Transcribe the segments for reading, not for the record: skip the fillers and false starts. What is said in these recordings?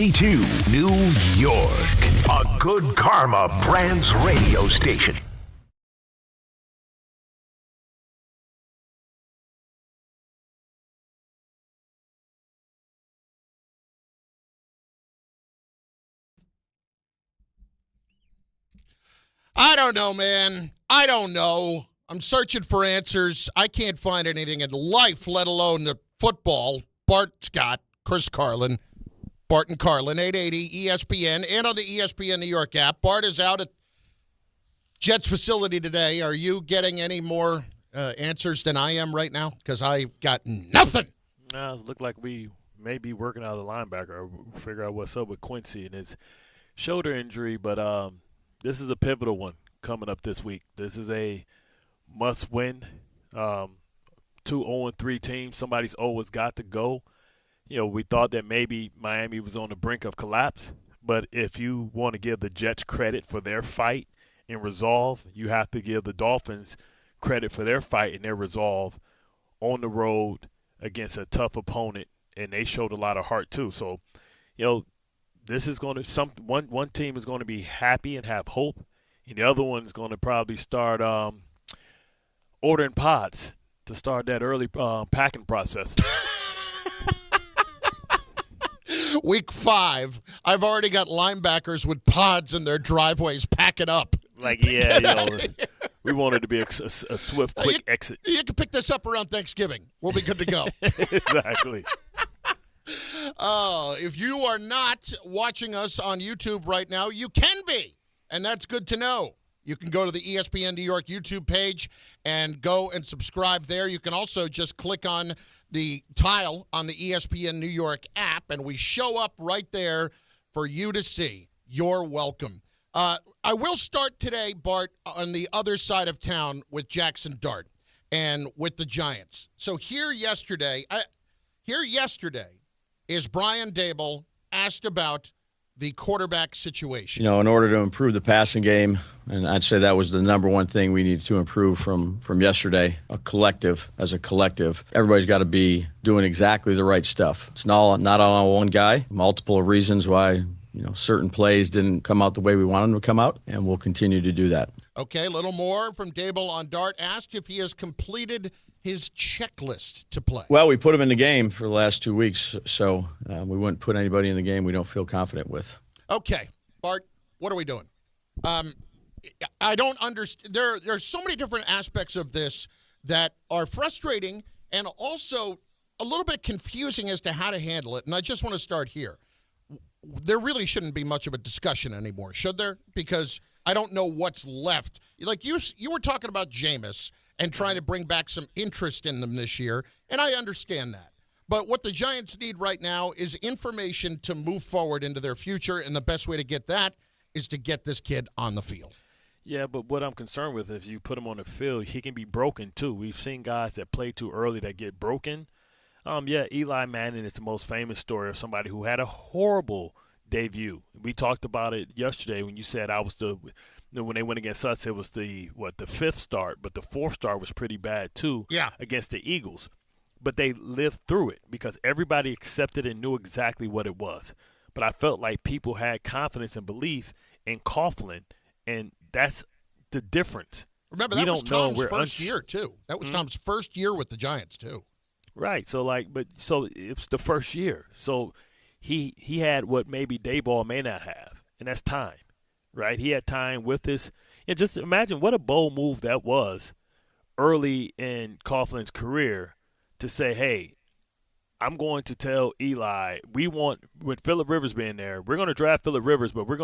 To New York, a Good Karma Brands radio station. I don't know, man. I don't know. I'm searching for answers. I can't find anything in life, let alone the football. Bart Scott, Chris Carlin. Bart and Carlin, 880 ESPN, and on the ESPN New York app. Bart is out at Jets facility today. Are you getting any more answers than I am right now? Because I've got nothing. No, it looked like we may be working out a linebacker or figure out what's up with Quincy and his shoulder injury. But this is a pivotal one coming up this week. This is a must-win. 2 0-3 teams. Somebody's always got to go. You know, we thought that maybe Miami was on the brink of collapse, but if you want to give the Jets credit for their fight and resolve, you have to give the Dolphins credit for their fight and their resolve on the road against a tough opponent, and they showed a lot of heart too. So, you know, this is going to one team is going to be happy and have hope, and the other one is going to probably start ordering pods to start that early packing process. Week 5, I've already got linebackers with pods in their driveways packing up. Like, yeah, you know, we want it to be a swift, quick exit. You can pick this up around Thanksgiving. We'll be good to go. Exactly. If you are not watching us on YouTube right now, you can be, and that's good to know. You can go to the ESPN New York YouTube page and go and subscribe there. You can also just click on the tile on the ESPN New York app, and we show up right there for you to see. You're welcome. I will start today, Bart, on the other side of town with Jaxson Dart and with the Giants. So here yesterday is Brian Daboll asked about the quarterback situation. You know, in order to improve the passing game, and I'd say that was the number one thing we needed to improve from yesterday, as a collective. Everybody's got to be doing exactly the right stuff. It's not all on one guy. Multiple reasons why, you know, certain plays didn't come out the way we wanted them to come out, and we'll continue to do that. Okay, a little more from Daboll on Dart. Asked if he has completed his checklist to play. Well, we put him in the game for the last 2 weeks, so we wouldn't put anybody in the game we don't feel confident with. Okay, Bart, what are we doing? I don't understand. There are so many different aspects of this that are frustrating and also a little bit confusing as to how to handle it, and I just want to start here. There really shouldn't be much of a discussion anymore, should there? Because I don't know what's left. Like you were talking about Jameis and trying to bring back some interest in them this year, and I understand that. But what the Giants need right now is information to move forward into their future, and the best way to get that is to get this kid on the field. Yeah, but what I'm concerned with, if you put him on the field, he can be broken too. We've seen guys that play too early that get broken. Yeah, Eli Manning is the most famous story of somebody who had a horrible debut. We talked about it yesterday when you said when they went against us, it was the 5th start, but the 4th start was pretty bad too. Yeah. Against the Eagles. But they lived through it because everybody accepted and knew exactly what it was. But I felt like people had confidence and belief in Coughlin, and that's the difference. Remember, that was Tom's first year too. That was Tom's first year with the Giants too. Right. So it's the first year. So he had what maybe Daboll may not have, and that's time. Right? He had time with this. And just imagine what a bold move that was early in Coughlin's career to say, hey, I'm going to tell Eli, with Phillip Rivers being there, we're going to draft Phillip Rivers, but we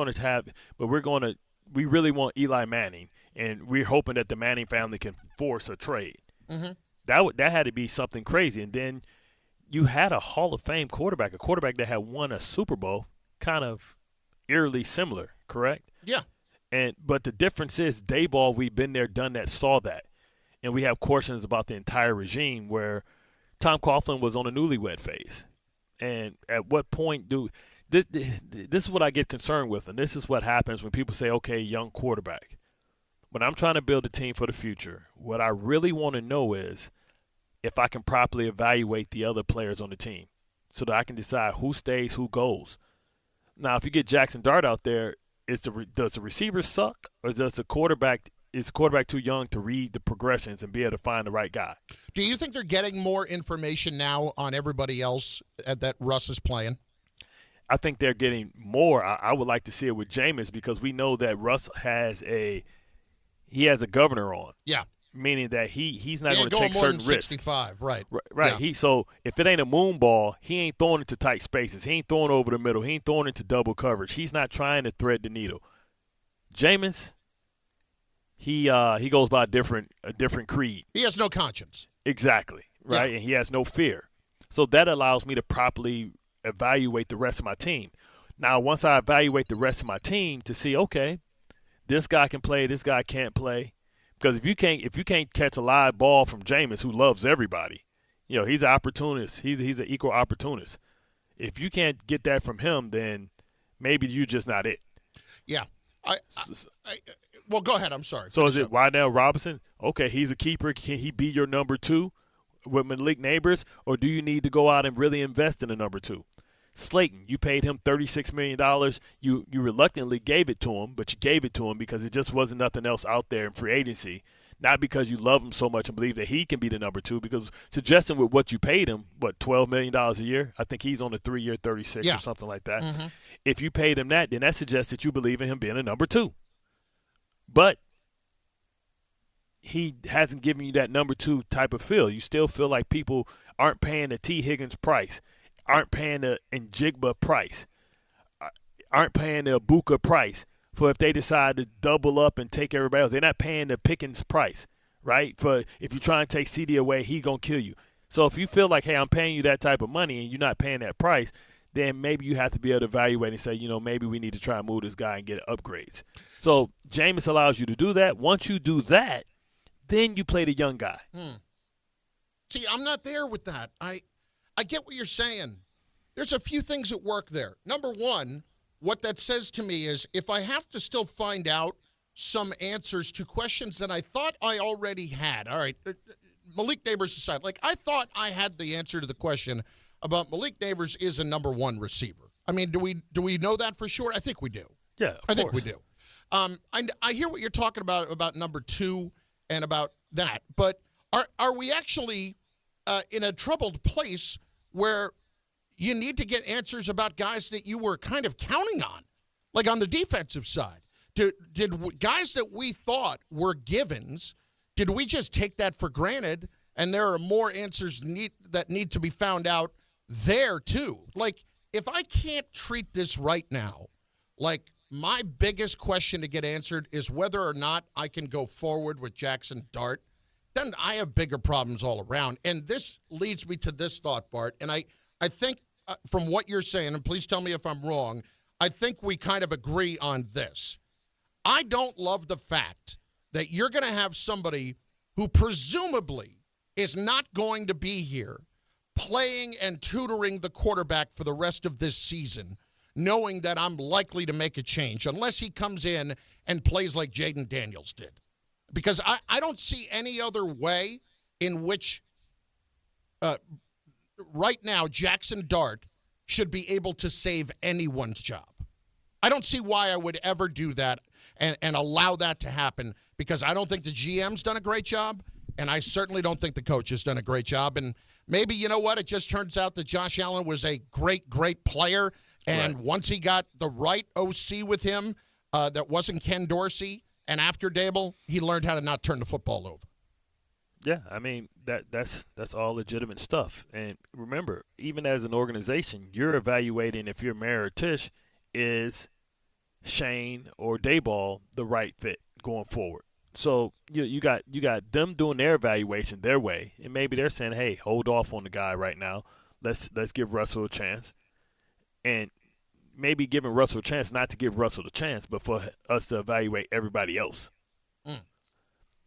really want Eli Manning, and we're hoping that the Manning family can force a trade. Mm-hmm. That had to be something crazy. And then you had a Hall of Fame quarterback, a quarterback that had won a Super Bowl, kind of eerily similar, correct? Yeah. But the difference is Daboll, we've been there, done that, saw that. And we have questions about the entire regime where Tom Coughlin was on a newlywed phase. And at what point this is what I get concerned with, and this is what happens when people say, okay, young quarterback. When I'm trying to build a team for the future, what I really want to know is if I can properly evaluate the other players on the team so that I can decide who stays, who goes. Now, if you get Jaxson Dart out there, does the receiver suck, or does the quarterback too young to read the progressions and be able to find the right guy? Do you think they're getting more information now on everybody else that Russ is playing? I think they're getting more. I would like to see it with Jameis, because we know that Russ has a governor on. Yeah. Meaning that he's not going to take more certain than risks. 65, right. Right. Yeah. So if it ain't a moon ball, he ain't throwing into tight spaces. He ain't throwing over the middle. He ain't throwing into double coverage. He's not trying to thread the needle. Jameis, he goes by a different creed. He has no conscience. Exactly. Right. Yeah. And he has no fear. So that allows me to properly evaluate the rest of my team. Now, once I evaluate the rest of my team to see, okay, this guy can play, this guy can't play. Because if you can't catch a live ball from Jameis, who loves everybody, he's an opportunist. He's an equal opportunist. If you can't get that from him, then maybe you're just not it. Yeah. Well, go ahead. I'm sorry. So is it Wydell Robinson? Okay, he's a keeper. Can he be your number two with Malik Neighbors, or do you need to go out and really invest in a number two? Slayton, you paid him $36 million. You reluctantly gave it to him, but you gave it to him because it just wasn't nothing else out there in free agency. Not because you love him so much and believe that he can be the number two, because suggesting with what you paid him, $12 million a year? I think he's on a 3-year 36 or something like that. Mm-hmm. If you paid him that, then that suggests that you believe in him being a number two. But he hasn't given you that number two type of feel. You still feel like people aren't paying the T. Higgins price, aren't paying the Njigba price, aren't paying the Ibuka price for if they decide to double up and take everybody else. They're not paying the Pickens price, right? For if you try and take CD away, he going to kill you. So if you feel like, hey, I'm paying you that type of money and you're not paying that price, then maybe you have to be able to evaluate and say, maybe we need to try and move this guy and get upgrades. So Jameis allows you to do that. Once you do that, then you play the young guy. See, I'm not there with that. I get what you're saying. There's a few things at work there. Number one, what that says to me is if I have to still find out some answers to questions that I thought I already had. All right, Malik Neighbors aside, I thought I had the answer to the question about Malik Neighbors is a number one receiver. I mean, do we know that for sure? I think we do. Yeah, I think we do. I hear what you're talking about number two and about that, but are we actually in a troubled place where you need to get answers about guys that you were kind of counting on, like on the defensive side? Did guys that we thought were givens, did we just take that for granted, and there are more answers that need to be found out there too? If I can't treat this right now, my biggest question to get answered is whether or not I can go forward with Jaxson Dart, then I have bigger problems all around. And this leads me to this thought, Bart, and I think from what you're saying, and please tell me if I'm wrong, I think we kind of agree on this. I don't love the fact that you're going to have somebody who presumably is not going to be here playing and tutoring the quarterback for the rest of this season, knowing that I'm likely to make a change unless he comes in and plays like Jaden Daniels did. Because I don't see any other way in which right now Jaxson Dart should be able to save anyone's job. I don't see why I would ever do that and allow that to happen, because I don't think the GM's done a great job, and I certainly don't think the coach has done a great job. And maybe, you know what, it just turns out that Josh Allen was a great, great player, and once he got the right OC with him that wasn't Ken Dorsey, and after Daboll, he learned how to not turn the football over. Yeah, I mean, that's all legitimate stuff. And remember, even as an organization, you're evaluating if your mayor or Tish is Shane or Daboll the right fit going forward. So you got them doing their evaluation their way, and maybe they're saying, hey, hold off on the guy right now. Let's give Russell a chance. And maybe giving Russell a chance, not to give Russell the chance, but for us to evaluate everybody else.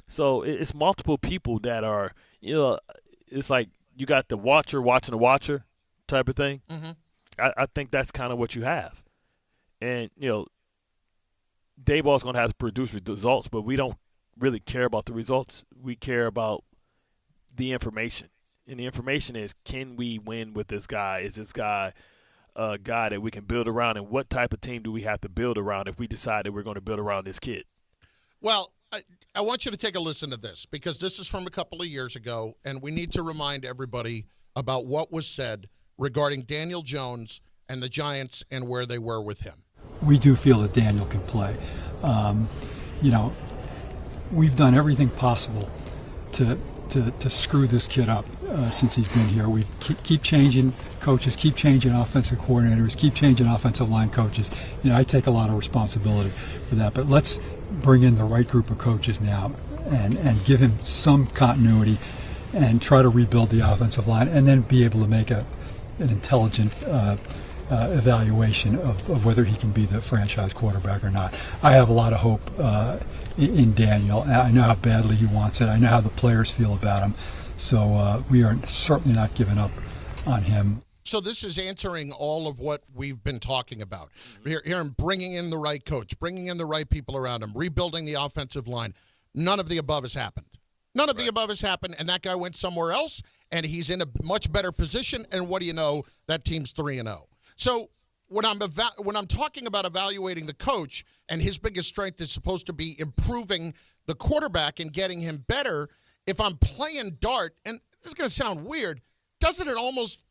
So it's multiple people that are, it's like you got the watcher watching the watcher type of thing. Mm-hmm. I think that's kind of what you have. And, Daboll's going to have to produce results, but we don't really care about the results. We care about the information. And the information is, can we win with this guy? Is this guy guy that we can build around, and what type of team do we have to build around if we decide that we're going to build around this kid? Well, I want you to take a listen to this because this is from a couple of years ago, and we need to remind everybody about what was said regarding Daniel Jones and the Giants and where they were with him. We do feel that Daniel can play. We've done everything possible to screw this kid up since he's been here. We keep changing coaches, keep changing offensive coordinators, keep changing offensive line coaches. I take a lot of responsibility for that, but let's bring in the right group of coaches now and give him some continuity and try to rebuild the offensive line and then be able to make an intelligent evaluation of whether he can be the franchise quarterback or not. I have a lot of hope in Daniel. I know how badly he wants it. I know how the players feel about him. So we are certainly not giving up on him. So this is answering all of what we've been talking about. Here I'm bringing in the right coach, bringing in the right people around him, rebuilding the offensive line. None of the above has happened. None of the above has happened, and that guy went somewhere else, and he's in a much better position, and what do you know? That team's 3-0. So when I'm talking about evaluating the coach and his biggest strength is supposed to be improving the quarterback and getting him better, if I'm playing Dart, and this is going to sound weird, doesn't it almost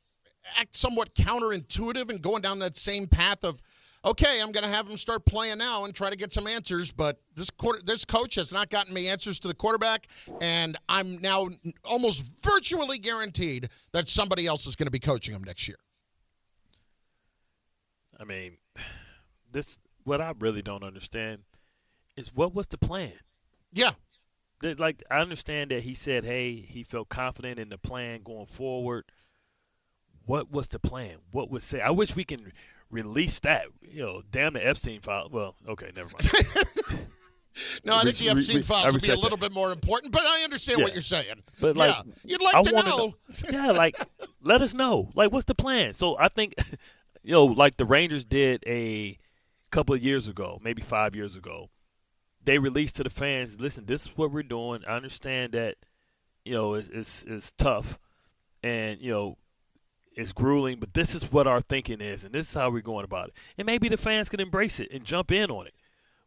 act somewhat counterintuitive and going down that same path of, okay, I'm going to have him start playing now and try to get some answers, but this coach has not gotten me answers to the quarterback, and I'm now almost virtually guaranteed that somebody else is going to be coaching him next year. I mean, what I really don't understand is what was the plan? Yeah. Like, I understand that he said, hey, he felt confident in the plan going forward. What was the plan? What was said? I wish we can release that. Damn the Epstein file. Well, okay, never mind. No, I think the Epstein files would be a little bit more important, but I understand what you're saying. But you'd like to know. Let us know. Like, what's the plan? So I think, like the Rangers did a couple of years ago, maybe 5 years ago. They released to the fans, listen, this is what we're doing. I understand that, it's tough and, it's grueling, but this is what our thinking is, and this is how we're going about it. And maybe the fans can embrace it and jump in on it.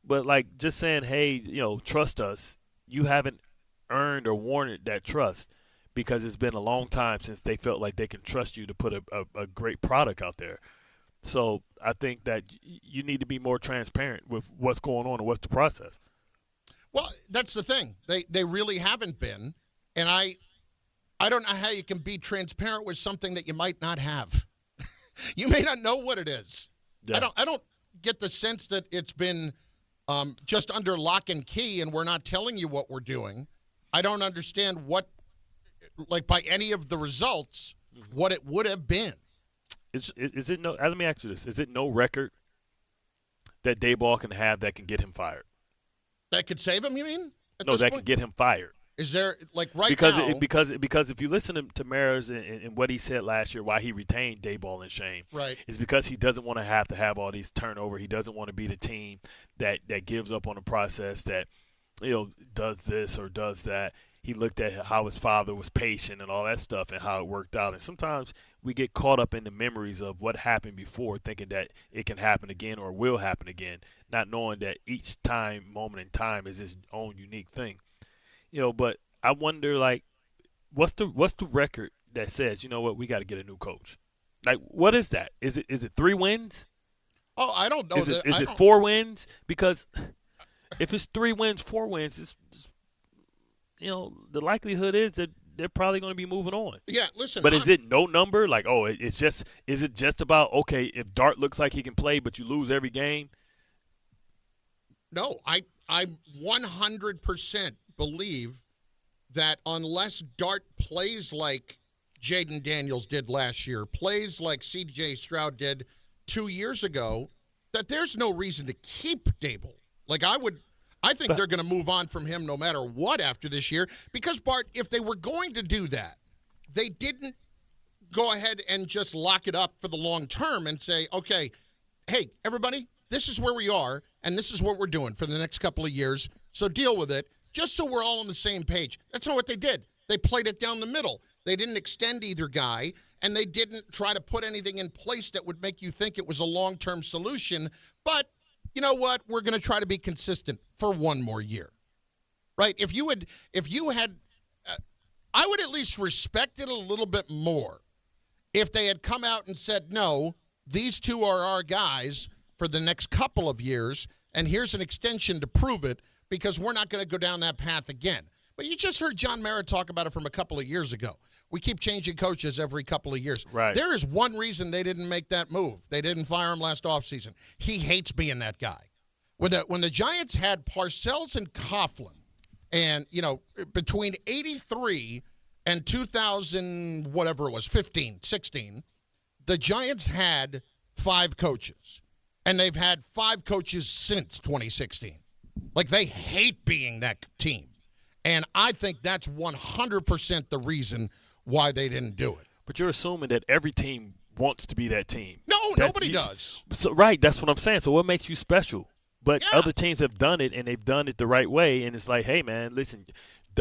But, like, just saying, hey, trust us, you haven't earned or warranted that trust because it's been a long time since they felt like they can trust you to put a great product out there. So I think that you need to be more transparent with what's going on and what's the process. Well, that's the thing. They really haven't been, and I don't know how you can be transparent with something that you might not have. You may not know what it is. Yeah. I don't get the sense that it's been just under lock and key and we're not telling you what we're doing. I don't understand by any of the results, what it would have been. Is it no? Let me ask you this: is it no record that Daboll can have that can get him fired? That could save him, you mean? No, that can get him fired. Is there now? Because if you listen to Maras and what he said last year, why he retained Daboll and Shane, right, is because he doesn't want to have all these turnover. He doesn't want to be the team that gives up on the process, that does this or does that. He looked at how his father was patient and all that stuff and how it worked out. And sometimes we get caught up in the memories of what happened before, thinking that it can happen again or will happen again, not knowing that each moment in time is its own unique thing. But I wonder, like, what's the record that says, we got to get a new coach? Like, what is that? Is it 3 wins? Oh, I don't know. Is it 4 wins? Because if it's 3 wins, 4 wins, it's the likelihood is that they're probably going to be moving on. Yeah, listen. But is it no number? Like, is it just about, okay, if Dart looks like he can play, but you lose every game? No, I 100% believe that unless Dart plays like Jaden Daniels did last year, plays like C.J. Stroud did 2 years ago, that there's no reason to keep Daboll. Like, I think they're going to move on from him no matter what after this year. Because, Bart, if they were going to do that, they didn't go ahead and just lock it up for the long term and say, okay, hey, everybody, this is where we are, and this is what we're doing for the next couple of years, so deal with it, just so we're all on the same page. That's not what they did. They played it down the middle. They didn't extend either guy, and they didn't try to put anything in place that would make you think it was a long-term solution. But you know what? We're going to try to be consistent for one more year, right? If you had, I would at least respect it a little bit more if they had come out and said, no, these two are our guys for the next couple of years, and here's an extension to prove it, because we're not going to go down that path again. But you just heard John Merritt talk about it from a couple of years ago. We keep changing coaches every couple of years. Right. There is one reason they didn't make that move. They didn't fire him last offseason. He hates being that guy. When the Giants had Parcells and Coughlin, and, between 83 and 2000, whatever it was, 15, 16, the Giants had 5 coaches. And they've had 5 coaches since 2016. Like, they hate being that team. And I think that's 100% the reason why they didn't do it. But you're assuming that every team wants to be that team. No, nobody does. So, right, that's what I'm saying. So what makes you special? But other teams have done it, and they've done it the right way. And it's like, hey, man, listen,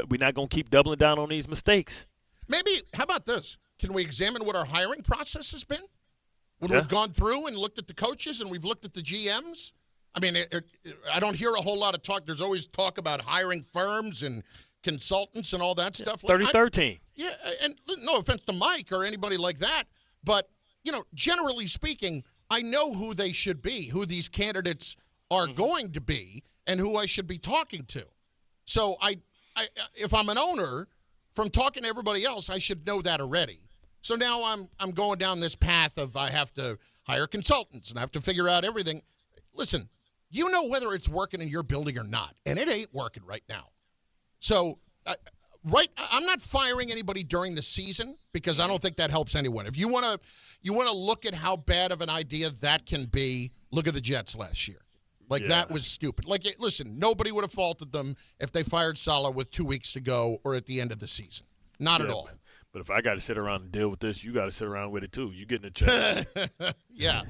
we're not going to keep doubling down on these mistakes. Maybe, how about this? Can we examine what our hiring process has been? When we've gone through and looked at the coaches and we've looked at the GMs? I mean, I don't hear a whole lot of talk. There's always talk about hiring firms and consultants and all that stuff. 30-13. Yeah, and no offense to Mike or anybody like that, but, generally speaking, I know who they should be, who these candidates are going to be, and who I should be talking to. So if I'm an owner, from talking to everybody else, I should know that already. So now I'm going down this path of I have to hire consultants and I have to figure out everything. Listen, you know whether it's working in your building or not, and it ain't working right now. So, I'm not firing anybody during the season because I don't think that helps anyone. If you want to look at how bad of an idea that can be, look at the Jets last year. That was stupid. Listen, nobody would have faulted them if they fired Saleh with 2 weeks to go or at the end of the season. Not at all. But if I got to sit around and deal with this, you got to sit around with it too. You getting a check. Yeah,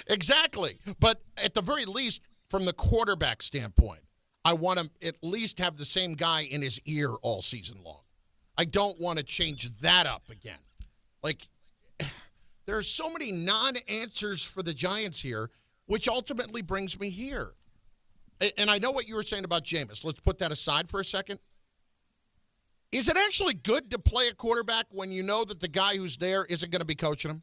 exactly. But at the very least, from the quarterback standpoint, I want to at least have the same guy in his ear all season long. I don't want to change that up again. There are so many non-answers for the Giants here, which ultimately brings me here. And I know what you were saying about Jameis. Let's put that aside for a second. Is it actually good to play a quarterback when you know that the guy who's there isn't going to be coaching him?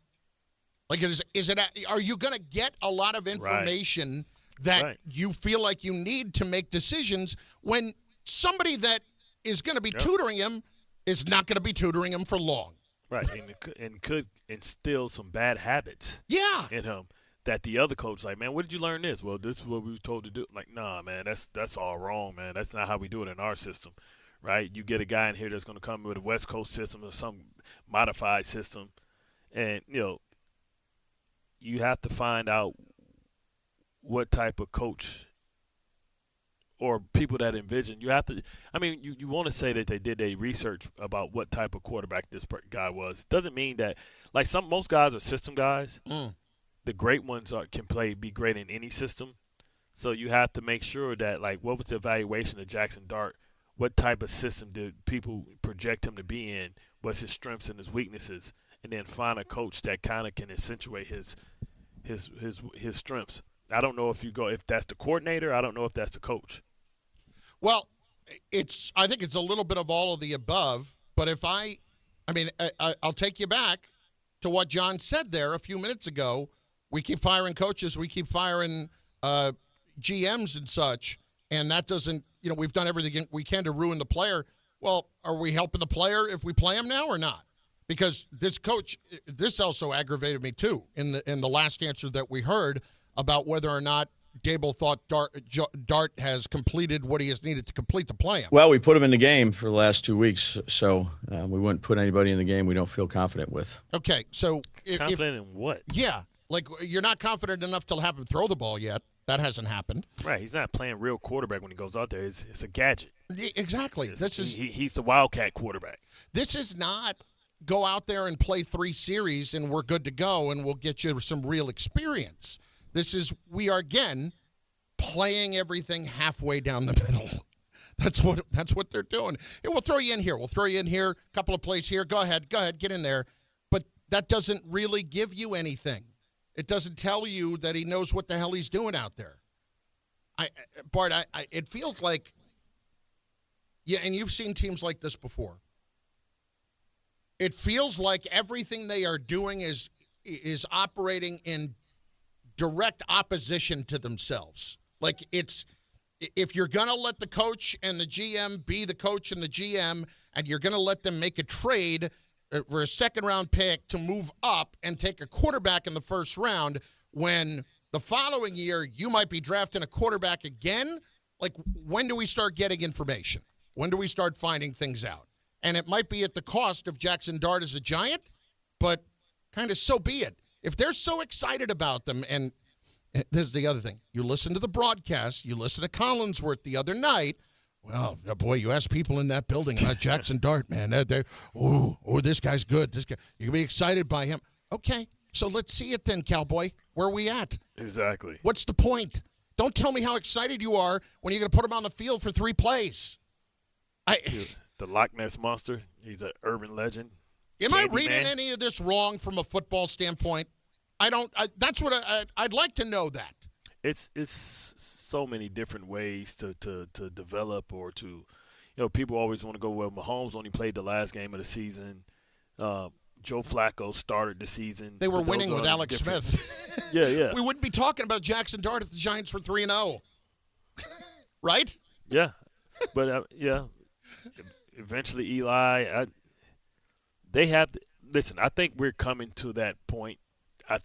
Are you going to get a lot of information that you feel like you need to make decisions when somebody that is going to be tutoring him is not going to be tutoring him for long? Right, and could instill some bad habits in him that the other coach like, man, where did you learn this? Well, this is what we were told to do. Like, nah, man, that's all wrong, man. That's not how we do it in our system. Right, you get a guy in here that's going to come with a West Coast system or some modified system, and you have to find out what type of coach or people that envision. You have to. I mean, you want to say that they did a research about what type of quarterback this guy was. Doesn't mean that most guys are system guys. The great ones can be great in any system. So you have to make sure that what was the evaluation of Jaxson Dart? What type of system did people project him to be in? What's his strengths and his weaknesses? And then find a coach that kind of can accentuate his strengths. I don't know if that's the coordinator. I don't know if that's the coach. Well, I think it's a little bit of all of the above. But I'll take you back to what John said there a few minutes ago. We keep firing coaches. We keep firing GMs and such. And that doesn't, we've done everything we can to ruin the player. Well, are we helping the player if we play him now or not? Because this also aggravated me too in the last answer that we heard about whether or not Daboll thought Dart has completed what he has needed to complete to play him. Well, we put him in the game for the last 2 weeks, so we wouldn't put anybody in the game we don't feel confident with. Okay, so confident in what? Yeah, you're not confident enough to have him throw the ball yet. That hasn't happened. Right. He's not playing real quarterback when he goes out there. It's a gadget. Exactly. He's the Wildcat quarterback. This is not go out there and play 3 series and we're good to go and we'll get you some real experience. We are, again, playing everything halfway down the middle. That's what they're doing. Hey, we'll throw you in here. A couple of plays here. Go ahead, get in there. But that doesn't really give you anything. It doesn't tell you that he knows what the hell he's doing out there. Bart, it feels like, yeah, and you've seen teams like this before. It feels like everything they are doing is operating in direct opposition to themselves. Like if you're going to let the coach and the GM be the coach and the GM, and you're going to let them make a trade for a second-round pick to move up and take a quarterback in the first round, when the following year you might be drafting a quarterback again, like, when do we start getting information? When do we start finding things out? And it might be at the cost of Jaxson Dart as a Giant, but kind of so be it. If they're so excited about them, and this is the other thing. You listen to the broadcast. You listen to Collinsworth the other night. Well, boy, you ask people in that building about Jaxson Dart, man. This guy's good. This guy, you can be excited by him. Okay, so let's see it then, cowboy. Where are we at? Exactly. What's the point? Don't tell me how excited you are when you're going to put him on the field for 3 plays. The Loch Ness Monster. He's an urban legend. Am I reading any of this wrong from a football standpoint? That's what I'd like to know that. It's so many different ways to develop, or to, people always want to go, well, Mahomes only played the last game of the season. Joe Flacco started the season. They were winning with Alex Smith. Yeah. We wouldn't be talking about Jaxson Dart if the Giants were 3-0. Right? Yeah. But, eventually Eli, listen, I think we're coming to that point. I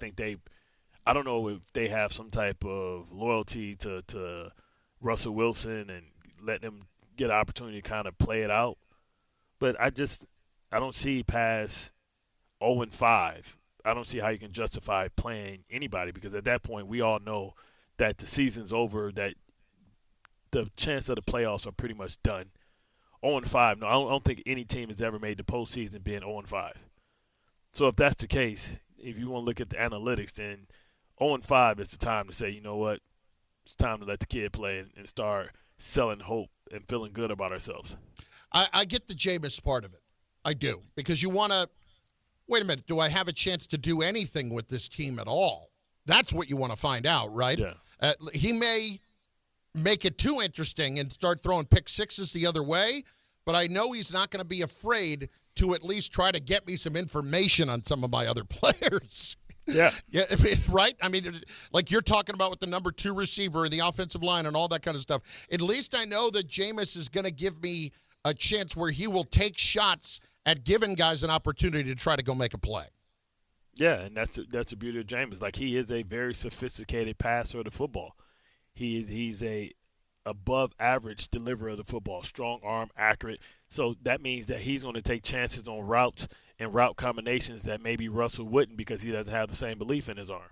don't know if they have some type of loyalty to Russell Wilson and letting him get an opportunity to kind of play it out. But I don't see past 0-5. I don't see how you can justify playing anybody, because at that point we all know that the season's over, that the chance of the playoffs are pretty much done. 0-5, no, I don't think any team has ever made the postseason being 0-5. So if that's the case, if you want to look at the analytics, then 0-5 is the time to say, you know what, it's time to let the kid play and start selling hope and feeling good about ourselves. I get the Jameis part of it. I do. Because you want to, wait a minute, do I have a chance to do anything with this team at all? That's what you want to find out, right? Yeah. He may make it too interesting and start throwing pick sixes the other way, but I know he's not going to be afraid to at least try to get me some information on some of my other players. Yeah. Yeah, right? I mean, like you're talking about with the number 2 receiver and the offensive line and all that kind of stuff. At least I know that Jameis is going to give me a chance where he will take shots at giving guys an opportunity to try to go make a play. Yeah, and that's the beauty of Jameis. Like, he is a very sophisticated passer of the football. He's a above average deliverer of the football, strong arm, accurate. So that means that he's going to take chances on routes and route combinations that maybe Russell wouldn't, because he doesn't have the same belief in his arm.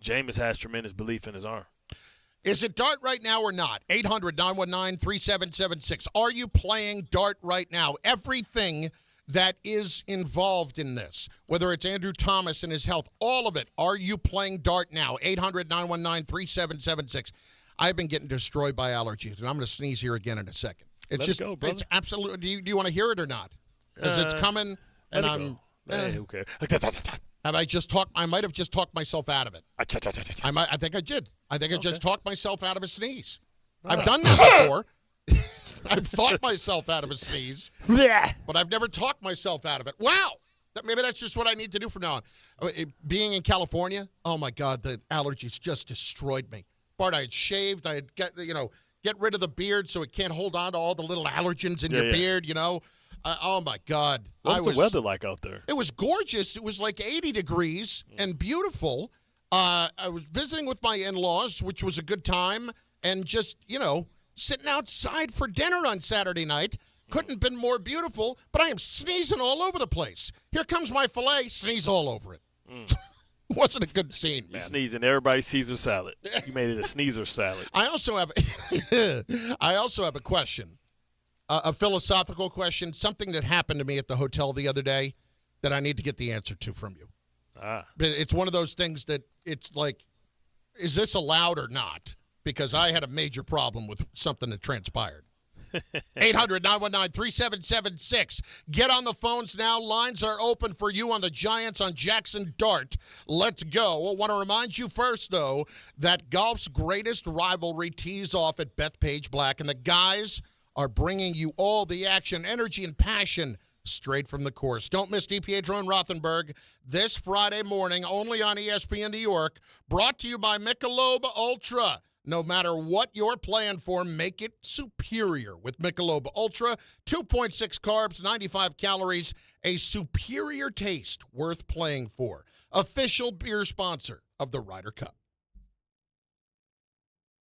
Jameis has tremendous belief in his arm. Is it Dart right now or not? 800-919-3776. Are you playing Dart right now? Everything that is involved in this, whether it's Andrew Thomas and his health, all of it. Are you playing Dart now? 800-919-3776. I've been getting destroyed by allergies, and I'm going to sneeze here again in a second. It's Let it go, brother. It's absolutely. Do you want to hear it or not? Because it's coming, and I'm. Okay. Have I just talked? I might have just talked myself out of it. I think I did. I think I just talked myself out of a sneeze. I've done that before. I've thought myself out of a sneeze, but I've never talked myself out of it. Wow. Maybe that's just what I need to do from now on. Being in California, oh, my God, the allergies just destroyed me. Bart, I had shaved. I had get rid of the beard so it can't hold on to all the little allergens in your beard, oh, my God. What's the weather like out there? It was gorgeous. It was like 80 degrees and beautiful. I was visiting with my in-laws, which was a good time, and just, sitting outside for dinner on Saturday night. Couldn't have been more beautiful, but I am sneezing all over the place. Here comes my filet, sneeze all over it. Wasn't a good scene, man. You sneezing everybody's Caesar salad. You made it a sneezer salad. I also have a question, a philosophical question, something that happened to me at the hotel the other day that I need to get the answer to from you. It's one of those things that it's like, is this allowed or not? Because I had a major problem with something that transpired. 800-919-3776. Get on the phones now. Lines are open for you on the Giants on Jaxson Dart. Let's go. I want to remind you first, though, that golf's greatest rivalry tees off at Bethpage Black, and the guys are bringing you all the action, energy, and passion straight from the course. Don't miss DiPietro and Rothenberg this Friday morning, only on ESPN New York. Brought to you by Michelob Ultra. No matter what you're playing for, make it superior with Michelob Ultra. 2.6 carbs, 95 calories, a superior taste worth playing for. Official beer sponsor of the Ryder Cup.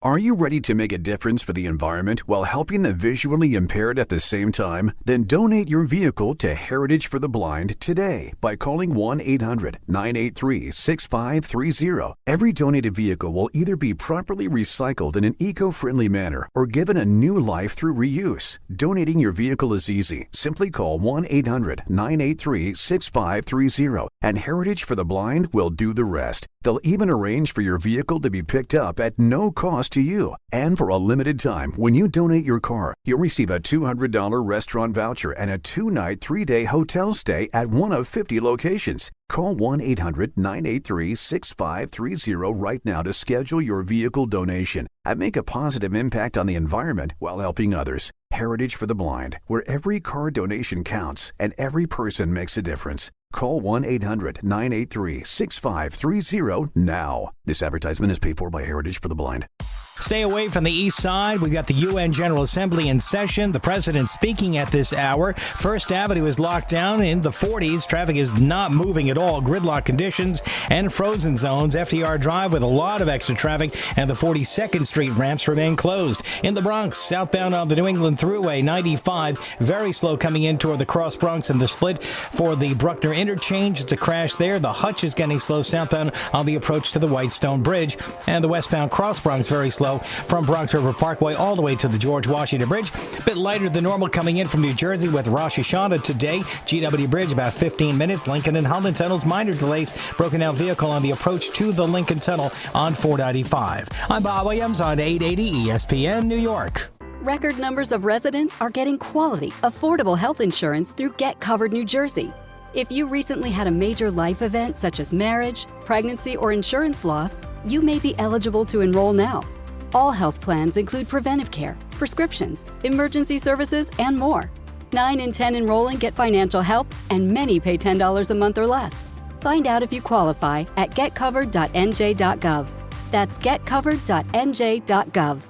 Are you ready to make a difference for the environment while helping the visually impaired at the same time? Then donate your vehicle to Heritage for the Blind today by calling 1-800-983-6530. Every donated vehicle will either be properly recycled in an eco-friendly manner or given a new life through reuse. Donating your vehicle is easy. Simply call 1-800-983-6530 and Heritage for the Blind will do the rest. They'll even arrange for your vehicle to be picked up at no cost to you. And for a limited time, when you donate your car, you'll receive a $200 restaurant voucher and a 2-night, 3-day hotel stay at one of 50 locations. Call 1-800-983-6530 right now to schedule your vehicle donation and make a positive impact on the environment while helping others. Heritage for the Blind, where every car donation counts and every person makes a difference. Call 1-800-983-6530 now. This advertisement is paid for by Heritage for the Blind. Stay away from the east side. We've got the UN General Assembly in session. The president speaking at this hour. First Avenue is locked down in the 40s. Traffic is not moving at all. Gridlock conditions and frozen zones. FDR Drive with a lot of extra traffic, and the 42nd Street ramps remain closed. In the Bronx, southbound on the New England Thruway, 95, very slow coming in toward the Cross Bronx and the split for the Bruckner Interchange. It's a crash there. The Hutch is getting slow southbound on the approach to the Whitestone Bridge, and the westbound Cross Bronx very slow from Bronx River Parkway all the way to the George Washington Bridge. A bit lighter than normal coming in from New Jersey with Rosh Hashanah today. GW Bridge about 15 minutes. Lincoln and Holland tunnels, minor delays. Broken down vehicle on the approach to the Lincoln Tunnel on 495. I'm Bob Williams on 880 ESPN New York. Record numbers of residents are getting quality, affordable health insurance through Get Covered New Jersey. If you recently had a major life event such as marriage, pregnancy, or insurance loss, you may be eligible to enroll now. All health plans include preventive care, prescriptions, emergency services, and more. 9 in 10 enrolling get financial help, and many pay $10 a month or less. Find out if you qualify at getcovered.nj.gov. That's getcovered.nj.gov.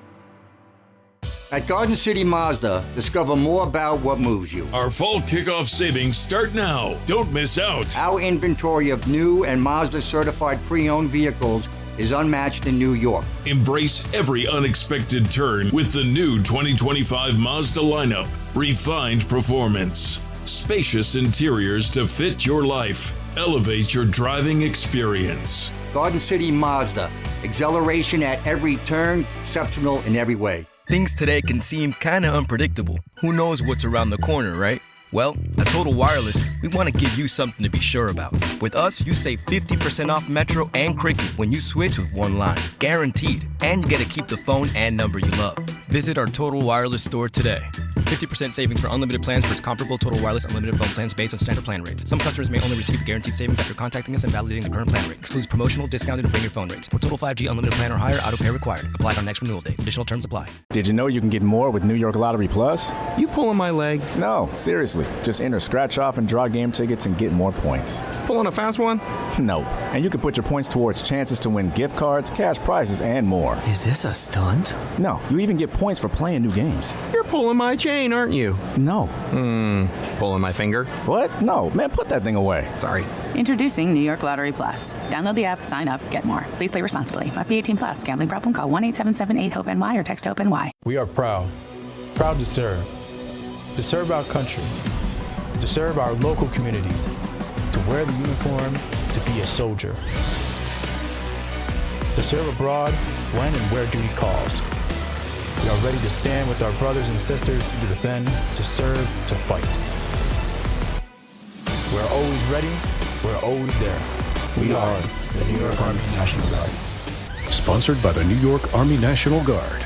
At Garden City Mazda, discover more about what moves you. Our fall kickoff savings start now. Don't miss out. Our inventory of new and Mazda certified pre-owned vehicles is unmatched in New York. Embrace every unexpected turn with the new 2025 Mazda lineup. Refined performance, spacious interiors to fit your life. Elevate your driving experience. Garden City Mazda. Exhilaration at every turn, exceptional in every way. Things today can seem kind of unpredictable. Who knows what's around the corner, right? Well, at Total Wireless, we want to give you something to be sure about. With us, you save 50% off Metro and Cricket when you switch with one line. Guaranteed. And you get to keep the phone and number you love. Visit our Total Wireless store today. 50% savings for unlimited plans versus comparable Total Wireless unlimited phone plans based on standard plan rates. Some customers may only receive the guaranteed savings after contacting us and validating the current plan rate. Excludes promotional, discounted, and bring your phone rates. For total 5G unlimited plan or higher, auto pay required. Applied on next renewal date. Additional terms apply. Did you know you can get more with New York Lottery Plus? You pulling my leg? No, seriously. Just enter scratch off and draw game tickets and get more points. Pulling a fast one? No. And you can put your points towards chances to win gift cards, cash prizes, and more. Is this a stunt? No. You even get points for playing new games. You're pulling my chain, aren't you? No. Pulling my finger? What? No. Man, put that thing away. Sorry. Introducing New York Lottery Plus. Download the app, sign up, get more. Please play responsibly. Must be 18 plus. Gambling problem? Call 1-877-8-HOPE-NY or text HOPE-NY. We are proud to serve our country, to serve our local communities, to wear the uniform, to be a soldier, to serve abroad when and where duty calls. We are ready to stand with our brothers and sisters to defend, to serve, to fight. We're always ready, we're always there. We are the New York Army National Guard. Sponsored by the New York Army National Guard.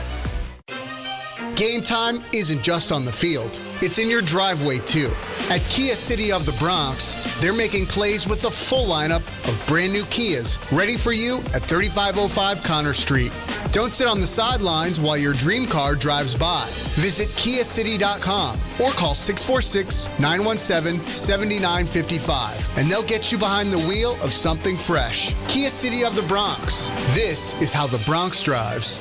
Game time isn't just on the field. It's in your driveway, too. At Kia City of the Bronx, they're making plays with the full lineup of brand new Kias ready for you at 3505 Connor Street. Don't sit on the sidelines while your dream car drives by. Visit KiaCity.com or call 646-917-7955 and they'll get you behind the wheel of something fresh. Kia City of the Bronx. This is how the Bronx drives.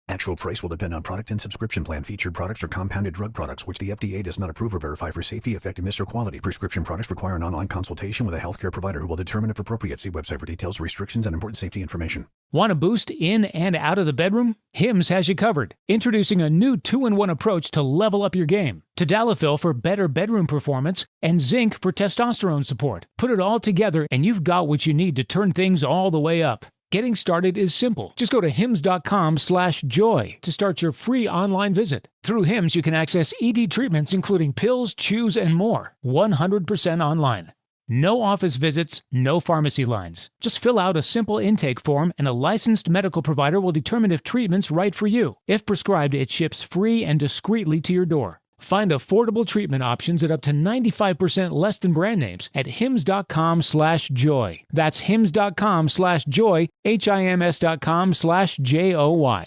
Actual price will depend on product and subscription plan. Featured products are compounded drug products, which the FDA does not approve or verify for safety, effectiveness, or quality. Prescription products require an online consultation with a healthcare provider who will determine if appropriate. See website for details, restrictions, and important safety information. Want a boost in and out of the bedroom? Hims has you covered. Introducing a new 2-in-1 approach to level up your game. Tadalafil for better bedroom performance and zinc for testosterone support. Put it all together and you've got what you need to turn things all the way up. Getting started is simple. Just go to hims.com/joy to start your free online visit. Through Hims, you can access ED treatments including pills, chews, and more. 100% online. No office visits, no pharmacy lines. Just fill out a simple intake form and a licensed medical provider will determine if treatment's right for you. If prescribed, it ships free and discreetly to your door. Find affordable treatment options at up to 95% less than brand names at hims.com/joy. That's hims.com/joy, HIMS.com/JOY.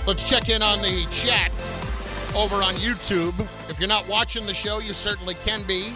Let's check in on the chat over on YouTube. If you're not watching the show, you certainly can be.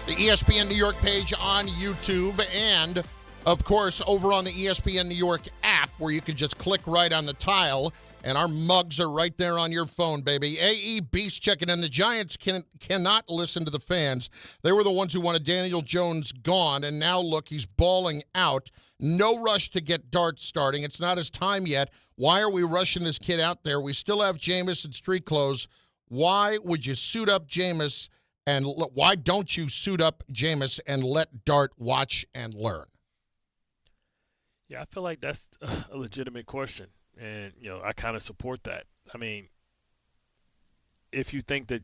The ESPN New York page on YouTube and, of course, over on the ESPN New York app where you can just click right on the tile and our mugs are right there on your phone, baby. AE Beast checking in. The Giants cannot listen to the fans. They were the ones who wanted Daniel Jones gone, and now look, he's balling out. No rush to get Dart starting. It's not his time yet. Why are we rushing this kid out there? We still have Jameis in street clothes. Why would you suit up Jameis, and why don't you suit up Jameis and let Dart watch and learn? Yeah, I feel like that's a legitimate question. And, I kind of support that. I mean, if you think that,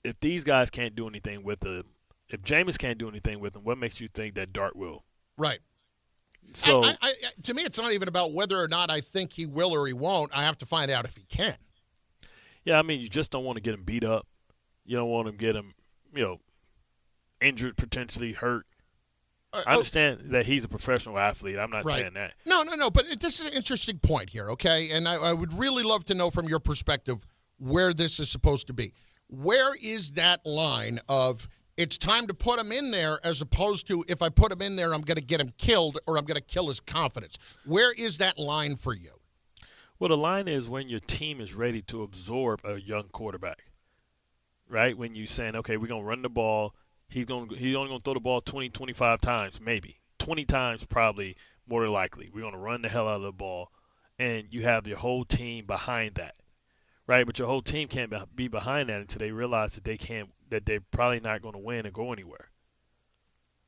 if these guys can't do anything with him, if Jameis can't do anything with him, what makes you think that Dart will? Right. So to me, it's not even about whether or not I think he will or he won't. I have to find out if he can. Yeah, I mean, you just don't want to get him beat up. You don't want to get him, injured, potentially hurt. I understand that he's a professional athlete. I'm not saying that. No. But this is an interesting point here, okay? And I would really love to know from your perspective where this is supposed to be. Where is that line of it's time to put him in there as opposed to if I put him in there, I'm going to get him killed or I'm going to kill his confidence? Where is that line for you? Well, the line is when your team is ready to absorb a young quarterback, right? When you're saying, okay, we're going to run the ball. He's only going to throw the ball 20, 25 times, maybe. 20 times probably more than likely. We're going to run the hell out of the ball, and you have your whole team behind that, right? But your whole team can't be behind that until they realize that that they're probably not going to win and go anywhere.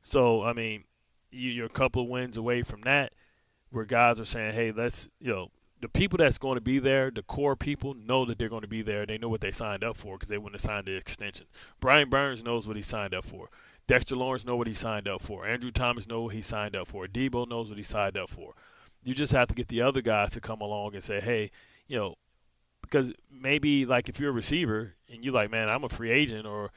So, I mean, you're a couple of wins away from that where guys are saying, hey, let's, the people that's going to be there, the core people, know that they're going to be there. They know what they signed up for because they wouldn't have signed the extension. Brian Burns knows what he signed up for. Dexter Lawrence knows what he signed up for. Andrew Thomas knows what he signed up for. Daboll knows what he signed up for. You just have to get the other guys to come along and say, hey, because maybe like if you're a receiver and you're like, man, I'm a free agent or,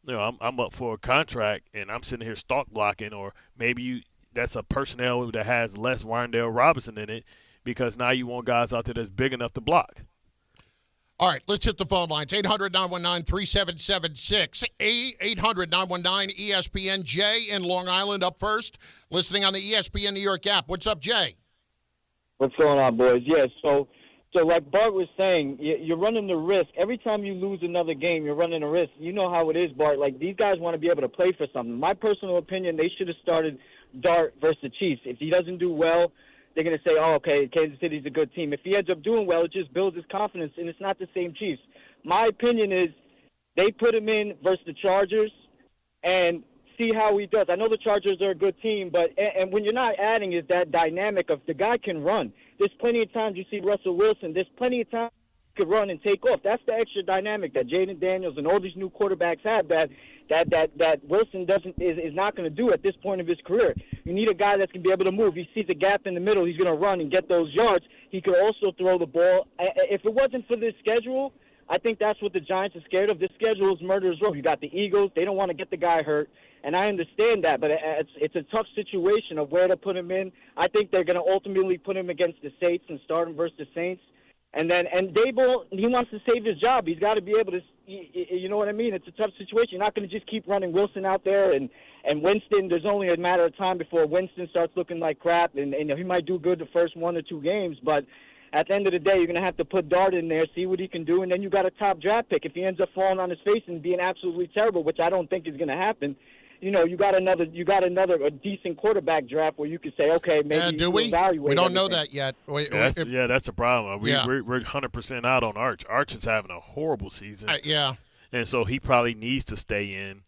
I'm up for a contract and I'm sitting here stock blocking, or maybe that's a personnel that has less Warndale Robinson in it, because now you want guys out there that's big enough to block. All right, let's hit the phone lines. 800-919-3776. 800-919-ESPN. Jay in Long Island up first, listening on the ESPN New York app. What's up, Jay? What's going on, boys? Yeah, so like Bart was saying, you're running the risk. Every time you lose another game, you're running a risk. You know how it is, Bart. Like, these guys want to be able to play for something. My personal opinion, they should have started Dart versus the Chiefs. If he doesn't do well, they're going to say, oh, okay, Kansas City's a good team. If he ends up doing well, it just builds his confidence, and it's not the same Chiefs. My opinion is they put him in versus the Chargers and see how he does. I know the Chargers are a good team, but and when you're not adding is that dynamic of the guy can run. There's plenty of times you see Russell Wilson. There's plenty of times could run and take off. That's the extra dynamic that Jaden Daniels and all these new quarterbacks have that Wilson is not going to do at this point of his career. You need a guy that's going to be able to move. He sees a gap in the middle, he's going to run and get those yards. He could also throw the ball. If it wasn't for this schedule, I think that's what the Giants are scared of. This schedule is murderer's row. You got the Eagles. They don't want to get the guy hurt, and I understand that, but it's a tough situation of where to put him in. I think they're going to ultimately put him against the Saints and start him versus the Saints. And Daboll, he wants to save his job. He's got to be able to, you know what I mean? It's a tough situation. You're not going to just keep running Wilson out there and Winston. There's only a matter of time before Winston starts looking like crap, and he might do good the first 1 or 2 games, but at the end of the day, you're going to have to put Dart in there, see what he can do, and then you got a top draft pick. If he ends up falling on his face and being absolutely terrible, which I don't think is going to happen, you got another a decent quarterback draft where you could say, okay, maybe do we? Evaluate. We don't everything. know that yet. That's the problem. We're 100% out on Arch. Arch is having a horrible season. And so he probably needs to stay in.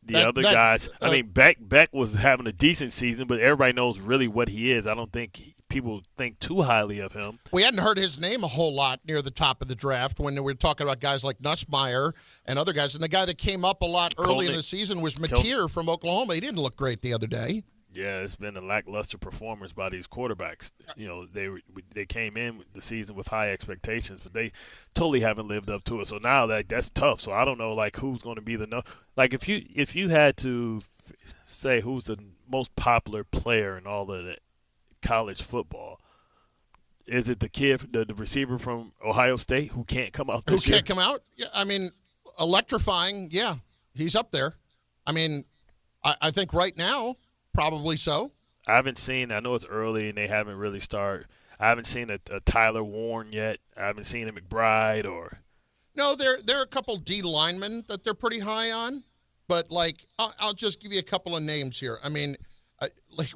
The other guys, Beck was having a decent season, but everybody knows really what he is. I don't think people think too highly of him. We hadn't heard his name a whole lot near the top of the draft when we were talking about guys like Nussmeier and other guys. And the guy that came up a lot early in the season was Mateer from Oklahoma. He didn't look great the other day. Yeah, it's been a lackluster performance by these quarterbacks. They came in the season with high expectations, but they totally haven't lived up to it. So now that's tough. So I don't know who's going to be if you had to say who's the most popular player in all of the college football, is it the kid, the receiver from Ohio State who can't come out this year? Can't come out? Yeah, electrifying. Yeah, he's up there. I think right now. Probably so. I haven't seen. I know it's early and they haven't really started. I haven't seen a Tyler Warren yet. I haven't seen a McBride or. No, there are a couple D linemen that they're pretty high on, but I'll just give you a couple of names here.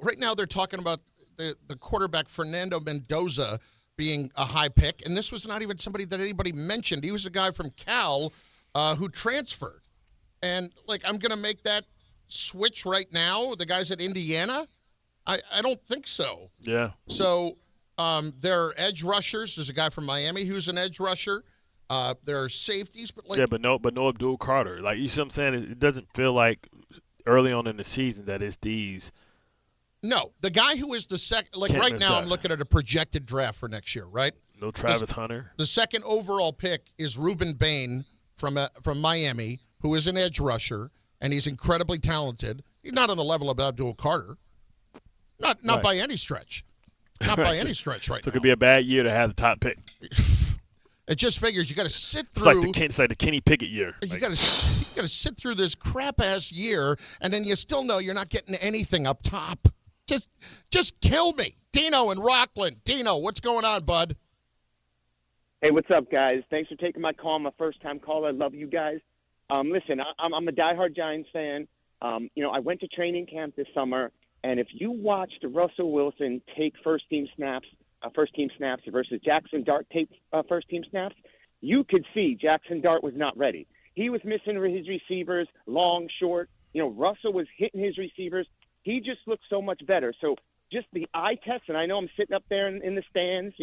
Right now they're talking about the quarterback Fernando Mendoza being a high pick, and this was not even somebody that anybody mentioned. He was a guy from Cal who transferred, and I'm going to make that switch right now, the guys at Indiana? I don't think so. Yeah. So there are edge rushers. There's a guy from Miami who's an edge rusher. There are safeties, but no Abdul Carter. You see what I'm saying? It doesn't feel like early on in the season that it's these. No, the guy who is the second. Right now, I'm looking at a projected draft for next year. Right? No Travis Hunter. The second overall pick is Reuben Bain from Miami, who is an edge rusher. And he's incredibly talented. He's not on the level of Abdul Carter. Not by any stretch. Not by any stretch right now. So it could be a bad year to have the top pick. It just figures you got to sit through. It's like the Kenny Pickett year. You got to sit through this crap-ass year, and then you still know you're not getting anything up top. Just kill me. Dino in Rockland. Dino, what's going on, bud? Hey, what's up, guys? Thanks for taking my call. I'm a first-time caller. I love you guys. Listen, I'm a diehard Giants fan. I went to training camp this summer, and if you watched Russell Wilson take first team snaps versus Jaxson Dart take first team snaps, you could see Jaxson Dart was not ready. He was missing his receivers, long, short. Russell was hitting his receivers. He just looked so much better. So just the eye test, and I know I'm sitting up there in the stands,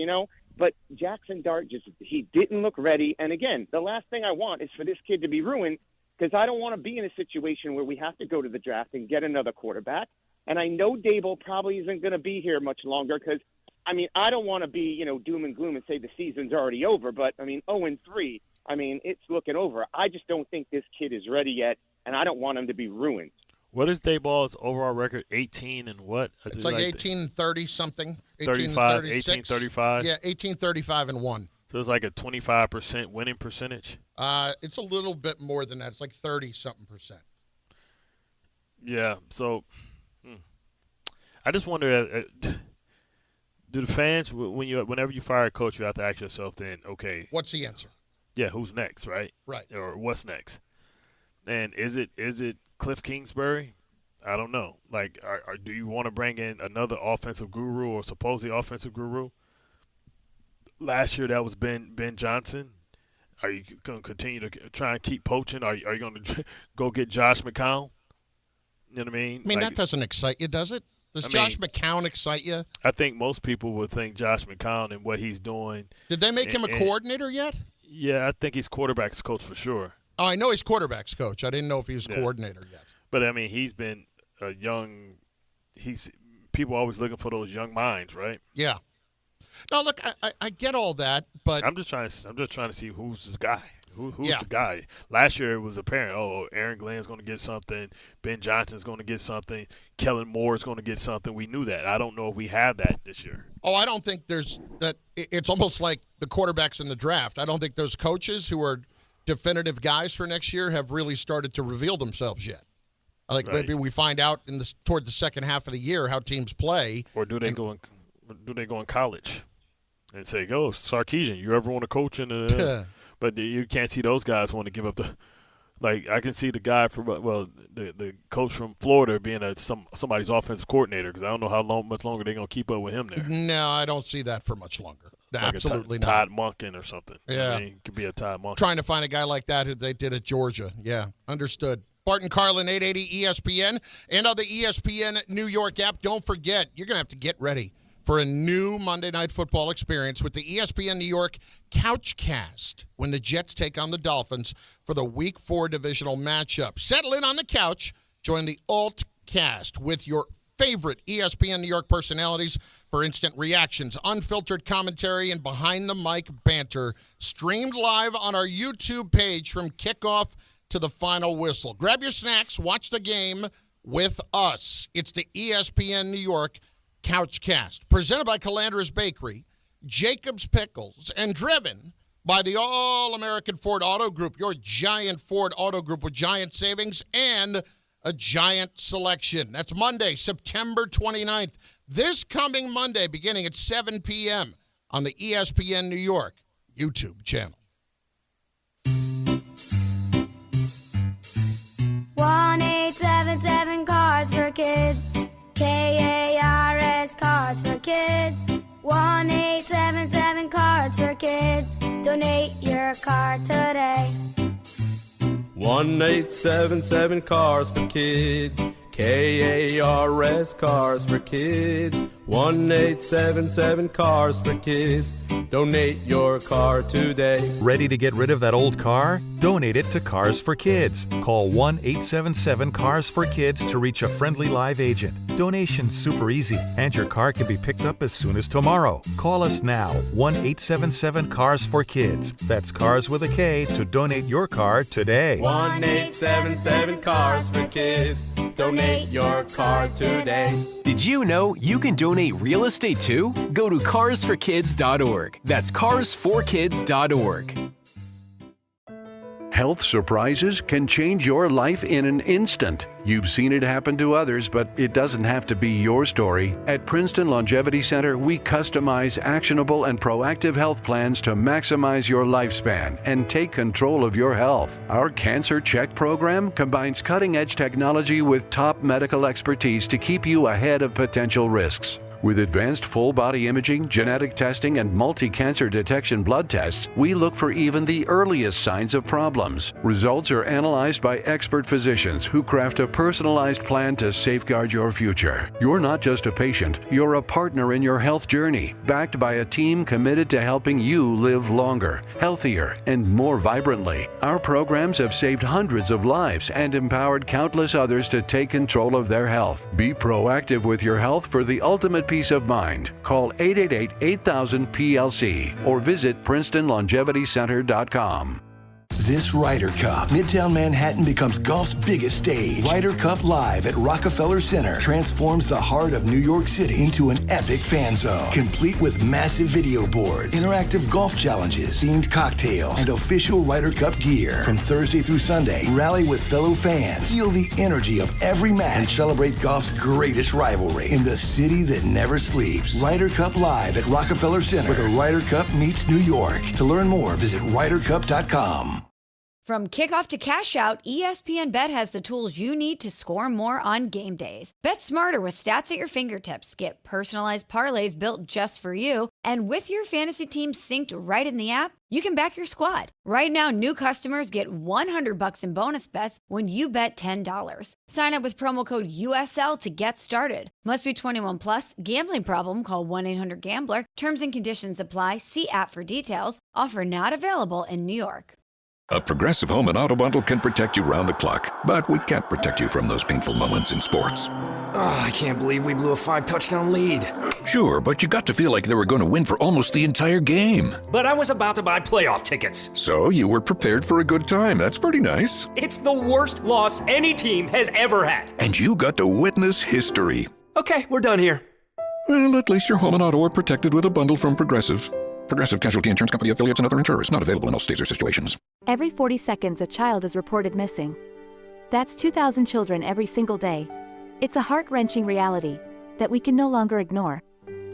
but Jaxson Dart he didn't look ready. And again, the last thing I want is for this kid to be ruined, because I don't want to be in a situation where we have to go to the draft and get another quarterback. And I know Daboll probably isn't going to be here much longer because, I don't want to be, doom and gloom and say the season's already over. But, 0-3, it's looking over. I just don't think this kid is ready yet, and I don't want him to be ruined. What is Daboll's overall record? 18 and what? It's like 18-30 something. 35, 18-35? Yeah, 18-35 and 1. So it's like a 25% winning percentage? It's a little bit more than that. It's like 30-something%. Yeah, so I just wonder, do the fans, whenever you fire a coach, you have to ask yourself then, okay. What's the answer? Yeah, who's next, right? Right. Or what's next? And is it Cliff Kingsbury? I don't know. Do you want to bring in another offensive guru or supposedly offensive guru? Last year that was Ben Johnson. Are you going to continue to try and keep poaching? Are you going to go get Josh McCown? You know what I mean? That doesn't excite you, does it? Does Josh McCown excite you? I think most people would think Josh McCown and what he's doing. Did they make him a coordinator yet? Yeah, I think he's quarterback's coach for sure. Oh, I know he's quarterback's coach. I didn't know if he was coordinator yet. But, I mean, he's been a young – people are always looking for those young minds, right? Yeah. No, look, I get all that, but I'm just trying to see who's this guy. Who's the guy? Last year it was apparent. Oh, Aaron Glenn's going to get something. Ben Johnson's going to get something. Kellen Moore's going to get something. We knew that. I don't know if we have that this year. Oh, I don't think there's that. It's almost like the quarterbacks in the draft. I don't think those coaches who are definitive guys for next year have really started to reveal themselves yet. Like maybe we find out toward the second half of the year how teams play. Or do they go in college and say, "Go, Sarkisian, you ever want to coach in the?" But you can't see those guys want to give up the. Like I can see the guy from the coach from Florida being somebody's offensive coordinator because I don't know how much longer they're gonna keep up with him there. No, I don't see that for much longer. Like absolutely not. Todd Monken or something. Yeah, I mean, it could be a Todd Monken. Trying to find a guy like that who they did at Georgia. Yeah, understood. Bart and Carlin, 880 ESPN, and on the ESPN New York app. Don't forget, you're going to have to get ready for a new Monday Night Football experience with the ESPN New York Couchcast when the Jets take on the Dolphins for the Week 4 divisional matchup. Settle in on the couch. Join the Altcast with your favorite ESPN New York personalities for instant reactions, unfiltered commentary, and behind-the-mic banter. Streamed live on our YouTube page from kickoff to the final whistle. Grab your snacks, watch the game with us. It's the ESPN New York Couchcast, presented by Calandra's Bakery, Jacob's Pickles, and driven by the All-American Ford Auto Group, your giant Ford Auto Group with giant savings and a giant selection. That's Monday, September 29th. This coming Monday, beginning at 7 p.m. on the ESPN New York YouTube channel. 1-877 Cards for Kids. KARS Cards for Kids. 1-877 Cards for Kids. Donate your card today. 1-877 Cars for Kids. KARS Cars for Kids. 1-877 Cars for Kids. Donate your car today. Ready to get rid of that old car? Donate it to Cars for Kids. Call 1-877-CARS-FOR-KIDS to reach a friendly live agent. Donation's super easy, and your car can be picked up as soon as tomorrow. Call us now, 1-877-CARS-FOR-KIDS. That's Cars with a K to donate your car today. 1-877 Cars for Kids. Donate your car today. Did you know you can donate real estate too? Go to carsforkids.org. That's carsforkids.org. Health surprises can change your life in an instant. You've seen it happen to others, but it doesn't have to be your story. At Princeton Longevity Center, we customize actionable and proactive health plans to maximize your lifespan and take control of your health. Our Cancer Check program combines cutting-edge technology with top medical expertise to keep you ahead of potential risks. With advanced full-body imaging, genetic testing, and multi-cancer detection blood tests, we look for even the earliest signs of problems. Results are analyzed by expert physicians who craft a personalized plan to safeguard your future. You're not just a patient, you're a partner in your health journey, backed by a team committed to helping you live longer, healthier, and more vibrantly. Our programs have saved hundreds of lives and empowered countless others to take control of their health. Be proactive with your health for the ultimate peace of mind. Call 888-8000-PLC or visit PrincetonLongevityCenter.com. This Ryder Cup, Midtown Manhattan becomes golf's biggest stage. Ryder Cup Live at Rockefeller Center transforms the heart of New York City into an epic fan zone, complete with massive video boards, interactive golf challenges, themed cocktails, and official Ryder Cup gear. From Thursday through Sunday, rally with fellow fans, feel the energy of every match, and celebrate golf's greatest rivalry in the city that never sleeps. Ryder Cup Live at Rockefeller Center, where the Ryder Cup meets New York. To learn more, visit RyderCup.com. From kickoff to cash out, ESPN Bet has the tools you need to score more on game days. Bet smarter with stats at your fingertips. Get personalized parlays built just for you. And with your fantasy team synced right in the app, you can back your squad. Right now, new customers get $100 in bonus bets when you bet $10. Sign up with promo code USL to get started. Must be 21 plus. Gambling problem? Call 1-800-GAMBLER. Terms and conditions apply. See app for details. Offer not available in New York. A Progressive Home and Auto Bundle can protect you round the clock, but we can't protect you from those painful moments in sports. Oh, I can't believe we blew a 5-touchdown lead. Sure, but you got to feel like they were going to win for almost the entire game. But I was about to buy playoff tickets. So you were prepared for a good time. That's pretty nice. It's the worst loss any team has ever had. And you got to witness history. Okay, we're done here. Well, at least your home and auto are protected with a bundle from Progressive. Progressive Casualty Insurance Company affiliates and other insurers. Not available in all states or situations. Every 40 seconds, a child is reported missing. That's 2,000 children every single day. It's a heart-wrenching reality that we can no longer ignore.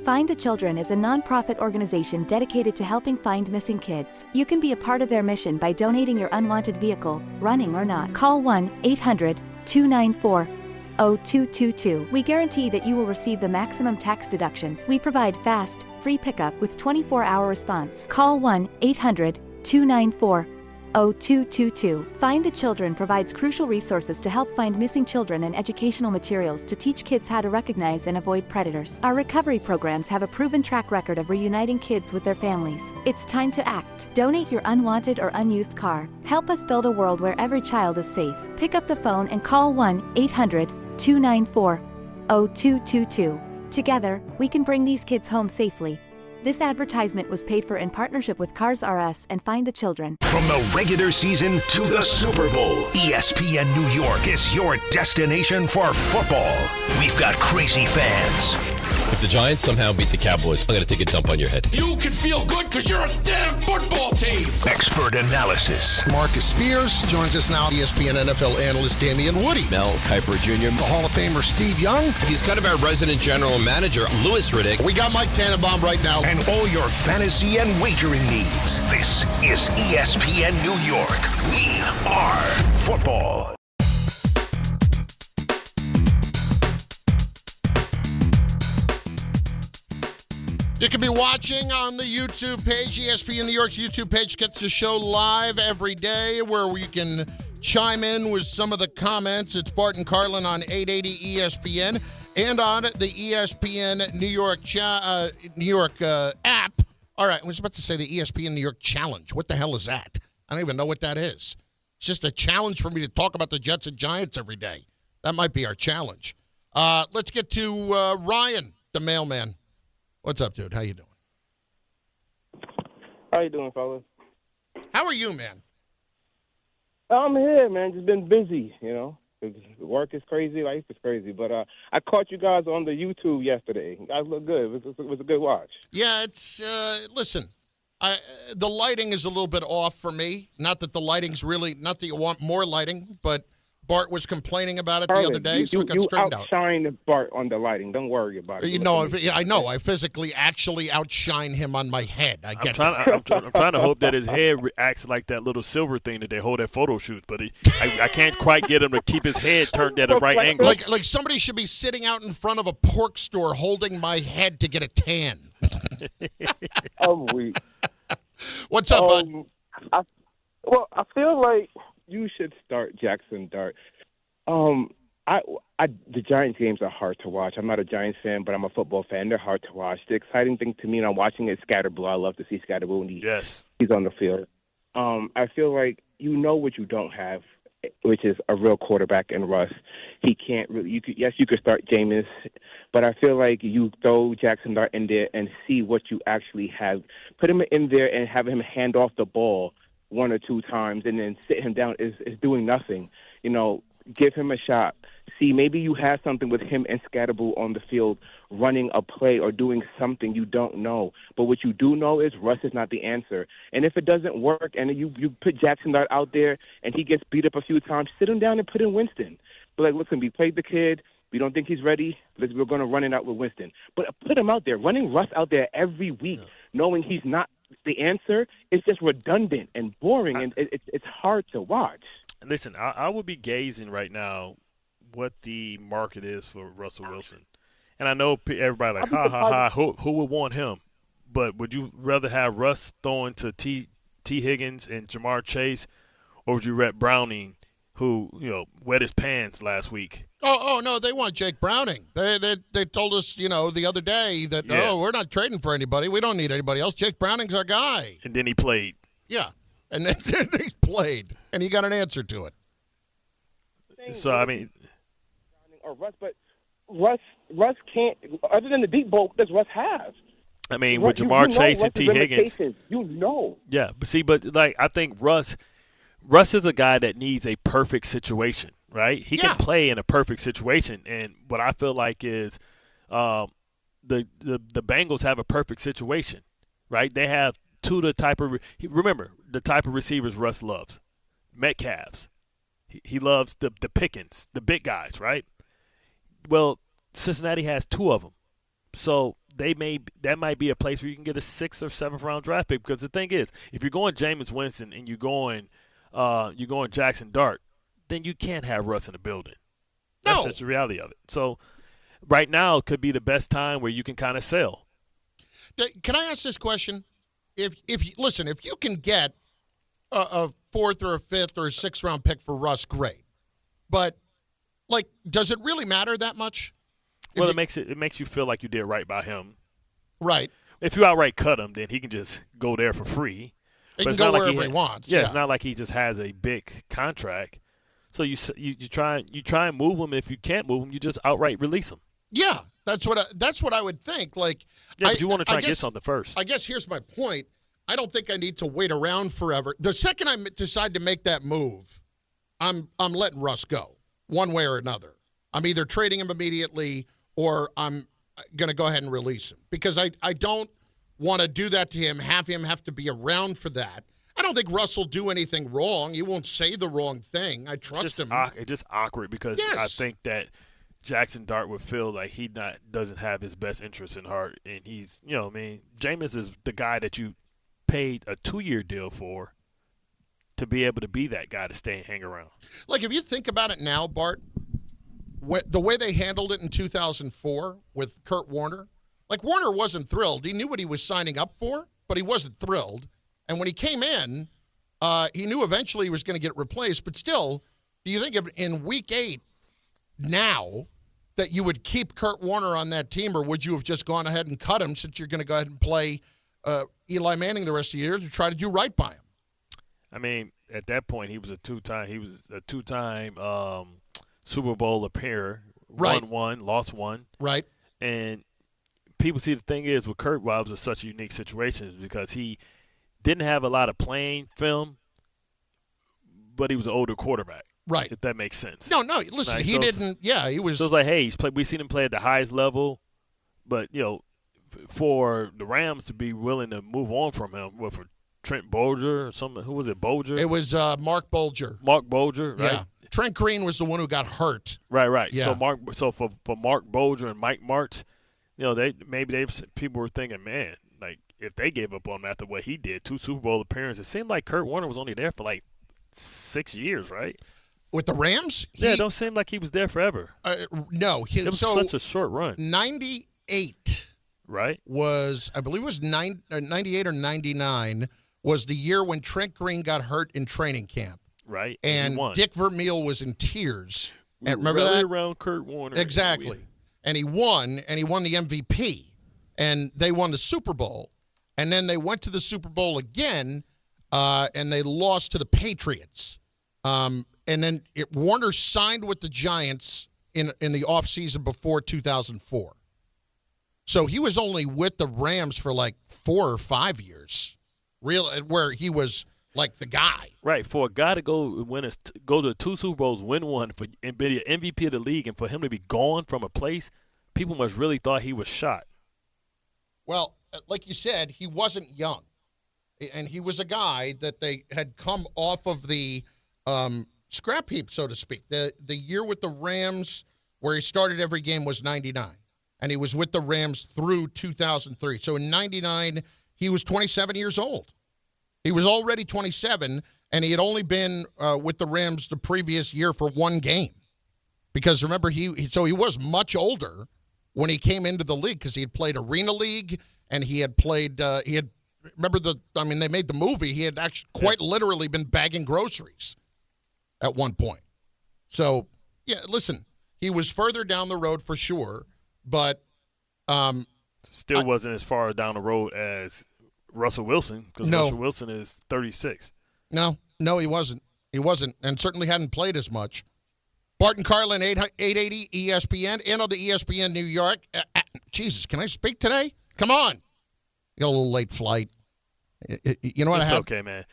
Find the Children is a non-profit organization dedicated to helping find missing kids. You can be a part of their mission by donating your unwanted vehicle, running or not. Call 1-800-294-0222. We guarantee that you will receive the maximum tax deduction. We provide fast, free pickup with 24-hour response. Call 1-800-294-0222. Find the Children provides crucial resources to help find missing children and educational materials to teach kids how to recognize and avoid predators. Our recovery programs have a proven track record of reuniting kids with their families. It's time to act. Donate your unwanted or unused car. Help us build a world where every child is safe. Pick up the phone and call 1-800-294-0222. Together, we can bring these kids home safely. This advertisement was paid for in partnership with Cars R Us and Find the Children. From the regular season to the Super Bowl, ESPN New York is your destination for football. We've got crazy fans. If the Giants somehow beat the Cowboys, I'm going to take a dump on your head. You can feel good because you're a damn football team. Expert analysis. Marcus Spears joins us now. ESPN NFL analyst Damian Woody. Mel Kiper Jr. The Hall of Famer Steve Young. He's kind of our resident general manager, Louis Riddick. We got Mike Tannenbaum right now. And all your fantasy and wagering needs. This is ESPN New York. We are football. You can be watching on the YouTube page. ESPN New York's YouTube page gets the show live every day where we can chime in with some of the comments. It's Bart and Carlin on 880 ESPN and on the ESPN New York app. All right, I was about to say the ESPN New York Challenge. What the hell is that? I don't even know what that is. It's just a challenge for me to talk about the Jets and Giants every day. That might be our challenge. Let's get to Ryan, the mailman. What's up, dude? How you doing? How you doing, fellas? How are you, man? I'm here, man. Just been busy, you know. Work is crazy, life is crazy. But I caught you guys on the YouTube yesterday. You guys look good. It was a good watch. Yeah, it's listen. The lighting is a little bit off for me. Not that the lighting's really, not that you want more lighting, but Bart was complaining about it the other day, so it got straightened out. You outshine Bart on the lighting. Don't worry about it. You know, I know. I physically actually outshine him on my head. I get I'm trying to hope that his head acts like that little silver thing that they hold at photo shoots, but I can't quite get him to keep his head turned at a right angle. Like somebody should be sitting out in front of a pork store holding my head to get a tan. I'm weak. What's up, bud? I feel like you should start Jaxson Dart. The Giants games are hard to watch. I'm not a Giants fan, but I'm a football fan. They're hard to watch. The exciting thing to me when I'm watching is Scatterboo. I love to see Scatterboo when he's on the field. I feel like you know what you don't have, which is a real quarterback in Russ. He can't really. You could start Jameis, but I feel like you throw Jaxson Dart in there and see what you actually have. Put him in there and have him hand off the ball one or two times and then sit him down is doing nothing. You know, give him a shot. See, maybe you have something with him and Scatterboo on the field running a play or doing something you don't know. But what you do know is Russ is not the answer. And if it doesn't work and you put Jaxson Dart out there and he gets beat up a few times, sit him down and put in Winston. But like, listen, we played the kid. We don't think he's ready. We're going to run it out with Winston. But put him out there. Running Russ out there every week, knowing he's not the answer, is just redundant and boring, and it's hard to watch. Listen, I would be gazing right now what the market is for Russell Wilson. And I know everybody like, ha, ha, ha, who would want him? But would you rather have Russ throwing to T. Higgins and Jamar Chase, or would you let Browning, who wet his pants last week? Oh no, they want Jake Browning. They told us the other day that we're not trading for anybody. We don't need anybody else. Jake Browning's our guy. And then he played. Yeah, and then he played, and he got an answer to it. So I mean, or Russ, but Russ can't. Other than the deep ball, what does Russ have? I mean, with Jamar Chase and T. Higgins, Yeah, but I think Russ is a guy that needs a perfect situation, right? He can play in a perfect situation, and what I feel like is, the Bengals have a perfect situation, right? They have the type of receivers Russ loves, Metcalves. He loves the Pickens, the big guys, right? Well, Cincinnati has 2 of them, so that might be a place where you can get a 6th or 7th round draft pick. Because the thing is, if you're going Jameis Winston and you're going Jaxson Dart, then you can't have Russ in the building. That's just the reality of it. So right now could be the best time where you can kind of sell. Can I ask this question? If you can get a 4th or a 5th or a 6th round pick for Russ, great. But does it really matter that much? Well, it makes you feel like you did right by him. Right. If you outright cut him, then he can just go there for free. He can go wherever he wants. Yeah, it's not like he just has a big contract. So you try and move him. If you can't move him, you just outright release him. Yeah, that's what I would think. But you want to try and get something first. I guess here's my point. I don't think I need to wait around forever. The second I decide to make that move, I'm letting Russ go one way or another. I'm either trading him immediately or I'm going to go ahead and release him because I don't want to do that to him have to be around for that. I don't think Russ will do anything wrong. He won't say the wrong thing. I trust him. It's just awkward because I think that Jaxson Dart would feel like he doesn't have his best interest in heart. And he's, Jameis is the guy that you paid a 2-year deal for to be able to be that guy to stay and hang around. If you think about it now, Bart, the way they handled it in 2004 with Kurt Warner, Warner wasn't thrilled. He knew what he was signing up for, but he wasn't thrilled. And when he came in, he knew eventually he was going to get replaced. But still, do you think in week 8 now that you would keep Kurt Warner on that team, or would you have just gone ahead and cut him since you're going to go ahead and play Eli Manning the rest of the year to try to do right by him? I mean, at that point, he was a two-time Super Bowl appearer. Right. Won 1, lost 1. Right. And people see the thing is with Kurt, why it was such a unique situation is because he didn't have a lot of playing film, but he was an older quarterback. Right. If that makes sense. No, listen, he didn't. Yeah, he was. So it's like, hey, we've seen him play at the highest level, but, for the Rams to be willing to move on from him, for Trent Bolger or something. Who was it, Bolger? It was Mark Bolger. Mark Bolger, right? Yeah. Trent Green was the one who got hurt. Right. Yeah. So for Mark Bolger and Mike Martz, people were thinking, man, if they gave up on him after what he did, 2 Super Bowl appearances, it seemed like Kurt Warner was only there for 6 years, right? With the Rams? It don't seem like he was there forever. No. It was such a short run. 98. Right. I believe it was 98 or 99 was the year when Trent Green got hurt in training camp. Right. And Dick Vermeil was in tears. And remember that? Around Kurt Warner. Exactly. And he won the MVP. And they won the Super Bowl. And then they went to the Super Bowl again, and they lost to the Patriots. And then Warner signed with the Giants in the offseason before 2004. So he was only with the Rams for 4 or 5 years, where he was the guy. Right. For a guy to go to 2 Super Bowls, win 1, and be an MVP of the league, and for him to be gone from a place, people must really thought he was shot. Well, like you said, he wasn't young. And he was a guy that they had come off of the scrap heap, so to speak. The year with the Rams where he started every game was 99. And he was with the Rams through 2003. So in 99, he was 27 years old. He was already 27, and he had only been with the Rams the previous year for 1 game. Because remember, he was much older when he came into the league because he had played Arena League and he had played, they made the movie. He had actually quite literally been bagging groceries at one point. So, yeah, listen, he was further down the road for sure, but still wasn't as far down the road as Russell Wilson because Russell Wilson is 36. No, he wasn't. He wasn't, and certainly hadn't played as much. Bart and Carlin, 880 ESPN, in on the ESPN New York. Jesus, can I speak today? Come on. You got a little late flight. You know what it's I have? Okay, man.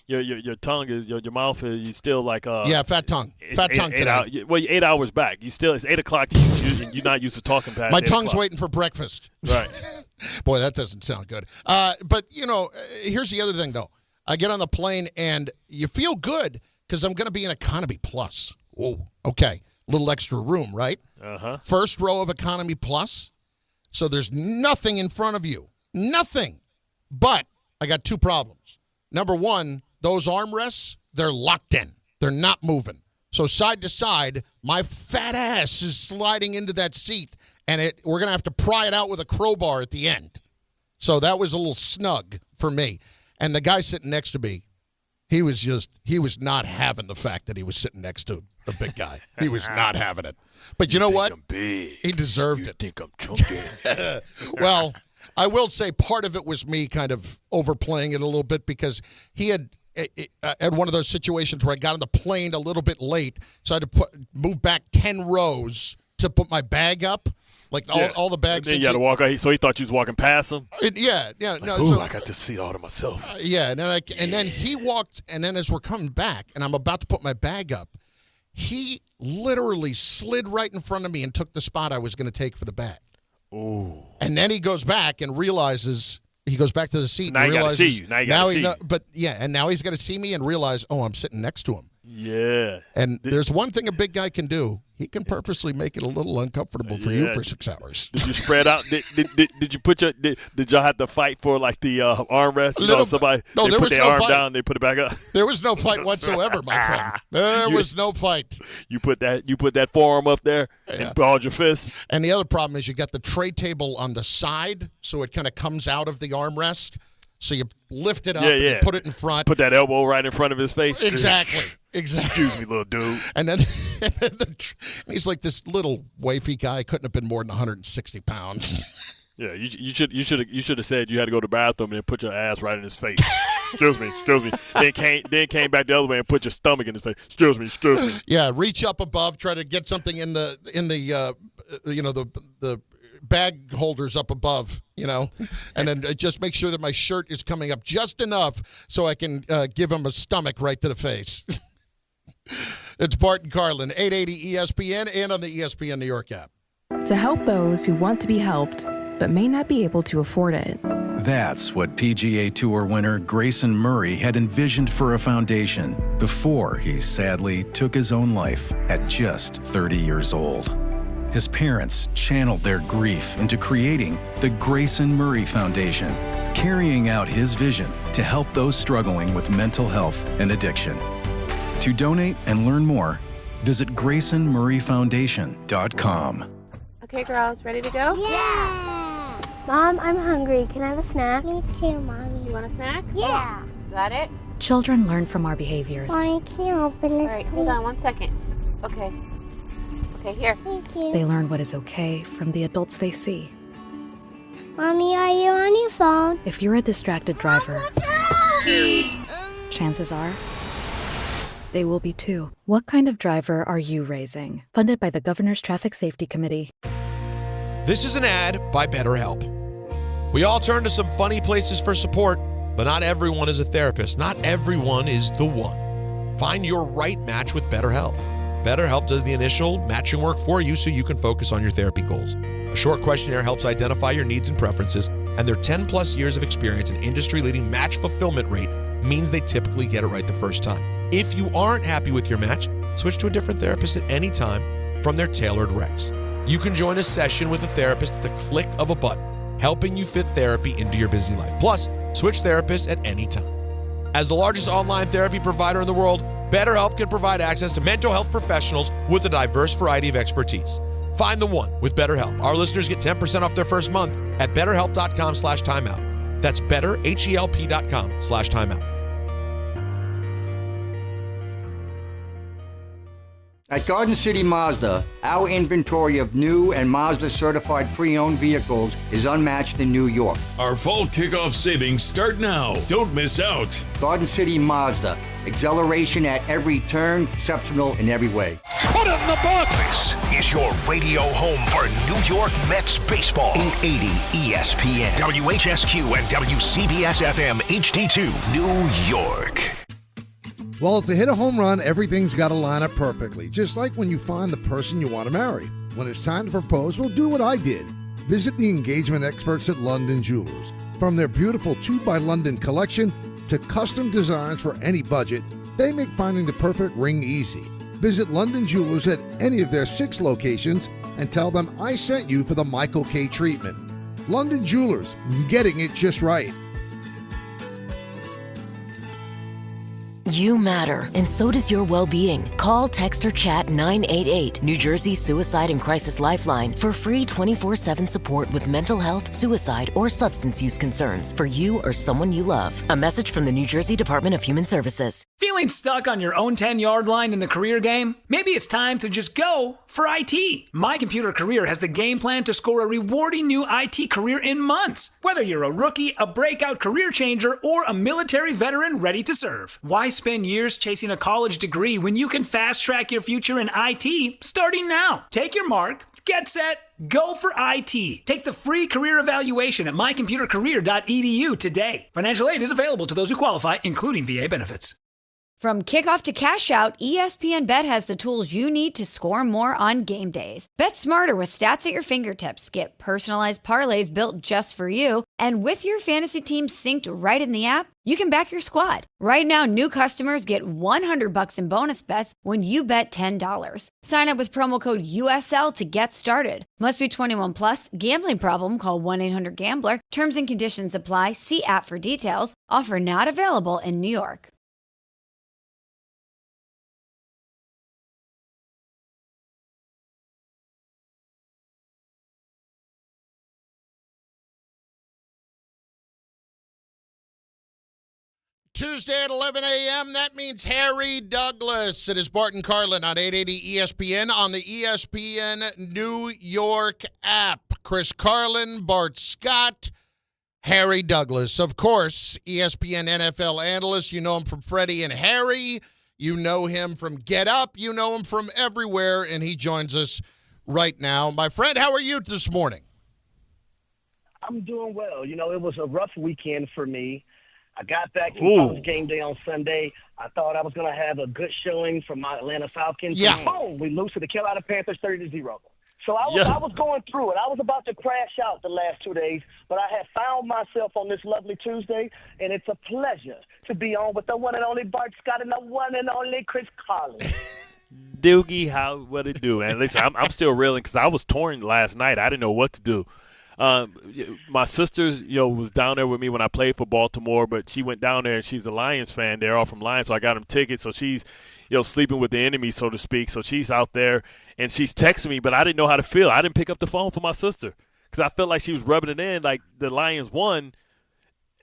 Your tongue is your mouth is you still like fat tongue. Fat tongue today. You're 8 hours back. It's 8 o'clock to you. You're not used to talking past. My tongue's waiting for breakfast. Right. Boy, that doesn't sound good. But here's the other thing though. I get on the plane and you feel good because I'm going to be in economy plus. Whoa. Okay. A little extra room, right? Uh-huh. First row of economy plus. So there's nothing in front of you. Nothing. But I got two problems. Number one, those armrests, they're locked in. They're not moving. So side to side, my fat ass is sliding into that seat, and we're going to have to pry it out with a crowbar at the end. So that was a little snug for me. And the guy sitting next to me, he was not having the fact that he was sitting next to the big guy. He was not having it. But you know what? I'm big. He deserved it. Think I'm chunky. Well, I will say part of it was me kind of overplaying it a little bit because he had one of those situations where I got on the plane a little bit late, so I had to move back 10 rows to put my bag up. Like all the bags. And then you had to walk out. So he thought you was walking past him? No, I got to see all to myself. And then he walked, and then as we're coming back, and I'm about to put my bag up, he literally slid right in front of me and took the spot I was going to take for the bag. Ooh. And then he goes back and realizes, he goes back to the seat now and realizes. Now he got to see you. And now he's got to see me and realize, I'm sitting next to him. Yeah. And there's one thing a big guy can do. He can purposely make it a little uncomfortable for you for 6 hours. Did you spread out? Did you put did y'all have to fight for like the armrest? Somebody they put their arm down, they put it back up. There was no fight whatsoever, my friend. There was no fight. You put that forearm up there and balled your fist. And the other problem is you got the tray table on the side, so it kind of comes out of the armrest. So you lift it up and you put it in front. Put that elbow right in front of his face. Exactly. Excuse me, little dude. And then he's like this little wafy guy. Couldn't have been more than 160 pounds. Yeah, you should have said you had to go to the bathroom and put your ass right in his face. Excuse me. Then came back the other way and put your stomach in his face. Excuse me. Yeah, reach up above, try to get something in the bag holders up above, and then just make sure that my shirt is coming up just enough so I can give him a stomach right to the face. It's Bart and Carlin, 880 ESPN and on the ESPN New York app. To help those who want to be helped but may not be able to afford it. That's what PGA Tour winner Grayson Murray had envisioned for a foundation before he sadly took his own life at just 30 years old. His parents channeled their grief into creating the Grayson Murray Foundation, carrying out his vision to help those struggling with mental health and addiction. To donate and learn more, visit GraysonMurrayFoundation.com. Okay, girls, ready to go? Yeah! Mom, I'm hungry. Can I have a snack? Me too, Mommy. You want a snack? Yeah. Got it? Children learn from our behaviors. Mommy, can you open this, All right, please? hold on 1 second. Okay, here. Thank you. They learn what is okay from the adults they see. Mommy, are you on your phone? If you're a distracted driver, chances are they will be too. What kind of driver are you raising? Funded by the Governor's Traffic Safety Committee. This is an ad by BetterHelp. We all turn to some funny places for support, but not everyone is a therapist. Not everyone is the one. Find your right match with BetterHelp. BetterHelp does the initial matching work for you so you can focus on your therapy goals. A short questionnaire helps identify your needs and preferences, and their 10-plus years of experience and industry-leading match fulfillment rate means they typically get it right the first time. If you aren't happy with your match, switch to a different therapist at any time from their tailored recs. You can join a session with a therapist at the click of a button, helping you fit therapy into your busy life. Plus, switch therapists at any time. As the largest online therapy provider in the world, BetterHelp can provide access to mental health professionals with a diverse variety of expertise. Find the one with BetterHelp. Our listeners get 10% off their first month at betterhelp.com/timeout. That's betterhelp.com/timeout. At Garden City Mazda, our inventory of new and Mazda-certified pre-owned vehicles is unmatched in New York. Our fall kickoff savings start now. Don't miss out. Garden City Mazda. Exhilaration at every turn, exceptional in every way. Put it in the box! This is your radio home for New York Mets baseball. 880 ESPN, WHSQ, and WCBS-FM HD2, New York. Well, to hit a home run, everything's got to line up perfectly, just like when you find the person you want to marry. When it's time to propose, well, do what I did. Visit the engagement experts at London Jewelers. From their beautiful 2 by London collection to custom designs for any budget, they make finding the perfect ring easy. Visit London Jewelers at any of their 6 locations and tell them I sent you for the Michael K. treatment. London Jewelers, getting it just right. You matter, and so does your well-being. Call, text, or chat 988, New Jersey Suicide and Crisis Lifeline, for free 24/7 support with mental health, suicide, or substance use concerns for you or someone you love. A message from the New Jersey Department of Human Services. Feeling stuck on your own 10-yard line in the career game? Maybe it's time to just go for IT. My Computer Career has the game plan to score a rewarding new IT career in months. Whether you're a rookie, a breakout career changer, or a military veteran ready to serve. Why spend years chasing a college degree when you can fast-track your future in IT starting now? Take your mark, get set, go for IT. Take the free career evaluation at mycomputercareer.edu today. Financial aid is available to those who qualify, including VA benefits. From kickoff to cash out, ESPN Bet has the tools you need to score more on game days. Bet smarter with stats at your fingertips. Get personalized parlays built just for you. And with your fantasy team synced right in the app, you can back your squad. Right now, new customers get $100 in bonus bets when you bet $10. Sign up with promo code USL to get started. Must be 21 plus. Gambling problem? Call 1-800-GAMBLER. Terms and conditions apply. See app for details. Offer not available in New York. Tuesday at 11 a.m., that means Harry Douglas. It is Bart and Carlin on 880 ESPN on the ESPN New York app. Chris Carlin, Bart Scott, Harry Douglas. Of course, ESPN NFL analyst. You know him from Freddie and Harry. You know him from Get Up. You know him from everywhere, and he joins us right now. My friend, how are you this morning? I'm doing well. You know, it was a rough weekend for me. I got back to college game day on Sunday. I thought I was going to have a good showing from my Atlanta Falcons. Yeah. Boom, we lose to the Carolina Panthers 30-0. So I was going through it. I was about to crash out the last 2 days, but I had found myself on this lovely Tuesday, and it's a pleasure to be on with the one and only Bart Scott and the one and only Chris Carlin. Doogie, what it do, man? Listen, I'm still reeling because I was torn last night. I didn't know what to do. My sister's, was down there with me when I played for Baltimore, but she went down there and she's a Lions fan. They're all from Lions, so I got them tickets. So she's, sleeping with the enemy, so to speak. So she's out there and she's texting me, but I didn't know how to feel. I didn't pick up the phone for my sister because I felt like she was rubbing it in like the Lions won.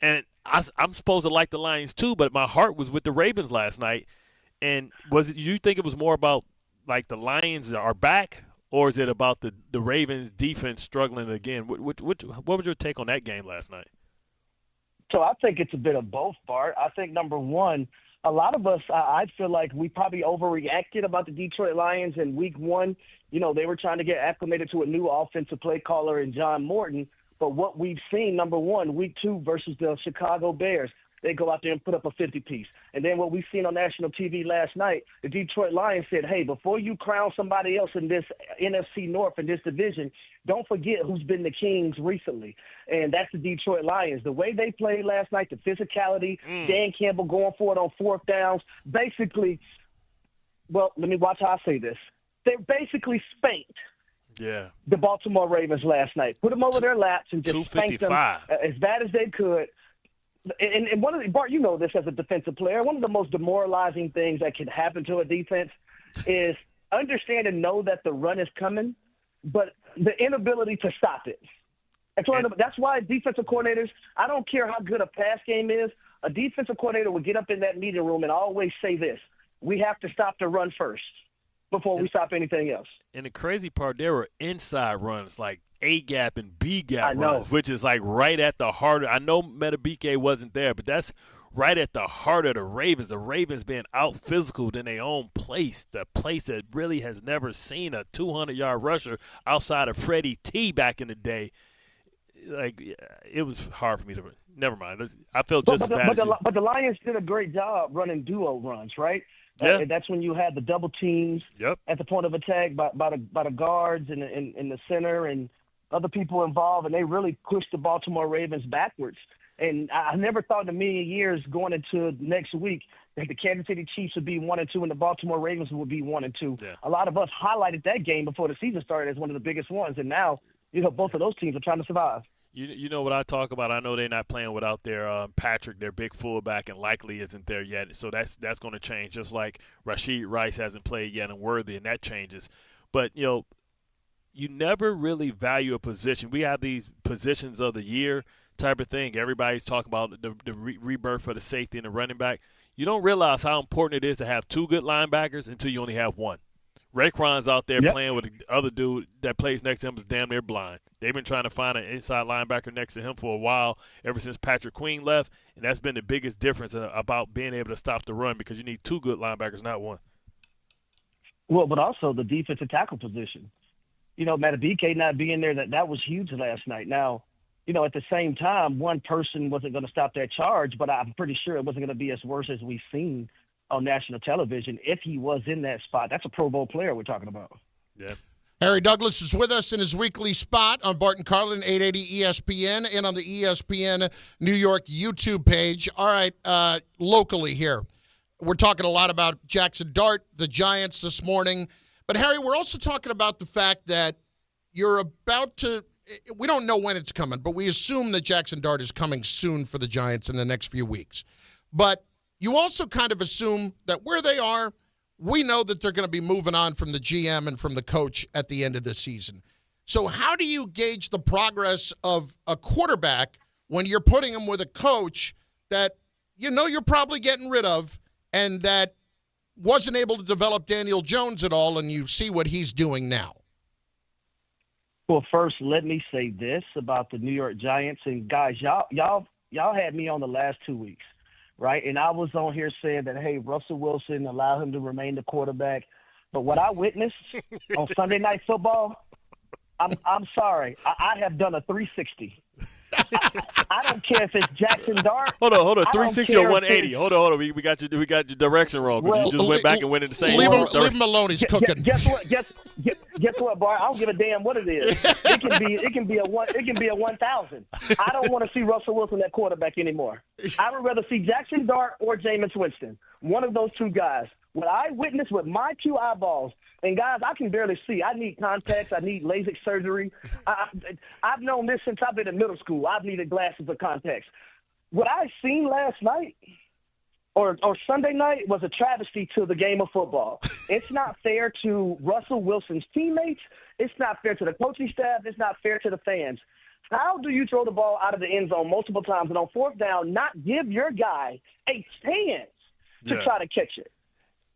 And I'm supposed to like the Lions too, but my heart was with the Ravens last night. And you think it was more about like the Lions are back? Or is it about the Ravens' defense struggling again? What was your take on that game last night? So I think it's a bit of both, Bart. I think, number one, a lot of us, I feel like we probably overreacted about the Detroit Lions in week one. They were trying to get acclimated to a new offensive play caller in John Morton. But what we've seen, number one, week two versus the Chicago Bears, they go out there and put up a 50-piece. And then what we've seen on national TV last night, the Detroit Lions said, hey, before you crown somebody else in this NFC North, in this division, don't forget who's been the kings recently. And that's the Detroit Lions. The way they played last night, the physicality, Dan Campbell going for it on fourth downs, basically, well, let me watch how I say this. They basically spanked the Baltimore Ravens last night. Put them over their laps and just spanked them as bad as they could. And one of the, Bart, you know this as a defensive player, one of the most demoralizing things that can happen to a defense is understand and know that the run is coming, but the inability to stop it. That's why defensive coordinators, I don't care how good a pass game is, a defensive coordinator will get up in that meeting room and always say this: we have to stop the run first before we stop anything else. And the crazy part, there were inside runs like A-gap and B-gap runs, which is like right at the heart. I know Metabike wasn't there, but that's right at the heart of the Ravens. The Ravens being out-physical in their own place, the place that really has never seen a 200-yard rusher outside of Freddie T back in the day. Like, it was hard for me to – never mind. I felt just as bad as you. But the Lions did a great job running duo runs, right? Yeah. That's when you had the double teams at the point of attack by the guards and the center and other people involved, and they really pushed the Baltimore Ravens backwards. And I never thought in a million years going into next week that the Kansas City Chiefs would be 1-2 and the Baltimore Ravens would be 1-2. Yeah. A lot of us highlighted that game before the season started as one of the biggest ones, and now both of those teams are trying to survive. You know what I talk about? I know they're not playing without their Patrick, their big fullback, and likely isn't there yet. So that's going to change, just like Rashid Rice hasn't played yet and Worthy, and that changes. But, you never really value a position. We have these positions of the year type of thing. Everybody's talking about the rebirth for the safety and the running back. You don't realize how important it is to have two good linebackers until you only have one. Raekwon's out there playing with the other dude that plays next to him is damn near blind. They've been trying to find an inside linebacker next to him for a while, ever since Patrick Queen left, and that's been the biggest difference about being able to stop the run, because you need two good linebackers, not one. Well, but also the defensive tackle position. Matabike not being there, that was huge last night. Now, at the same time, one person wasn't going to stop that charge, but I'm pretty sure it wasn't going to be as worse as we've seen on national television if he was in that spot. That's a Pro Bowl player we're talking about. Yeah. Harry Douglas is with us in his weekly spot on Bart and Carlin, 880 ESPN, and on the ESPN New York YouTube page. All right, locally here, we're talking a lot about Jaxson Dart, the Giants this morning. But, Harry, we're also talking about the fact that you're about to – we don't know when it's coming, but we assume that Jaxson Dart is coming soon for the Giants in the next few weeks. But you also kind of assume that where they are, we know that they're going to be moving on from the GM and from the coach at the end of the season. So how do you gauge the progress of a quarterback when you're putting him with a coach that you're probably getting rid of and that wasn't able to develop Daniel Jones at all, and you see what he's doing now? Well, first, let me say this about the New York Giants. And, guys, y'all had me on the last 2 weeks. Right, and I was on here saying that, hey, Russell Wilson, allow him to remain the quarterback. But what I witnessed on Sunday Night Football, I'm sorry, I have done a 360. I don't care if it's Jaxson Dart. Hold on, 360 or 180. Hold on. We got your direction wrong, because you just went back and went in the same. Leave him alone. He's cooking. Guess what, Bart? I don't give a damn what it is. It can be a 1,000. I don't want to see Russell Wilson at quarterback anymore. I would rather see Jaxson Dart or Jameis Winston. One of those two guys. What I witnessed with my two eyeballs, and guys, I can barely see. I need contacts. I need LASIK surgery. I've known this since I've been in middle school. I've needed glasses or contacts. What I seen last night or Sunday night was a travesty to the game of football. It's not fair to Russell Wilson's teammates. It's not fair to the coaching staff. It's not fair to the fans. How do you throw the ball out of the end zone multiple times and on fourth down not give your guy a chance to try to catch it?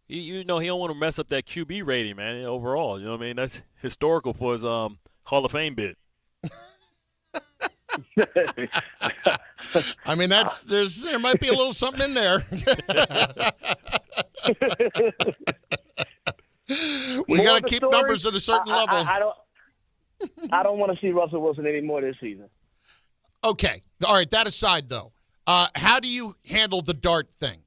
He don't want to mess up that QB rating, man, overall. You know what I mean? That's historical for his Hall of Fame bid. I mean, there might be a little something in there. We got to keep numbers at a certain level. I don't want to see Russell Wilson anymore this season. Okay. All right. That aside, though, how do you handle the Dart thing?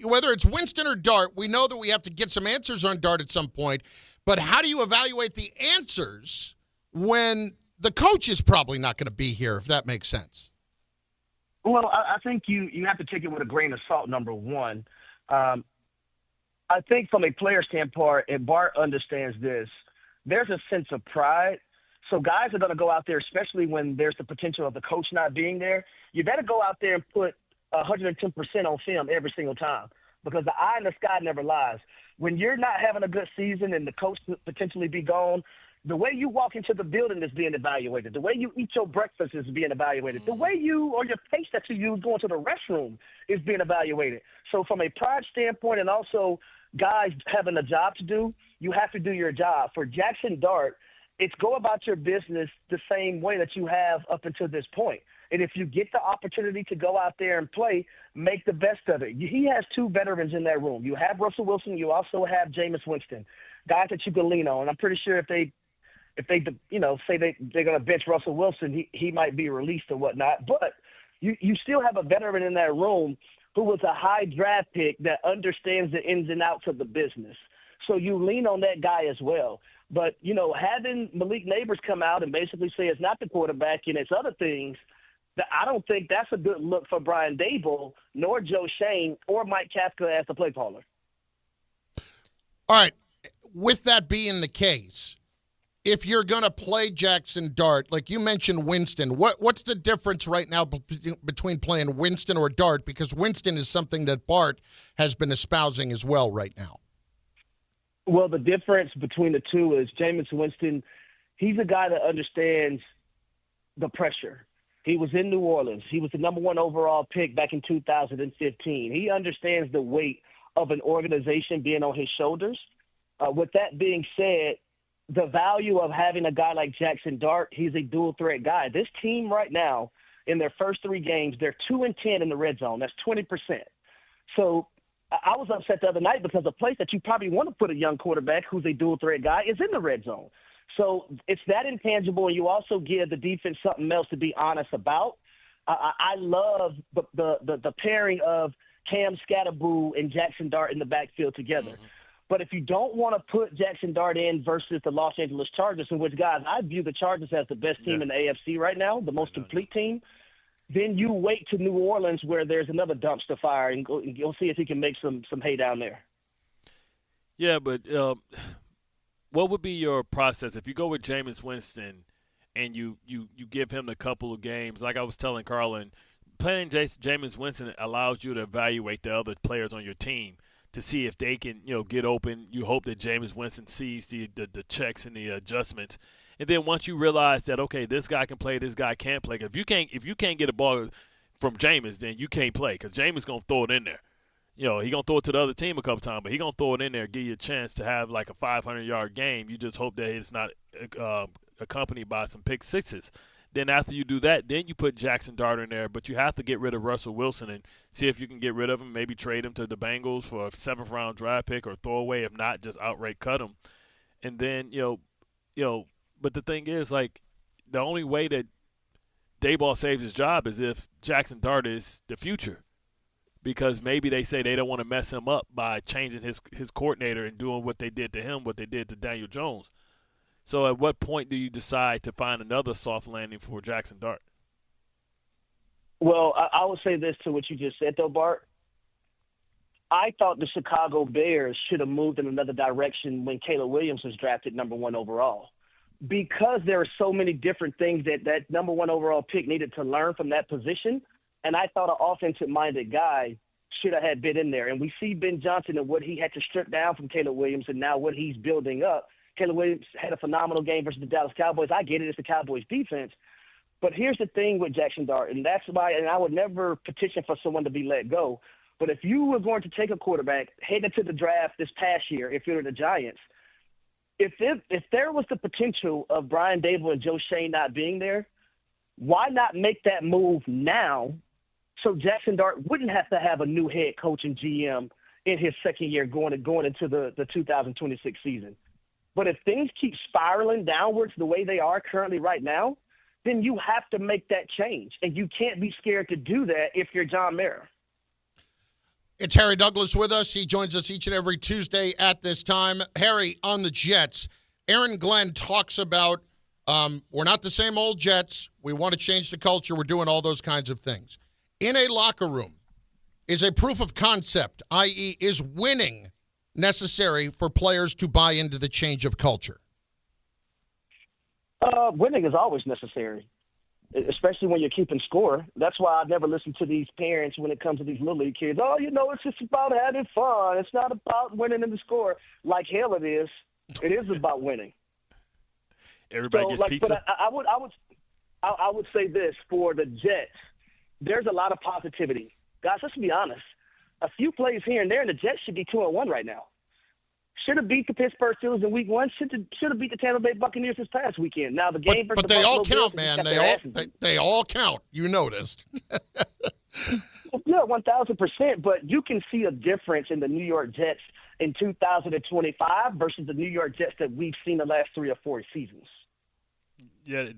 Whether it's Winston or Dart, we know that we have to get some answers on Dart at some point. But how do you evaluate the answers when the coach is probably not going to be here, if that makes sense? Well, I think you have to take it with a grain of salt, number one. I think from a player standpoint, and Bart understands this, there's a sense of pride. So guys are going to go out there, especially when there's the potential of the coach not being there. You better go out there and put 110% on film every single time, because the eye in the sky never lies. When you're not having a good season and the coach could potentially be gone, The way you walk into the building is being evaluated. The way you eat your breakfast is being evaluated. The way you or your pace that you use going to the restroom is being evaluated. So from a pride standpoint and also guys having a job to do, you have to do your job. For Jaxson Dart, it's go about your business the same way that you have up until this point. And if you get the opportunity to go out there and play, make the best of it. He has two veterans in that room. You have Russell Wilson. You also have Jameis Winston, guys that you can lean on. And I'm pretty sure if they say they're going to bench Russell Wilson, he might be released or whatnot. But you still have a veteran in that room who was a high draft pick that understands the ins and outs of the business. So you lean on that guy as well. But, having Malik Neighbors come out and basically say it's not the quarterback and it's other things, I don't think that's a good look for Brian Daboll, nor Joe Shane, or Mike Kafka as the play caller. All right. With that being the case, if you're going to play Jaxson Dart, like you mentioned Winston, what's the difference right now between playing Winston or Dart? Because Winston is something that Bart has been espousing as well right now. Well, the difference between the two is Jameis Winston, he's a guy that understands the pressure. He was in New Orleans. He was the number 1 overall pick back in 2015. He understands the weight of an organization being on his shoulders. With that being said, the value of having a guy like Jaxson Dart, he's a dual threat guy. This team right now, in their first 3 games, they're 2-10 in the red zone. That's 20%. So I was upset the other night because a place that you probably want to put a young quarterback who's a dual threat guy is in the red zone. So it's that intangible, and you also give the defense something else to be honest about. I love the pairing of Cam Scatterboo and Jaxson Dart in the backfield together. Mm-hmm. But if you don't want to put Jaxson Dart in versus the Los Angeles Chargers, in which, guys, I view the Chargers as the best team in the AFC right now, the most complete team, then you wait to New Orleans where there's another dumpster fire and you'll see if he can make some hay down there. Yeah, but what would be your process if you go with Jameis Winston and you give him a couple of games? Like I was telling Carlin, playing Jameis Winston allows you to evaluate the other players on your team to see if they can, get open. You hope that Jameis Winston sees the checks and the adjustments. And then once you realize that, okay, this guy can play, this guy can't play. If you can't get a ball from Jameis, then you can't play because Jameis going to throw it in there. He going to throw it to the other team a couple times, but he going to throw it in there, give you a chance to have like a 500-yard game. You just hope that it's not accompanied by some pick sixes. Then after you do that, then you put Jaxson Dart in there, but you have to get rid of Russell Wilson and see if you can get rid of him, maybe trade him to the Bengals for a 7th-round draft pick or throw away. If not, just outright cut him. And then, but the thing is, like, the only way that Daboll saves his job is if Jaxson Dart is the future, because maybe they say they don't want to mess him up by changing his coordinator and doing what they did to him, what they did to Daniel Jones. So at what point do you decide to find another soft landing for Jaxson Dart? Well, I would say this to what you just said, though, Bart. I thought the Chicago Bears should have moved in another direction when Caleb Williams was drafted number 1 overall, because there are so many different things that number 1 overall pick needed to learn from that position. And I thought an offensive-minded guy should have had been in there. And we see Ben Johnson and what he had to strip down from Caleb Williams and now what he's building up. Caleb Williams had a phenomenal game versus the Dallas Cowboys. I get it. It's the Cowboys defense. But here's the thing with Jaxson Dart, and that's why, and I would never petition for someone to be let go. But if you were going to take a quarterback heading to the draft this past year, if you're the Giants, if there was the potential of Brian Daboll and Joe Shane not being there, why not make that move now so Jaxson Dart wouldn't have to have a new head coach and GM in his second year going into the 2026 season? But if things keep spiraling downwards the way they are currently right now, then you have to make that change. And you can't be scared to do that if you're John Mara. It's Harry Douglas with us. He joins us each and every Tuesday at this time. Harry, on the Jets, Aaron Glenn talks about we're not the same old Jets. We want to change the culture. We're doing all those kinds of things. In a locker room, is a proof of concept, i.e. is winning necessary for players to buy into the change of culture? Winning is always necessary, especially when you're keeping score. That's why I never listen to these parents when it comes to these little league kids. Oh, it's just about having fun. It's not about winning in the score. Like hell it is. It is about winning. Everybody gets pizza. But I would say this for the Jets. There's a lot of positivity, guys. Let's be honest. A few plays here and there, and the Jets should be 2-1 right now. Should have beat the Pittsburgh Steelers in Week 1. Should have beat the Tampa Bay Buccaneers this past weekend. Now the game versus but they the all Buffalo count, Bills, man. They all count. You noticed. Yeah, 1,000%. But you can see a difference in the New York Jets in 2025 versus the New York Jets that we've seen the last 3 or 4 seasons. Yeah,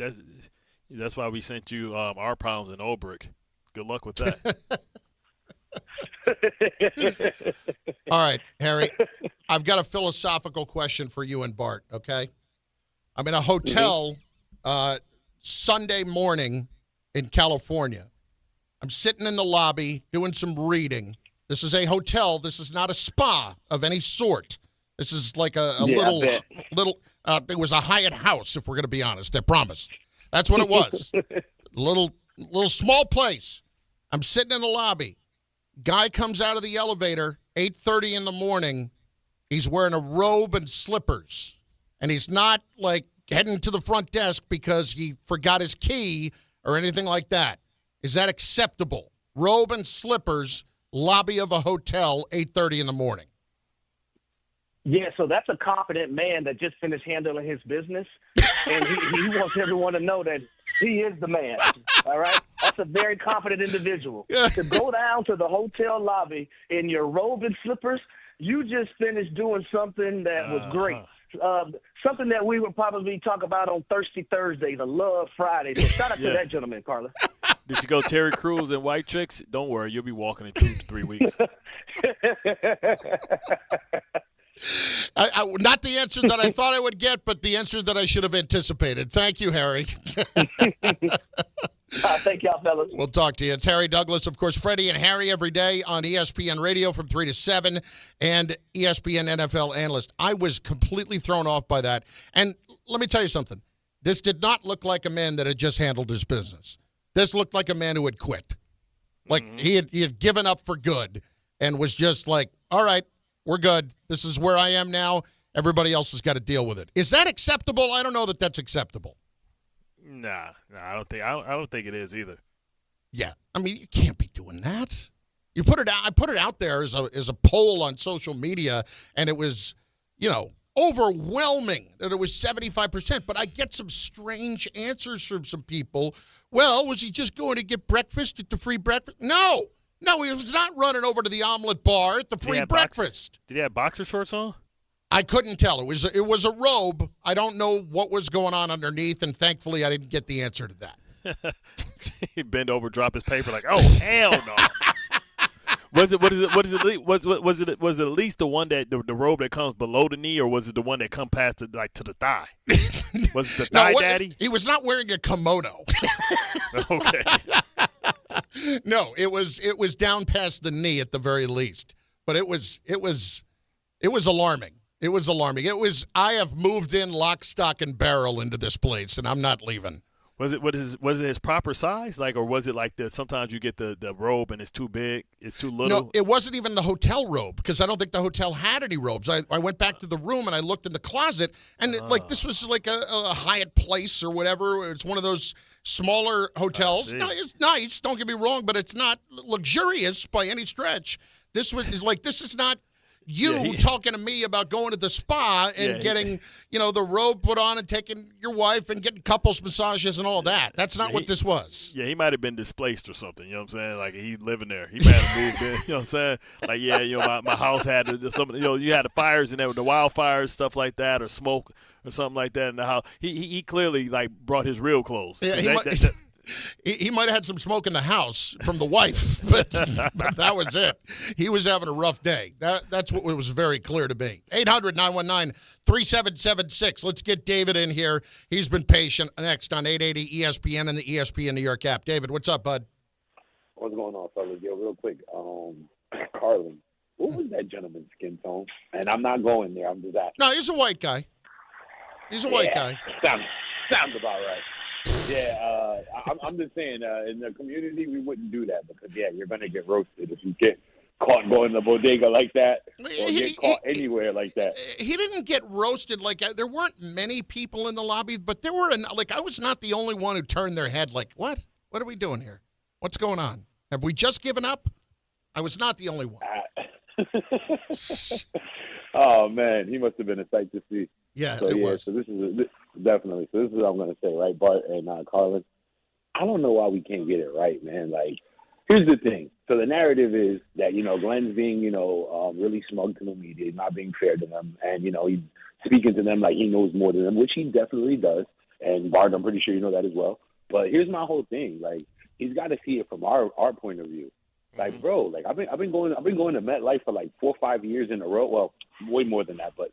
that's why we sent you our pounds in Olbrich. Good luck with that. All right, Harry, I've got a philosophical question for you and Bart, okay? I'm in a hotel Sunday morning in California. I'm sitting in the lobby doing some reading. This is a hotel. This is not a spa of any sort. This is like a little it was a Hyatt house, if we're going to be honest, I promise. That's what it was. little small place. I'm sitting in the lobby. Guy comes out of the elevator, 8:30 in the morning. He's wearing a robe and slippers. And he's not, like, heading to the front desk because he forgot his key or anything like that. Is that acceptable? Robe and slippers, lobby of a hotel, 8:30 in the morning. Yeah, so that's a confident man that just finished handling his business. And he wants everyone to know that he is the man, all right? That's a very confident individual. To go down to the hotel lobby in your robe and slippers, you just finished doing something that was great. Something that we would probably talk about on Thirsty Thursday, the Love Friday. So shout out to that gentleman, Carlin. Did you go Terry Crews and White Chicks? Don't worry, you'll be walking in 2 to 3 weeks. Not the answer that I thought I would get, but the answer that I should have anticipated. Thank you, Harry. Thank y'all, fellas. We'll talk to you. It's Harry Douglas, of course, Freddie and Harry every day on ESPN Radio from 3 to 7 and ESPN NFL Analyst. I was completely thrown off by that. And let me tell you something. This did not look like a man that had just handled his business. This looked like a man who had quit. Like he had given up for good and was just like, all right, we're good. This is where I am now. Everybody else has got to deal with it. Is that acceptable? I don't know that that's acceptable. Nah, I don't think it is either. Yeah, I mean, you can't be doing that. You put it out. I put it out there as a poll on social media, and it was, overwhelming that it was 75%. But I get some strange answers from some people. Well, was he just going to get breakfast at the free breakfast? No, he was not running over to the omelet bar at the free breakfast. Did he have boxer shorts on? I couldn't tell. It was a robe. I don't know what was going on underneath, and thankfully I didn't get the answer to that. He bend over, drop his paper, like, oh hell no. Was it at least the one that the robe that comes below the knee, or was it the one that comes past to the thigh? Was it the thigh, daddy? He was not wearing a kimono. Okay. No, it was down past the knee at the very least. But it was alarming. It was alarming. I have moved in lock, stock, and barrel into this place, and I'm not leaving. Was it his proper size? Like, or was it like sometimes you get the robe and it's too big, it's too little? No, it wasn't even the hotel robe, because I don't think the hotel had any robes. I went back to the room and I looked in the closet, and this was like a Hyatt Place or whatever. It's one of those smaller hotels. No, it's nice, don't get me wrong, but it's not luxurious by any stretch. This is not talking to me about going to the spa and getting, the robe put on and taking your wife and getting couples massages and all that. That's not what this was. Yeah, he might have been displaced or something, you know what I'm saying? Like, he living there. He might have moved in, you know what I'm saying? Like, my house had some, you had the fires in there, the wildfires, stuff like that, or smoke or something like that in the house. He clearly, like, brought his real clothes. Yeah, he might have had some smoke in the house from the wife, but that was it. He was having a rough day. That's what was very clear to me. 800-919-3776. Let's get David in here. He's been patient. Next on 880 ESPN and the ESPN New York app. David, what's up, bud? What's going on, fellas? Yo, real quick. Carlin, what was that gentleman's skin tone? And I'm not going there. I'm just asking. No, he's a white guy. He's a white guy. Sounds about right. Yeah, I'm just saying, in the community, we wouldn't do that because, you're going to get roasted if you get caught going to the bodega like that or get caught anywhere like that. He didn't get roasted there weren't many people in the lobby, but there were I was not the only one who turned their head like, what? What are we doing here? What's going on? Have we just given up? I was not the only one. Oh man, he must have been a sight to see. Yeah, it was. So definitely. So this is what I'm gonna say, right, Bart and Carlin. I don't know why we can't get it right, man. Like, here's the thing. So the narrative is that, Glenn's being, really smug to the media, not being fair to them. And, he's speaking to them like he knows more than them, which he definitely does. And Bart, I'm pretty sure you know that as well. But here's my whole thing. Like, he's got to see it from our point of view. Like, bro, like I've been going to MetLife for like 4 or 5 years in a row. Well, way more than that, but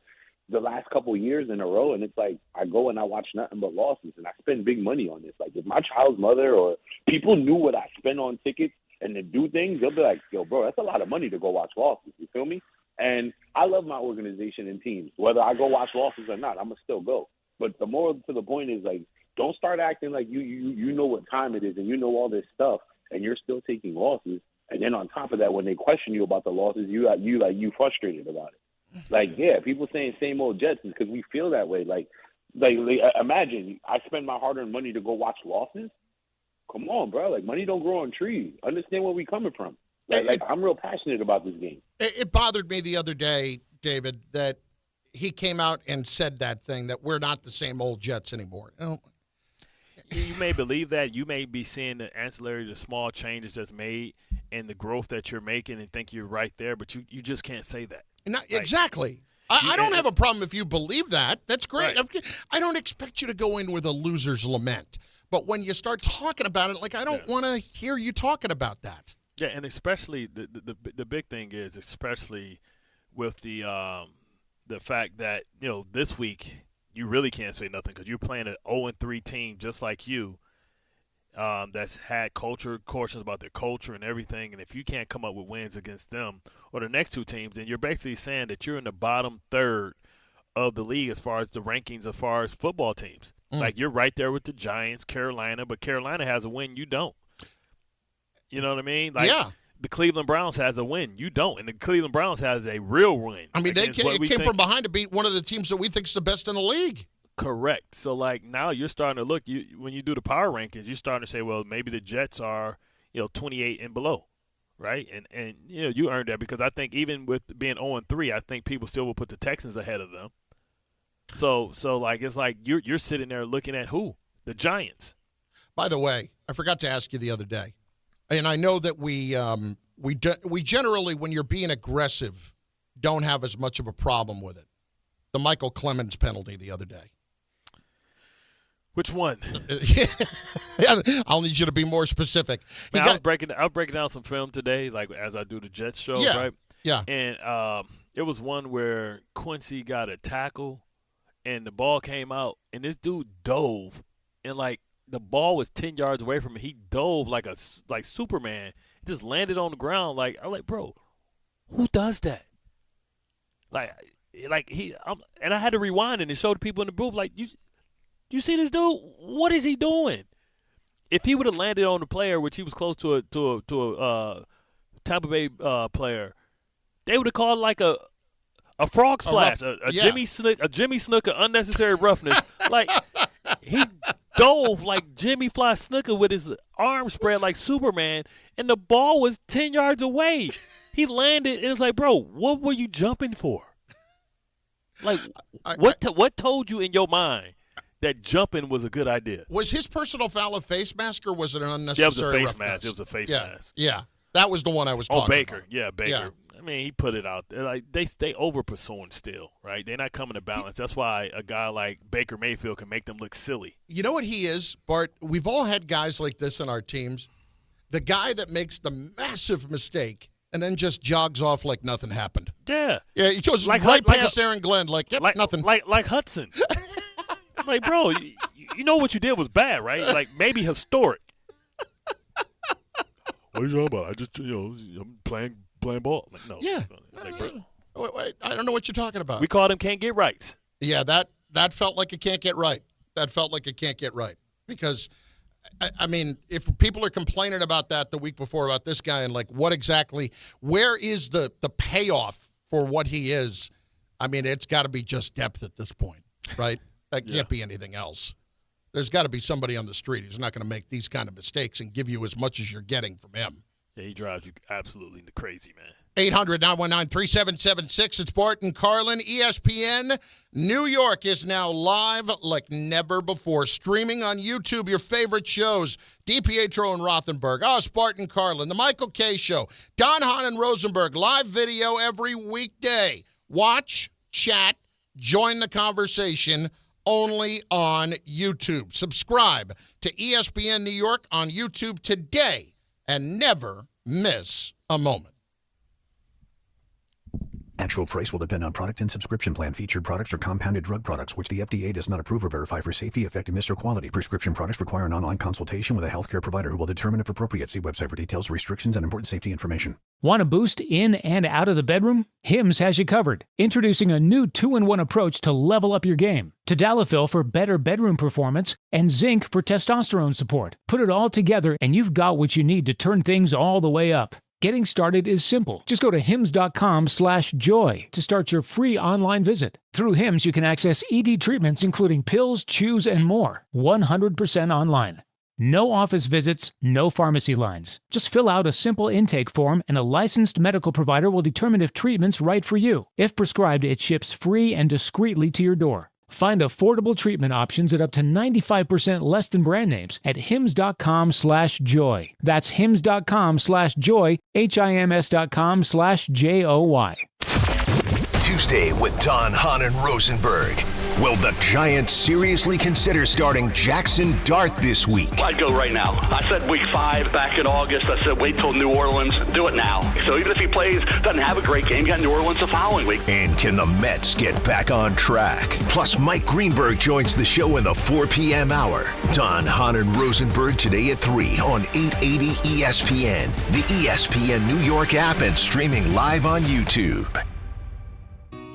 the last couple of years in a row, and it's like I go and I watch nothing but losses, and I spend big money on this. Like, if my child's mother or people knew what I spend on tickets and to do things, they'll be like, yo, bro, that's a lot of money to go watch losses. You feel me? And I love my organization and teams. Whether I go watch losses or not, I'm going to still go. But the moral to the point is, like, don't start acting like you know what time it is and you know all this stuff, and you're still taking losses. And then on top of that, when they question you about the losses, you frustrated about it. Like, yeah, people saying same old Jets is because we feel that way. Like, imagine I spend my hard-earned money to go watch losses. Come on, bro. Like, money don't grow on trees. Understand where we coming from. Like I'm real passionate about this game. It bothered me the other day, David, that he came out and said that thing, that we're not the same old Jets anymore. You may believe that. You may be seeing the ancillary, the small changes that's made and the growth that you're making and think you're right there, but you just can't say that. Exactly. I don't have a problem if you believe that. That's great. Right. I don't expect you to go in with a loser's lament. But when you start talking about it, like, I don't want to hear you talking about that. Yeah, and especially the big thing is, especially with the fact that, this week you really can't say nothing because you're playing an 0-3 team just like you. That's had cautions about their culture and everything, and if you can't come up with wins against them or the next two teams, then you're basically saying that you're in the bottom third of the league as far as the rankings, as far as football teams. Like, you're right there with the Giants, Carolina, but Carolina has a win, you don't. You know what I mean? Like, the Cleveland Browns has a win, you don't, and the Cleveland Browns has a real win. I mean, it came from behind to beat one of the teams that we think is the best in the league. Correct. So, like, now you're starting to look. When you do the power rankings, you're starting to say, well, maybe the Jets are, 28 and below, right? And you earned that because I think even with being 0-3, I think people still will put the Texans ahead of them. So like, it's like you're sitting there looking at who? The Giants. By the way, I forgot to ask you the other day, and I know that we generally, when you're being aggressive, don't have as much of a problem with it. The Michael Clemens penalty the other day. Which one? I'll need you to be more specific. Man, I was breaking down some film today, like as I do the Jets show, right? Yeah. And it was one where Quincy got a tackle, and the ball came out, and this dude dove, and like the ball was 10 yards away from him. He dove like Superman. He just landed on the ground. Like, I'm like, bro, who does that? And I had to rewind and show the people in the booth, like, you see this dude? What is he doing? If he would have landed on the player, which he was close to a Tampa Bay player, they would have called like a frog splash, a Jimmy Snuka unnecessary roughness. Like, he dove like Jimmy Fly Snuka with his arms spread like Superman, and the ball was 10 yards away. He landed, and it's like, bro, what were you jumping for? Like, what told you in your mind that jumping was a good idea? Was his personal foul a face mask, or was it an unnecessary roughness? It was a face mask. Yeah, that was the one I was talking Baker. about. Yeah, Baker. Yeah. I mean, he put it out there. Like, they over pursuing still, right? They're not coming to balance. That's why a guy like Baker Mayfield can make them look silly. You know what he is, Bart? We've all had guys like this in our teams. The guy that makes the massive mistake and then just jogs off like nothing happened. Yeah. Yeah, he goes right past Aaron Glenn like, nothing. Like Hudson. Like, bro, you know what you did was bad, right? Like, maybe historic. What are you talking about? I just, I'm playing ball. Like, no. Yeah. Like, bro. Wait, I don't know what you're talking about. We called him can't get rights. Yeah, that felt like it can't get right. That felt like it can't get right. Because I mean, if people are complaining about that the week before about this guy and, like, what exactly, where is the payoff for what he is? I mean, it's got to be just depth at this point, right? That can't be anything else. There's got to be somebody on the street who's not going to make these kind of mistakes and give you as much as you're getting from him. Yeah, he drives you absolutely crazy, man. 800-919-3776. It's Bart and Carlin. ESPN New York is now live like never before. Streaming on YouTube, your favorite shows. DiPietro and Rothenberg. Us, Bart and Carlin. The Michael K. Show. Don Hahn and Rosenberg. Live video every weekday. Watch, chat, join the conversation only on YouTube. Subscribe to ESPN New York on YouTube today and never miss a moment. Actual price will depend on product and subscription plan. Featured products are compounded drug products, which the FDA does not approve or verify for safety, effectiveness, or quality. Prescription products require an online consultation with a healthcare provider who will determine if appropriate. See website for details, restrictions, and important safety information. Want a boost in and out of the bedroom? Hims has you covered. Introducing a new 2-in-1 approach to level up your game. Tadalafil for better bedroom performance and zinc for testosterone support. Put it all together and you've got what you need to turn things all the way up. Getting started is simple. Just go to hims.com/joy to start your free online visit. Through Hims, you can access ED treatments including pills, chews, and more. 100% online. No office visits, no pharmacy lines. Just fill out a simple intake form and a licensed medical provider will determine if treatment's right for you. If prescribed, it ships free and discreetly to your door. Find affordable treatment options at up to 95% less than brand names at hims.com/joy. That's hims.com/joy, HIMS.com/JOY. Tuesday with Don Hahn and Rosenberg. Will the Giants seriously consider starting Jaxson Dart this week? I'd go right now. I said week 5 back in August. I said wait till New Orleans. Do it now. So even if he doesn't have a great game, you got New Orleans the following week. And can the Mets get back on track? Plus, Mike Greenberg joins the show in the 4 p.m. hour. Don Hahn and Rosenberg today at 3 on 880 ESPN, the ESPN New York app, and streaming live on YouTube.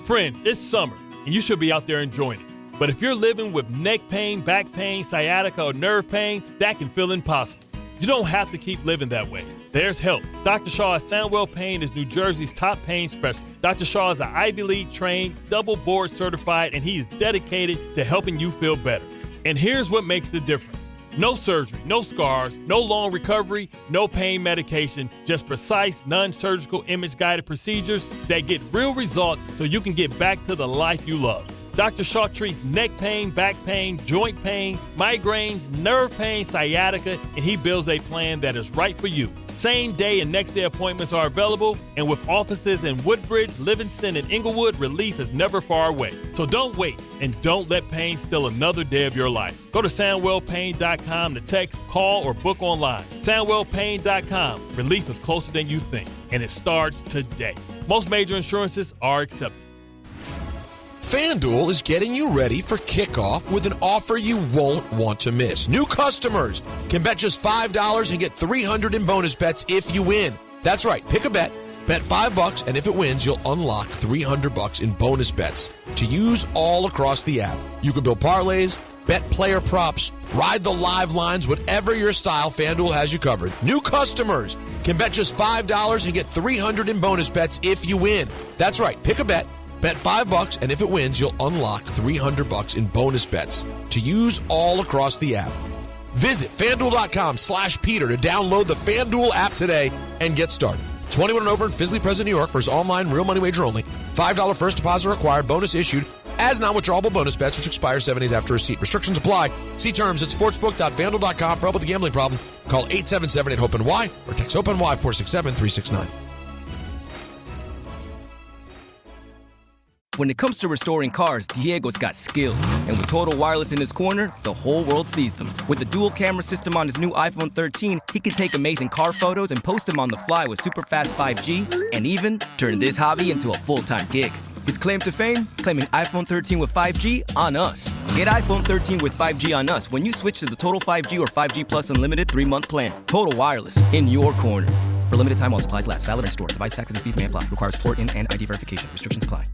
Friends, it's summer, and you should be out there enjoying it. But if you're living with neck pain, back pain, sciatica, or nerve pain, that can feel impossible. You don't have to keep living that way. There's help. Dr. Shaw at Sandwell Pain is New Jersey's top pain specialist. Dr. Shaw is an Ivy League trained, double board certified, and he is dedicated to helping you feel better. And here's what makes the difference. No surgery, no scars, no long recovery, no pain medication, just precise, non-surgical, image-guided procedures that get real results so you can get back to the life you love. Dr. Shaw treats neck pain, back pain, joint pain, migraines, nerve pain, sciatica, and he builds a plan that is right for you. Same day and next day appointments are available, and with offices in Woodbridge, Livingston, and Inglewood, relief is never far away. So don't wait, and don't let pain steal another day of your life. Go to SandwellPain.com to text, call, or book online. SandwellPain.com. Relief is closer than you think, and it starts today. Most major insurances are accepted. FanDuel is getting you ready for kickoff with an offer you won't want to miss. New customers can bet just $5 and get $300 in bonus bets if you win. That's right. Pick a bet, bet $5, and if it wins, you'll unlock $300 in bonus bets to use all across the app. You can build parlays, bet player props, ride the live lines, whatever your style, FanDuel has you covered. New customers can bet just $5 and get $300 in bonus bets if you win. That's right. Pick a bet. Bet $5, and if it wins, you'll unlock $300 in bonus bets to use all across the app. Visit FanDuel.com/Peter to download the FanDuel app today and get started. 21 and over in Fisley, Present, New York. First online real money wager only. $5 first deposit required. Bonus issued as non-withdrawable bonus bets, which expire 7 days after receipt. Restrictions apply. See terms at sportsbook.fanduel.com. For help with a gambling problem, call 877-8-HOPE-NY or text HOPE-NY 467-369. When it comes to restoring cars, Diego's got skills. And with Total Wireless in his corner, the whole world sees them. With the dual camera system on his new iPhone 13, he can take amazing car photos and post them on the fly with super fast 5G, and even turn this hobby into a full-time gig. His claim to fame? Claiming iPhone 13 with 5G on us. Get iPhone 13 with 5G on us when you switch to the Total 5G or 5G Plus Unlimited 3-month plan. Total Wireless, in your corner. For limited time while supplies last. Valid in store. Device taxes and fees may apply. Requires port in and ID verification. Restrictions apply.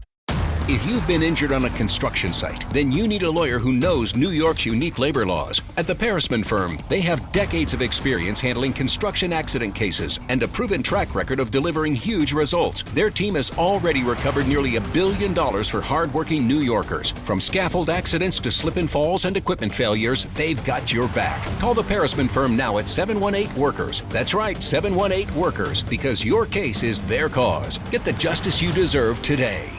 If you've been injured on a construction site, then you need a lawyer who knows New York's unique labor laws. At the Parisman Firm, they have decades of experience handling construction accident cases and a proven track record of delivering huge results. Their team has already recovered nearly $1 billion for hardworking New Yorkers. From scaffold accidents to slip and falls and equipment failures, they've got your back. Call the Parisman Firm now at 718-WORKERS. That's right, 718-WORKERS, because your case is their cause. Get the justice you deserve today.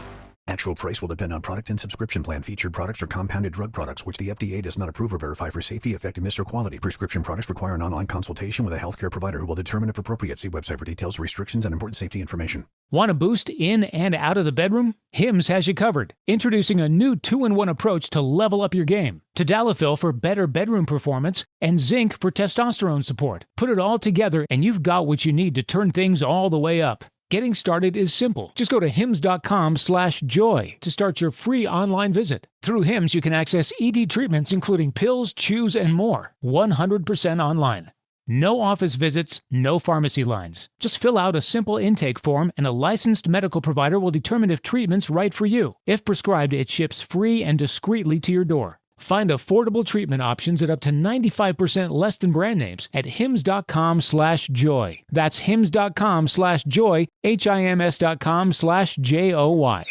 Actual price will depend on product and subscription plan. Featured products are compounded drug products, which the FDA does not approve or verify for safety, effectiveness, or quality. Prescription products require an online consultation with a healthcare provider who will determine if appropriate. See website for details, restrictions, and important safety information. Want to boost in and out of the bedroom? Hims has you covered. Introducing a new 2-in-1 approach to level up your game. Tadalafil for better bedroom performance and zinc for testosterone support. Put it all together and you've got what you need to turn things all the way up. Getting started is simple. Just go to hims.com/joy to start your free online visit. Through Hims, you can access ED treatments including pills, chews, and more. 100% online. No office visits, no pharmacy lines. Just fill out a simple intake form and a licensed medical provider will determine if treatment's right for you. If prescribed, it ships free and discreetly to your door. Find affordable treatment options at up to 95% less than brand names at hims.com/joy. That's hims.com/joy, HIMS.com/JOY.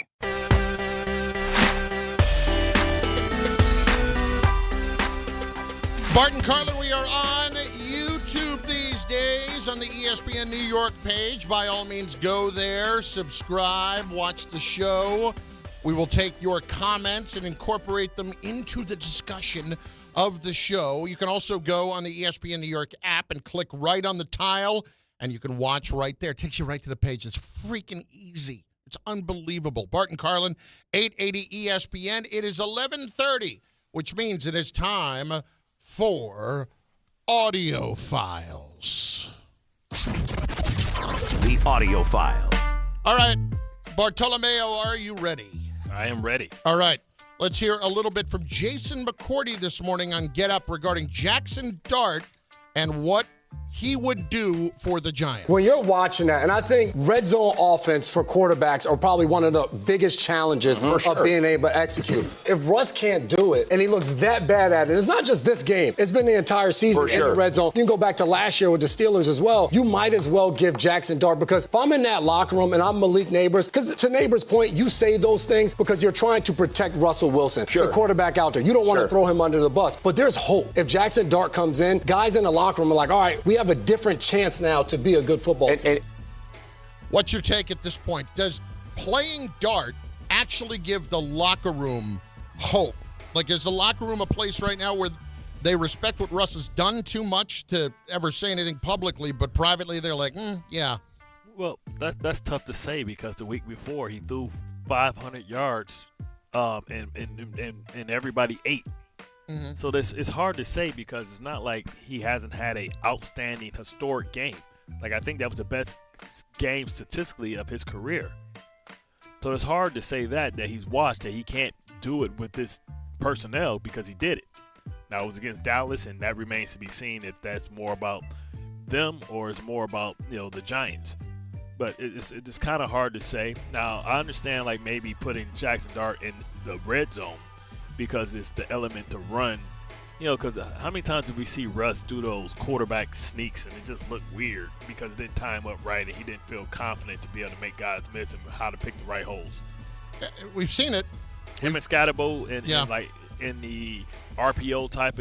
Bart and Carlin, we are on YouTube these days on the ESPN New York page. By all means, go there, subscribe, watch the show. We will take your comments and incorporate them into the discussion of the show. You can also go on the ESPN New York app and click right on the tile, and you can watch right there. It takes you right to the page. It's freaking easy. It's unbelievable. Bart and Carlin, 880 ESPN. It is 11:30, which means it is time for Audio Files. The Audio File. All right, Bartolomeo, are you ready? I am ready. All right. Let's hear a little bit from Jason McCourty this morning on Get Up regarding Jaxson Dart and what he would do for the Giants. When you're watching that, and I think red zone offense for quarterbacks are probably one of the biggest challenges of being able to execute. If Russ can't do it, and he looks that bad at it, it's not just this game. It's been the entire season in the red zone. You can go back to last year with the Steelers as well. You might as well give Jaxson Dart, because if I'm in that locker room and I'm Malik Neighbors, because to Neighbors' point, you say those things because you're trying to protect Russell Wilson, the quarterback out there. You don't want to throw him under the bus. But there's hope. If Jaxson Dart comes in, guys in the locker room are like, all right, we have a different chance now to be a good football team. What's your take at this point? Does playing Dart actually give the locker room hope? Like, is the locker room a place right now where they respect what Russ has done too much to ever say anything publicly, but privately they're like, yeah. Well, that's tough to say, because the week before he threw 500 yards and everybody ate. Mm-hmm. So it's hard to say, because it's not like he hasn't had a outstanding historic game. Like, I think that was the best game statistically of his career. So it's hard to say that he's watched, that he can't do it with this personnel, because he did it. Now, it was against Dallas, and that remains to be seen if that's more about them or it's more about, the Giants. But it's kind of hard to say. Now, I understand, like, maybe putting Jaxson Dart in the red zone, because it's the element to run, because how many times did we see Russ do those quarterback sneaks and it just looked weird because it didn't time up right and he didn't feel confident to be able to make guys miss and how to pick the right holes. We've seen it. Him and Scatterbo in the RPO type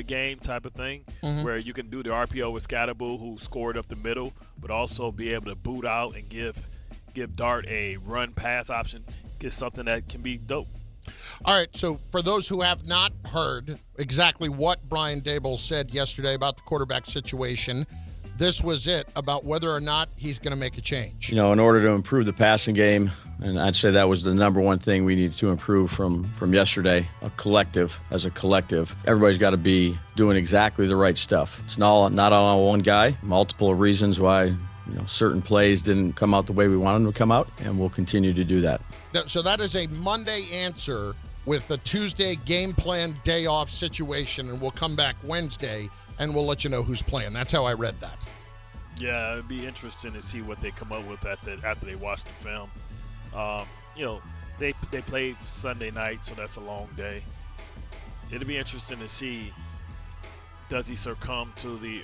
of thing, where you can do the RPO with Scatterbo, who scored up the middle, but also be able to boot out and give Dart a run-pass option, get something that can be dope. All right, so for those who have not heard exactly what Brian Daboll said yesterday about the quarterback situation, this was it, about whether or not he's going to make a change. In order to improve the passing game, and I'd say that was the number one thing we needed to improve from yesterday, as a collective. Everybody's got to be doing exactly the right stuff. It's not all on one guy. Multiple reasons why certain plays didn't come out the way we wanted them to come out, and we'll continue to do that. So that is a Monday answer with a Tuesday game plan day off situation, and we'll come back Wednesday and we'll let you know who's playing. That's how I read that. Yeah, it'd be interesting to see what they come up with after they watch the film. they played Sunday night, so that's a long day. It'll be interesting to see, does he succumb to the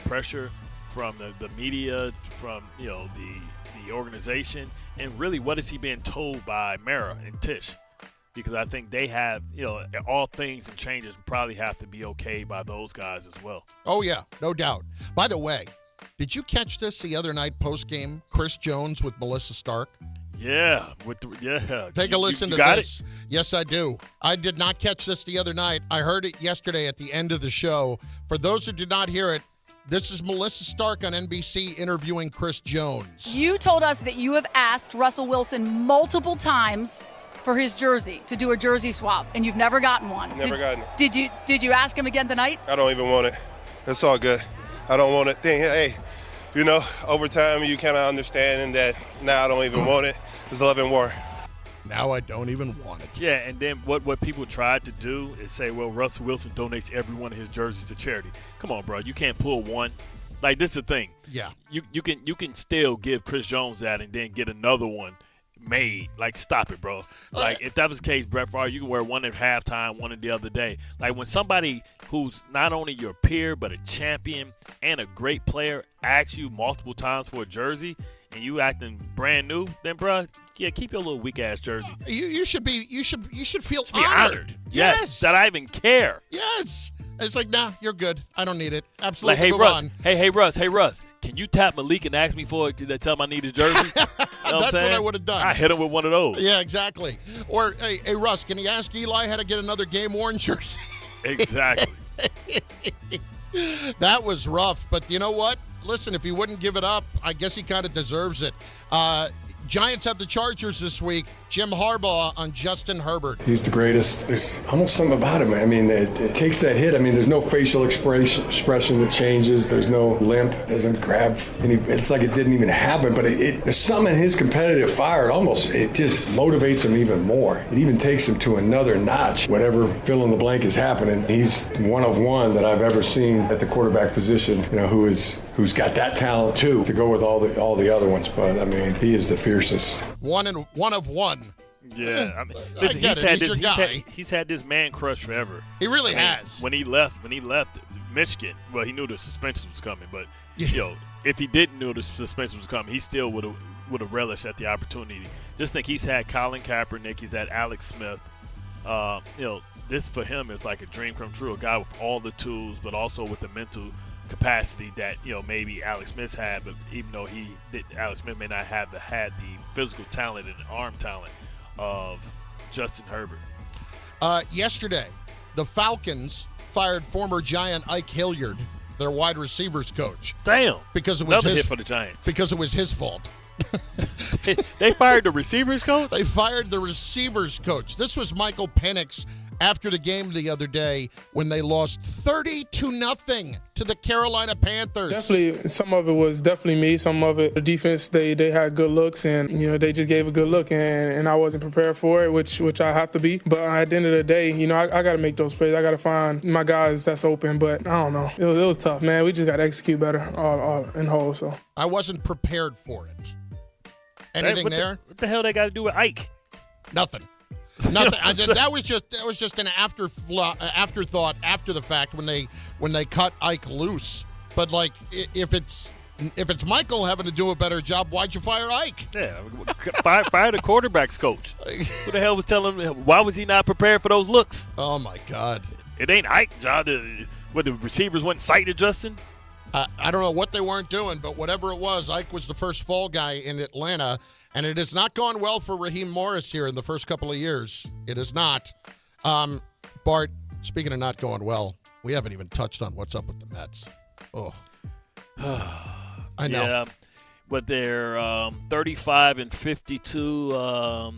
pressure from the media, from the organization, and really what is he being told by Mara and Tish? Because I think they have, all things and changes probably have to be okay by those guys as well. Oh, yeah, no doubt. By the way, did you catch this the other night post-game? Chris Jones with Melissa Stark? Yeah. Take a listen to this. Yes, I do. I did not catch this the other night. I heard it yesterday at the end of the show. For those who did not hear it, this is Melissa Stark on NBC interviewing Chris Jones. You told us that you have asked Russell Wilson multiple times for his jersey, to do a jersey swap, and you've never gotten one. Never gotten it. Did you ask him again tonight? I don't even want it. It's all good. I don't want it. Hey, over time you kind of understanding that now I don't even want it. It's love and war. Now I don't even want it. Yeah, and then what people tried to do is say, well, Russell Wilson donates every one of his jerseys to charity. Come on, bro. You can't pull one. Like, this is the thing. Yeah. You can still give Chris Jones that and then get another one made. Like, stop it, bro. Like, if that was the case, Brett Favre, you can wear one at halftime, one at the other day. Like, when somebody who's not only your peer but a champion and a great player asks you multiple times for a jersey and you acting brand new, then, bro, yeah, keep your little weak ass jersey. You should feel honored. Yes. That I even care. Yes. It's like, nah, you're good. I don't need it. Absolutely. Like, hey, move Russ. on. Hey, Russ. Can you tap Malik and ask me for it to tell him I need his jersey? That's what I would have done. I hit him with one of those. Yeah, exactly. Or, hey, Russ, can you ask Eli how to get another game-worn jersey? Exactly. That was rough, but you know what? Listen, if he wouldn't give it up, I guess he kind of deserves it. Giants have the Chargers this week. Jim Harbaugh on Justin Herbert. He's the greatest. There's almost something about him. I mean, it takes that hit. I mean, there's no facial expression that changes. There's no limp. Doesn't grab. It's like it didn't even happen. But there's something in his competitive fire. It just motivates him even more. It even takes him to another notch. Whatever fill in the blank is happening, he's one of one that I've ever seen at the quarterback position. Who's got that talent too to go with all the other ones. But I mean, he is the fiercest. One of one. Yeah, I mean, listen, he's had this man crush forever. He really has. When he left Michigan, well, he knew the suspension was coming, but if he didn't know the suspension was coming, he still would have relished at the opportunity. Just think, he's had Colin Kaepernick, he's had Alex Smith. This for him is like a dream come true. A guy with all the tools, but also with the mental capacity that maybe Alex Smith had, but even though Alex Smith may not have had the physical talent and arm talent of Justin Herbert. Yesterday, the Falcons fired former Giant Ike Hilliard, their wide receivers coach. Damn, because it was another hit for the Giants. Because it was his fault. They fired the receivers coach? They fired the receivers coach. This was Michael Penix after the game the other day when they lost 30-0 to the Carolina Panthers. Definitely, some of it was definitely me. Some of it, the defense, they had good looks, and they just gave a good look, and I wasn't prepared for it, which I have to be. But at the end of the day, I got to make those plays. I got to find my guys that's open. But I don't know, it was tough, man. We just got to execute better all in whole. So I wasn't prepared for it. Anything there? What the hell they got to do with Ike? Nothing. That was just an afterthought after the fact when they cut Ike loose. But like, if it's Michael having to do a better job, why'd you fire Ike? Yeah, fire the quarterback's coach. Who the hell was telling him? Why was he not prepared for those looks? Oh my God! It ain't Ike's job. What, the receivers weren't sight adjusting? I don't know what they weren't doing, but whatever it was, Ike was the first fall guy in Atlanta, and it has not gone well for Raheem Morris here in the first couple of years. It is not. Bart, speaking of not going well, we haven't even touched on what's up with the Mets. Oh. I know. Yeah, but they're 35-52.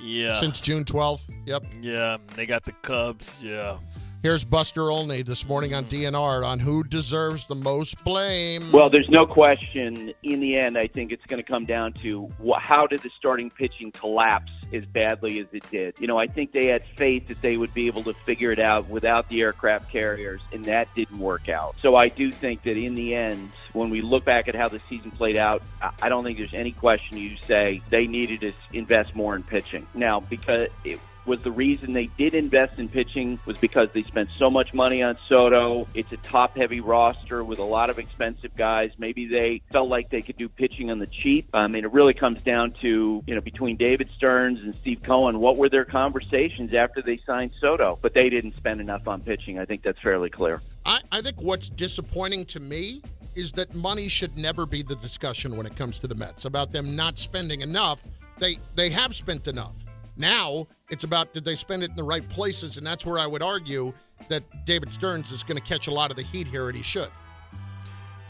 Yeah. Since June 12th. Yep. Yeah, they got the Cubs. Yeah. Here's Buster Olney this morning on DNR on who deserves the most blame. Well, there's no question. In the end, I think it's going to come down to how did the starting pitching collapse as badly as it did. I think they had faith that they would be able to figure it out without the aircraft carriers, and that didn't work out. So I do think that in the end, when we look back at how the season played out, I don't think there's any question you say they needed to invest more in pitching. Now, because it was the reason they did invest in pitching was because they spent so much money on Soto. It's a top-heavy roster with a lot of expensive guys. Maybe they felt like they could do pitching on the cheap. I mean, it really comes down to, between David Stearns and Steve Cohen, what were their conversations after they signed Soto? But they didn't spend enough on pitching. I think that's fairly clear. I think what's disappointing to me is that money should never be the discussion when it comes to the Mets, about them not spending enough. They have spent enough. Now it's about did they spend it in the right places, and that's where I would argue that David Stearns is going to catch a lot of the heat here, and he should.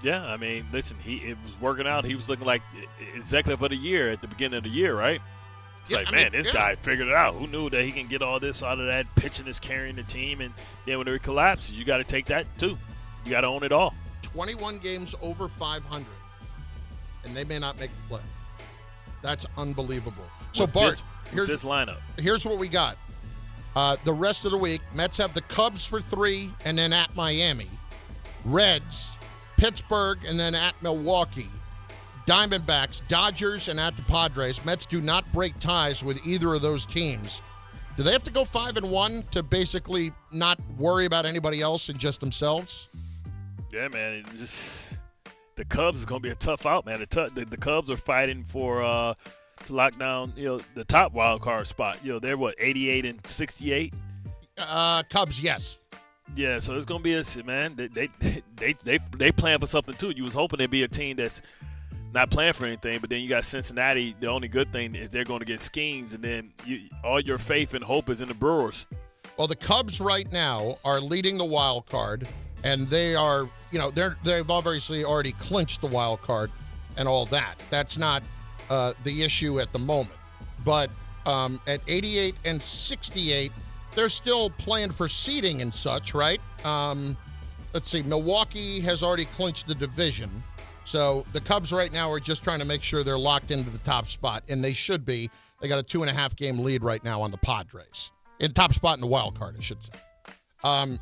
Yeah, I mean, listen, it was working out. He was looking like executive of the year at the beginning of the year, right? It's this guy figured it out. Who knew that he can get all this out of that pitching is carrying the team, and then when it collapses, you got to take that too. You got to own it all. 21 games over 500, and they may not make the playoffs. That's unbelievable. So, Bart, here's this lineup. Here's what we got. The rest of the week, Mets have the Cubs for 3 and then at Miami. Reds, Pittsburgh, and then at Milwaukee. Diamondbacks, Dodgers, and at the Padres. Mets do not break ties with either of those teams. Do they have to go 5-1 to basically not worry about anybody else and just themselves? Yeah, man. The Cubs is going to be a tough out, man. The Cubs are fighting for to lock down, the top wild card spot. They're 88 and 68. Cubs, yes. Yeah, so it's going to be man. They playing for something too. You was hoping there'd be a team that's not playing for anything, but then you got Cincinnati. The only good thing is they're going to get Skeens, and then all your faith and hope is in the Brewers. Well, the Cubs right now are leading the wild card, and they are, they've obviously already clinched the wild card and all that. That's not the issue at the moment. But at 88 and 68, they're still playing for seeding and such, right? Let's see. Milwaukee has already clinched the division. So the Cubs right now are just trying to make sure they're locked into the top spot, and they should be. They got a 2.5-game lead right now on the Padres. In top spot in the wild card, I should say.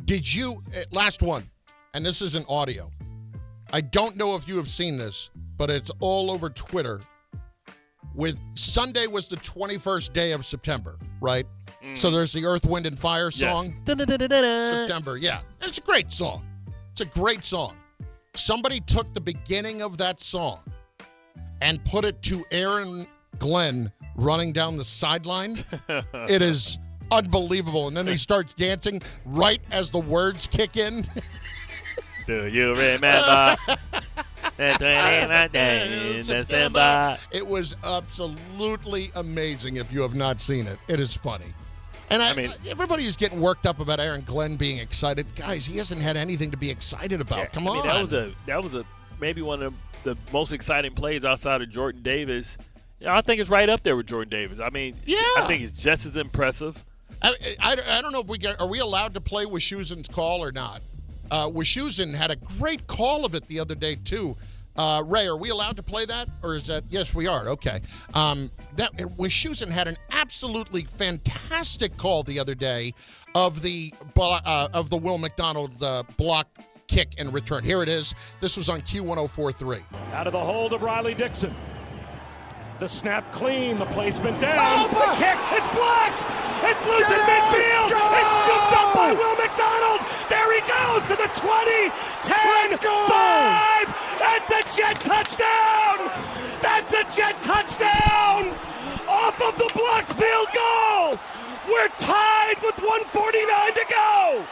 Did you, last one, and this isn't audio. I don't know if you have seen this, but it's all over Twitter. With Sunday was the 21st day of September, right? So there's the Earth, Wind, and Fire song. Yes. September, yeah. It's a great song. It's a great song. Somebody took the beginning of that song and put it to Aaron Glenn running down the sideline. It is unbelievable. And then he starts dancing right as the words kick in. Do you remember? December. It was absolutely amazing if you have not seen it. It is funny. And everybody is getting worked up about Aaron Glenn being excited. Guys, he hasn't had anything to be excited about. Come on. That was maybe one of the most exciting plays outside of Jordan Davis. I think it's right up there with Jordan Davis. I think it's just as impressive. I don't know if are we allowed to play Wischusen's call or not? Wischusen had a great call of it the other day too. Ray, are we allowed to play that, or is that? Yes, we are. Okay. Wischusen had an absolutely fantastic call the other day of the Will McDonald block kick and return. Here it is. This was on Q1043. Out of the hold of Riley Dixon. The snap clean, the placement down, the kick, it's blocked! It's loose in midfield! It's scooped up by Will McDonald! There he goes to the 20, 10, 5! That's a Jet touchdown! That's a Jet touchdown! Off of the blocked field goal! We're tied with 1:49 to go!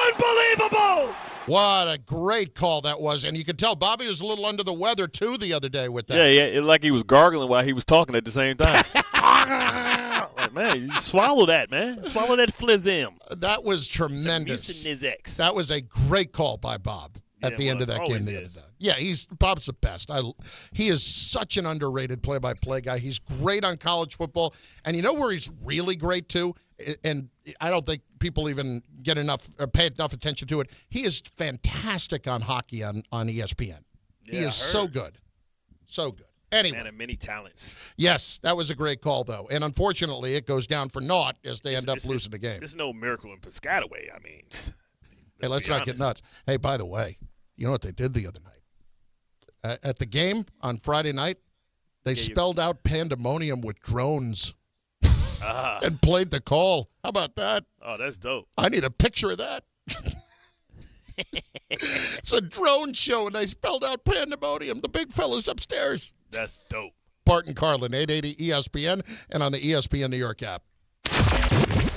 Unbelievable! What a great call that was. And you could tell Bobby was a little under the weather, too, the other day with that. Yeah, like he was gargling while he was talking at the same time. Like, man, you swallow that, man. Swallow that phlegm. That was tremendous. That was a great call by Bob at the end of that game the other day. Yeah, Bob's the best. He is such an underrated play-by-play guy. He's great on college football. And you know where he's really great, too? and I don't think people even get enough or pay enough attention to it. He is fantastic on hockey on ESPN. He is so good. So good. Anyway. Man of many talents. Yes, that was a great call, though. And unfortunately, it goes down for naught as they end up losing the game. There's no Miracle in Piscataway. I mean, hey, let's not get nuts. Hey, by the way, you know what they did the other night? At the game on Friday night, they spelled out pandemonium with drones and played the call. How about that? Oh, that's dope. I need a picture of that. It's a drone show, and they spelled out pandemonium. The big fella's upstairs. That's dope. Bart and Carlin, 880 ESPN, and on the ESPN New York app.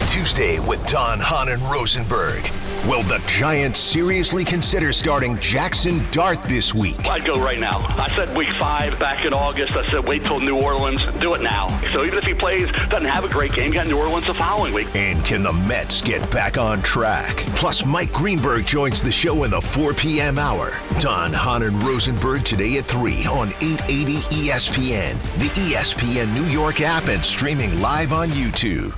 Tuesday with Don, Hahn, and Rosenberg. Will the Giants seriously consider starting Jaxson Dart this week? I'd go right now. I said week 5 back in August. I said wait till New Orleans. Do it now. So even if he plays, doesn't have a great game, got New Orleans the following week. And can the Mets get back on track? Plus, Mike Greenberg joins the show in the 4 p.m. hour. Don, Hahn, and Rosenberg today at 3 on 880 ESPN, the ESPN New York app, and streaming live on YouTube.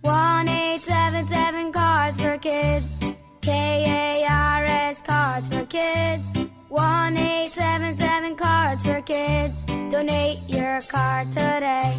1-877 Cards for Kids. KARS Cards for Kids. 1-877 Cards for Kids. Donate your card today.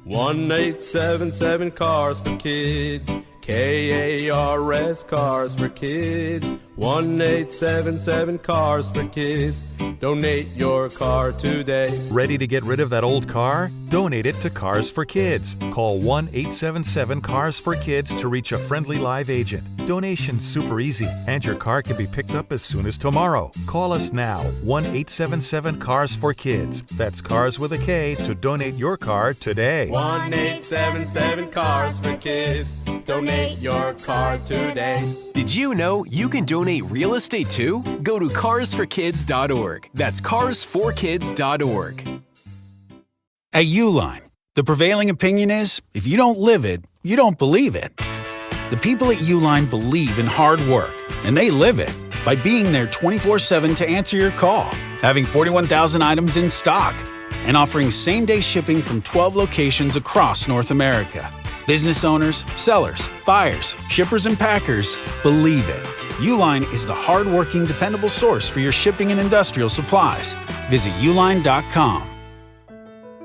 1-877 Cars for Kids. KARS Cars for Kids. 1-877 Cars for Kids. Donate your car today. Ready to get rid of that old car? Donate it to Cars for Kids. Call 1-877-CARS-FOR-KIDS to reach a friendly live agent. Donation's super easy, and your car can be picked up as soon as tomorrow. Call us now, 1-877-CARS-FOR-KIDS. That's Cars with a K to donate your car today. 1-877 Cars for Kids. Donate your car today. Did you know you can donate real estate too? Go to carsforkids.org. That's carsforkids.org. At Uline, the prevailing opinion is, if you don't live it, you don't believe it. The people at Uline believe in hard work, and they live it by being there 24/7 to answer your call, having 41,000 items in stock, and offering same-day shipping from 12 locations across North America. Business owners, sellers, buyers, shippers, and packers believe it. Uline is the hard-working, dependable source for your shipping and industrial supplies. Visit uline.com.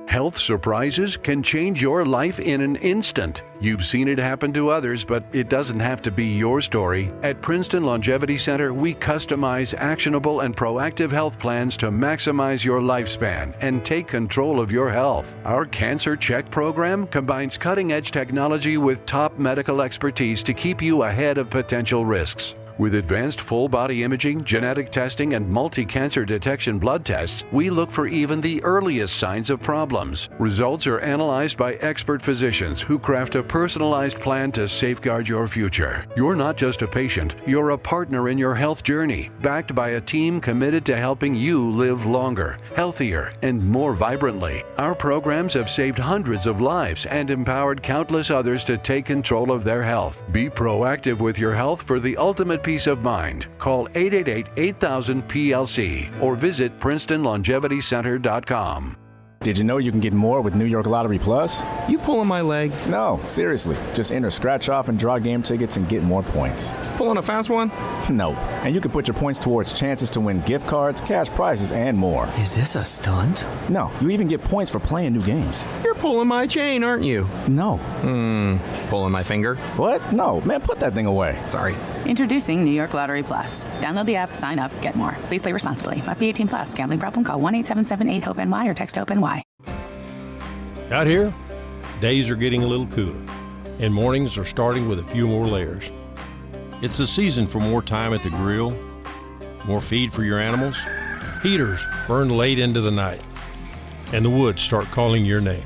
Health surprises can change your life in an instant. You've seen it happen to others, but it doesn't have to be your story. At Princeton Longevity Center, we customize actionable and proactive health plans to maximize your lifespan and take control of your health. Our Cancer Check program combines cutting-edge technology with top medical expertise to keep you ahead of potential risks. With advanced full-body imaging, genetic testing, and multi-cancer detection blood tests, we look for even the earliest signs of problems. Results are analyzed by expert physicians who craft a personalized plan to safeguard your future. You're not just a patient, you're a partner in your health journey, backed by a team committed to helping you live longer, healthier, and more vibrantly. Our programs have saved hundreds of lives and empowered countless others to take control of their health. Be proactive with your health for the ultimate peace of mind. Call 888-8000-PLC or visit PrincetonLongevityCenter.com. Did you know you can get more with New York Lottery Plus? You pulling my leg? No, seriously. Just enter scratch off and draw game tickets and get more points. Pulling a fast one? No. And you can put your points towards chances to win gift cards, cash prizes, and more. Is this a stunt? No. You even get points for playing new games. You're pulling my chain, aren't you? No. Pulling my finger? What? No. Man, put that thing away. Sorry. Introducing New York Lottery Plus. Download the app, sign up, get more. Please play responsibly. Must be 18 plus. Gambling problem? Call 1-877-8-HOPE-NY or text HOPE-NY. Out here, days are getting a little cooler, and mornings are starting with a few more layers. It's the season for more time at the grill, more feed for your animals. Heaters burn late into the night, and the woods start calling your name.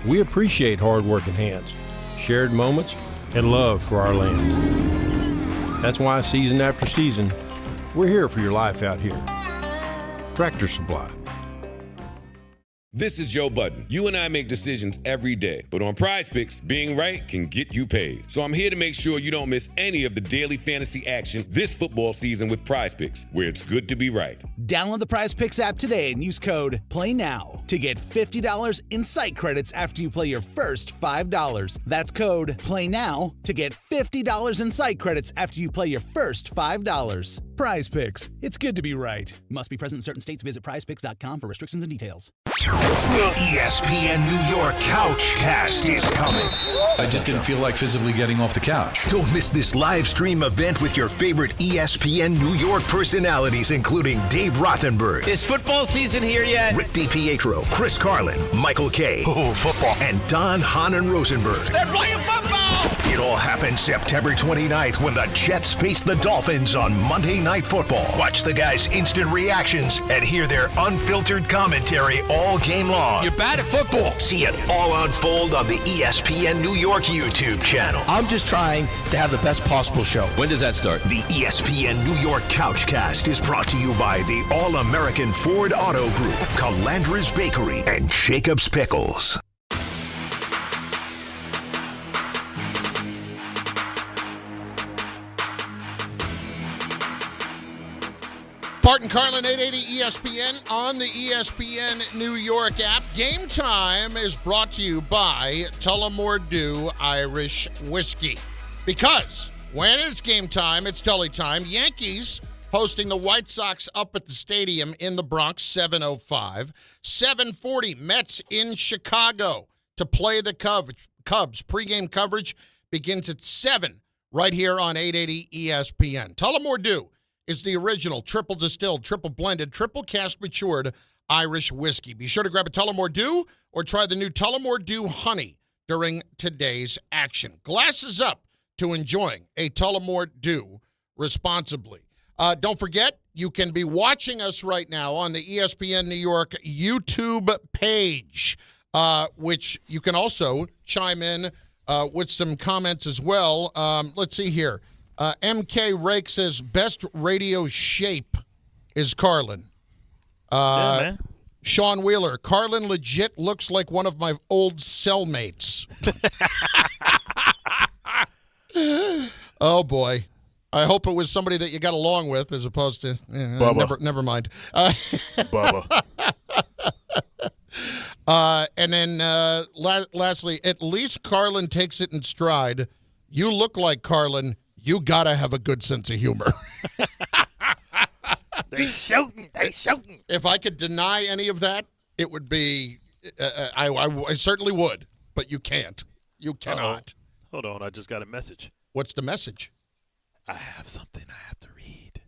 We appreciate hard-working hands, shared moments, and love for our land. That's why season after season, we're here for your life out here. Tractor Supply. This is Joe Budden. You and I make decisions every day, but on Prize Picks, being right can get you paid. So I'm here to make sure you don't miss any of the daily fantasy action this football season with Prize Picks, where it's good to be right. Download the Prize Picks app today and use code PLAYNOW to get $50 in site credits after you play your first $5. That's code PLAYNOW to get $50 in site credits after you play your first $5. Prize Picks. It's good to be right. Must be present in certain states. Visit prizepicks.com for restrictions and details. The ESPN New York Couchcast is coming. I just didn't feel like physically getting off the couch. Don't miss this live stream event with your favorite ESPN New York personalities, including Dave Rothenberg. Is football season here yet? Rick DiPietro, Chris Carlin, Michael Kay. Oh, football. And Don Hahn Rosenberg. They're playing football! It all happens September 29th when the Jets face the Dolphins on Monday Night Football. Watch the guys' instant reactions and hear their unfiltered commentary all game long. You're bad at football. See it all unfold on the ESPN New York YouTube channel. I'm just trying to have the best possible show. When does that start? The ESPN New York Couchcast is brought to you by the All-American Ford Auto Group, Calandra's Bakery, and Jacob's Pickles. Bart and Carlin, 880 ESPN on the ESPN New York app. Game Time is brought to you by Tullamore Dew Irish Whiskey. Because when it's game time, it's Tully time. Yankees hosting the White Sox up at the stadium in the Bronx, 7:05. 7:40, Mets in Chicago to play the Cubs. Pre-game coverage begins at 7 right here on 880 ESPN. Tullamore Dew is the original triple distilled, triple blended, triple cask matured Irish whiskey. Be sure to grab a Tullamore Dew or try the new Tullamore Dew Honey during today's action. Glasses up to enjoying a Tullamore Dew responsibly. Don't forget, you can be watching us right now on the ESPN New York YouTube page, which you can also chime in with some comments as well. Let's see here. MK Rake says, best radio shape is Carlin. Yeah, man. Sean Wheeler, Carlin legit looks like one of my old cellmates. Oh, boy. I hope it was somebody that you got along with as opposed to, never mind. Bubba. And then lastly, at least Carlin takes it in stride. You look like Carlin. You got to have a good sense of humor. They shooting. If I could deny any of that, it would be, I certainly would, but you can't. You cannot. Hold on, I just got a message. What's the message? I have something I have to read.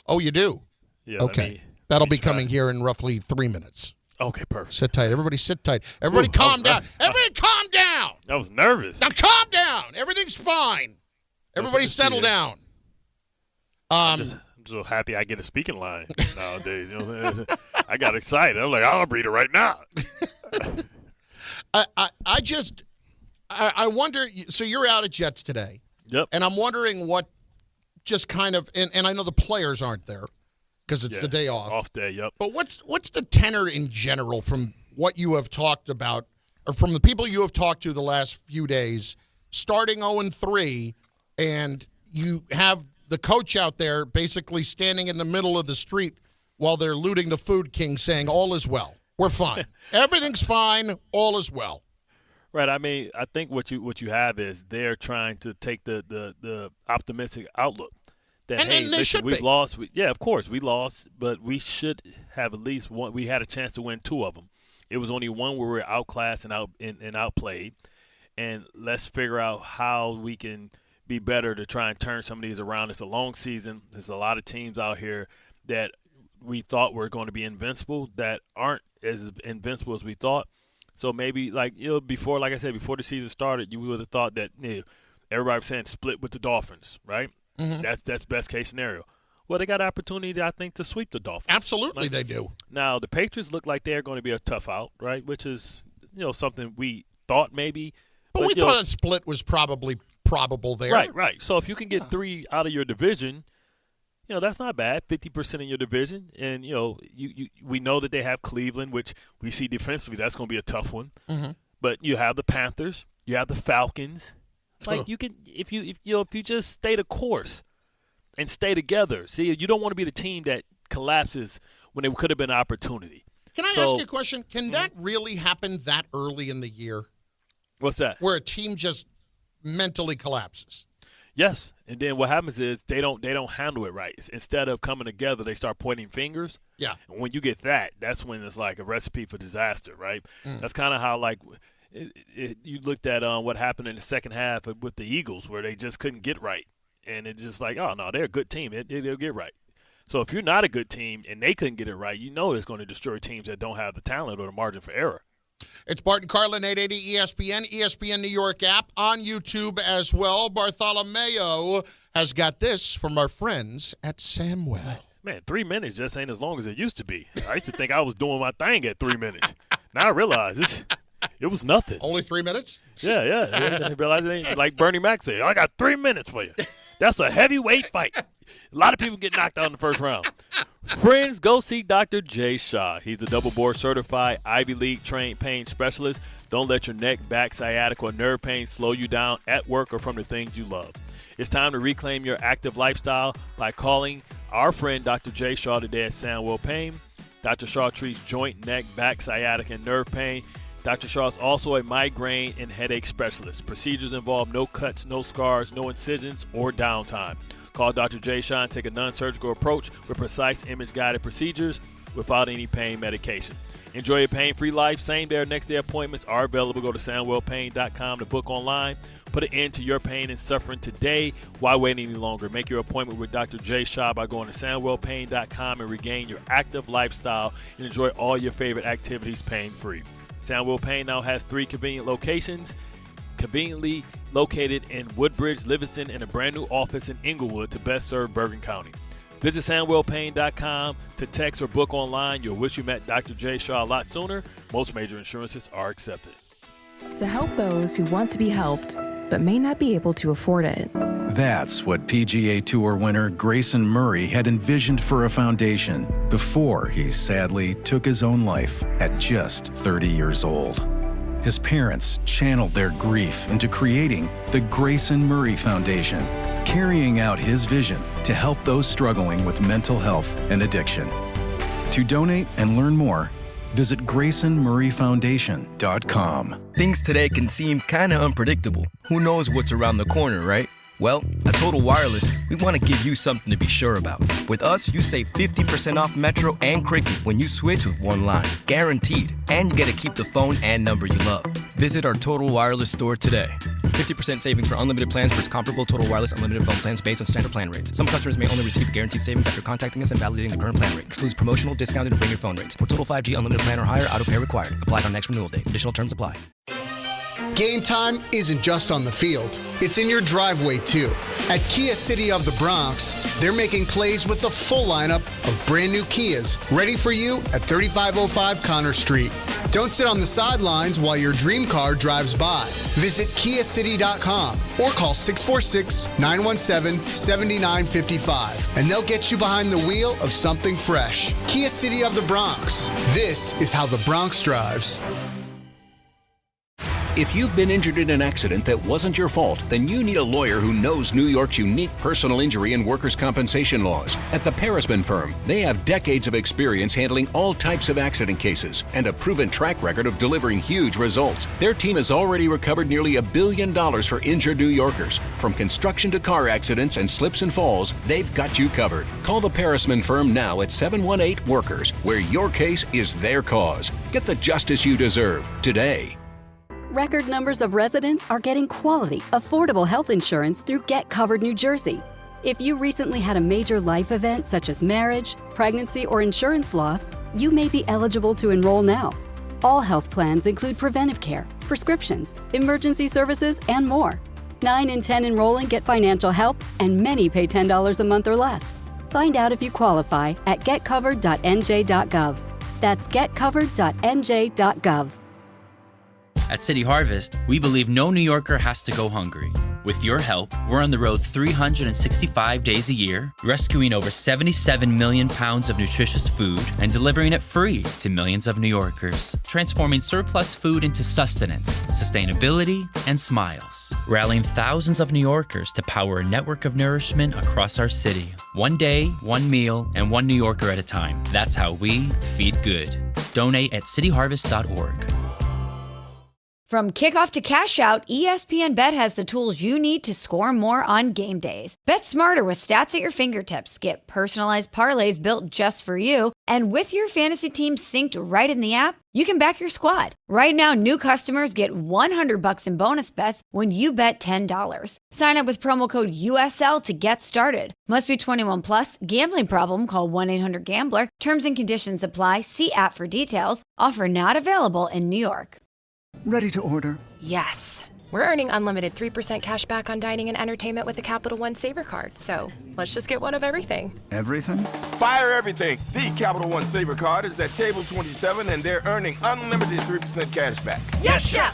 Oh, you do? Yeah. Okay. That'll be coming here in roughly 3 minutes. Okay, perfect. Sit tight. Everybody sit tight. Everybody calm down. Everybody calm down. I was nervous. Now calm down. Everything's fine. Everybody settle down. I'm so happy I get a speaking line nowadays. You know, I got excited. I'm like, I'll read it right now. I wonder, so you're out at Jets today. Yep. And I'm wondering what just kind of, and I know the players aren't there because it's the day off. Off day, yep. But what's the tenor in general from what you have talked about, or from the people you have talked to the last few days, starting 0-3, and you have the coach out there basically standing in the middle of the street while they're looting the Food King saying, all is well. We're fine. Everything's fine. All is well. Right. I mean, I think what you have is they're trying to take the optimistic outlook. That, and hey, they listen, should we've be. lost. Yeah, of course, we lost, but we should have at least one. We had a chance to win 2 of them. It was only one where we were outclassed and outplayed. And let's figure out how we can be better to try and turn some of these around. It's a long season. There's a lot of teams out here that we thought were going to be invincible that aren't as invincible as we thought. So maybe, before the season started, you would have thought that everybody was saying split with the Dolphins, right? Mm-hmm. That's best case scenario. Well, they got an opportunity, I think, to sweep the Dolphins. Absolutely, they do. Now, the Patriots look like they're going to be a tough out, right? Which is, something we thought maybe. But we thought a split was probably probable there. Right. So if you can get 3 out of your division, That's not bad, 50% in your division. And, we know that they have Cleveland, which we see defensively that's going to be a tough one. Mm-hmm. But you have the Panthers, you have the Falcons. Like, you can if you just stay the course and stay together. See, you don't want to be the team that collapses when it could have been an opportunity. Can I ask you a question? Can that really happen that early in the year? What's that? Where a team just mentally collapses. Yes, and then what happens is they don't handle it right. Instead of coming together, they start pointing fingers. Yeah. And when you get that, that's when it's like a recipe for disaster, right? That's kind of how you looked at what happened in the second half with the Eagles, where they just couldn't get right, and it's just like, oh no, they're a good team, they'll get right. So if you're not a good team and they couldn't get it right, it's going to destroy teams that don't have the talent or the margin for error. It's Bart and Carlin, 880 ESPN, ESPN New York app, on YouTube as well. Bartholomew has got this from our friends at Samwell. Man, 3 minutes just ain't as long as it used to be. I used to think I was doing my thing at 3 minutes. Now I realize it was nothing. Only 3 minutes? Yeah. I realize it ain't like Bernie Mac said, I got 3 minutes for you. That's a heavyweight fight. A lot of people get knocked out in the first round. Friends, go see Dr. Jay Shah. He's a double board certified Ivy League trained pain specialist. Don't let your neck, back, sciatica, or nerve pain slow you down at work or from the things you love. It's time to reclaim your active lifestyle by calling our friend Dr. Jay Shah today at Sandwell Pain. Dr. Shah treats joint, neck, back, sciatica, and nerve pain. Dr. Shah is also a migraine and headache specialist. Procedures involve no cuts, no scars, no incisions, or downtime. Call Dr. Jay Shah and take a non-surgical approach with precise image-guided procedures without any pain medication. Enjoy a pain-free life. Same-day or next-day appointments are available. Go to SandwellPain.com to book online. Put an end to your pain and suffering today. Why wait any longer? Make your appointment with Dr. Jay Shah by going to SandwellPain.com and regain your active lifestyle and enjoy all your favorite activities pain-free. Sandwell Pain now has 3 convenient locations, conveniently located in Woodbridge, Livingston, and a brand new office in Inglewood to best serve Bergen County. Visit SandwellPain.com to text or book online. You'll wish you met Dr. Jay Shah a lot sooner. Most major insurances are accepted. To help those who want to be helped but may not be able to afford it. That's what PGA Tour winner Grayson Murray had envisioned for a foundation before he sadly took his own life at just 30 years old. His parents channeled their grief into creating the Grayson Murray Foundation, carrying out his vision to help those struggling with mental health and addiction. To donate and learn more, visit GraysonMurrayFoundation.com. Things today can seem kinda unpredictable. Who knows what's around the corner, right? Well, at Total Wireless, we want to give you something to be sure about. With us, you save 50% off Metro and Cricket when you switch with one line. Guaranteed. And you get to keep the phone and number you love. Visit our Total Wireless store today. 50% savings for unlimited plans versus comparable Total Wireless unlimited phone plans based on standard plan rates. Some customers may only receive the guaranteed savings after contacting us and validating the current plan rate. Excludes promotional, discounted, and bring your phone rates. For Total 5G unlimited plan or higher, auto pay required. Applied on next renewal date. Additional terms apply. Game time isn't just on the field. It's in your driveway, too. At Kia City of the Bronx, they're making plays with the full lineup of brand new Kias ready for you at 3505 Connor Street. Don't sit on the sidelines while your dream car drives by. Visit KiaCity.com or call 646-917-7955 and they'll get you behind the wheel of something fresh. Kia City of the Bronx. This is how the Bronx drives. If you've been injured in an accident that wasn't your fault, then you need a lawyer who knows New York's unique personal injury and workers' compensation laws. At the Parisman Firm, they have decades of experience handling all types of accident cases and a proven track record of delivering huge results. Their team has already recovered nearly $1 billion for injured New Yorkers. From construction to car accidents and slips and falls, they've got you covered. Call the Parisman Firm now at 718-WORKERS, where your case is their cause. Get the justice you deserve today. Record numbers of residents are getting quality, affordable health insurance through Get Covered New Jersey. If you recently had a major life event such as marriage, pregnancy, or insurance loss, you may be eligible to enroll now. All health plans include preventive care, prescriptions, emergency services, and more. 9 in 10 enrolling get financial help, and many pay $10 a month or less. Find out if you qualify at getcovered.nj.gov. That's getcovered.nj.gov. At City Harvest, we believe no New Yorker has to go hungry. With your help, we're on the road 365 days a year, rescuing over 77 million pounds of nutritious food and delivering it free to millions of New Yorkers, transforming surplus food into sustenance, sustainability, and smiles, rallying thousands of New Yorkers to power a network of nourishment across our city. One day, one meal, and one New Yorker at a time. That's how we feed good. Donate at cityharvest.org. From kickoff to cash out, ESPN Bet has the tools you need to score more on game days. Bet smarter with stats at your fingertips. Get personalized parlays built just for you. And with your fantasy team synced right in the app, you can back your squad. Right now, new customers get $100 in bonus bets when you bet $10. Sign up with promo code USL to get started. Must be 21 plus. Gambling problem? Call 1-800-GAMBLER. Terms and conditions apply. See app for details. Offer not available in New York. Ready to order? Yes. We're earning unlimited 3% cash back on dining and entertainment with a Capital One Saver card. So let's just get one of everything. Everything? Fire everything. The Capital One Saver card is at table 27 and they're earning unlimited 3% cash back. Yes, Chef!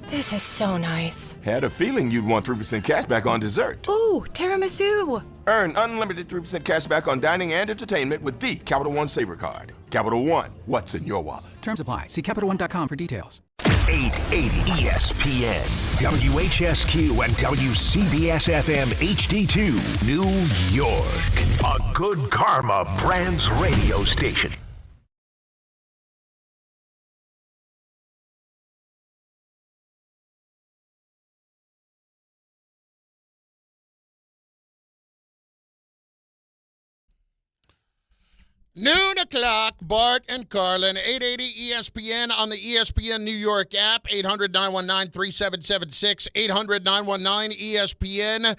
This is so nice. Had a feeling you'd want 3% cash back on dessert. Ooh, tiramisu. Earn unlimited 3% cash back on dining and entertainment with the Capital One Saver card. Capital One, what's in your wallet? Terms apply. See CapitalOne.com for details. 880 ESPN, WHSQ, and WCBS FM HD2, New York. A Good Karma Brands radio station. Noon o'clock, Bart and Carlin, 880 ESPN on the ESPN New York app, 800-919-3776, 800-919-ESPN.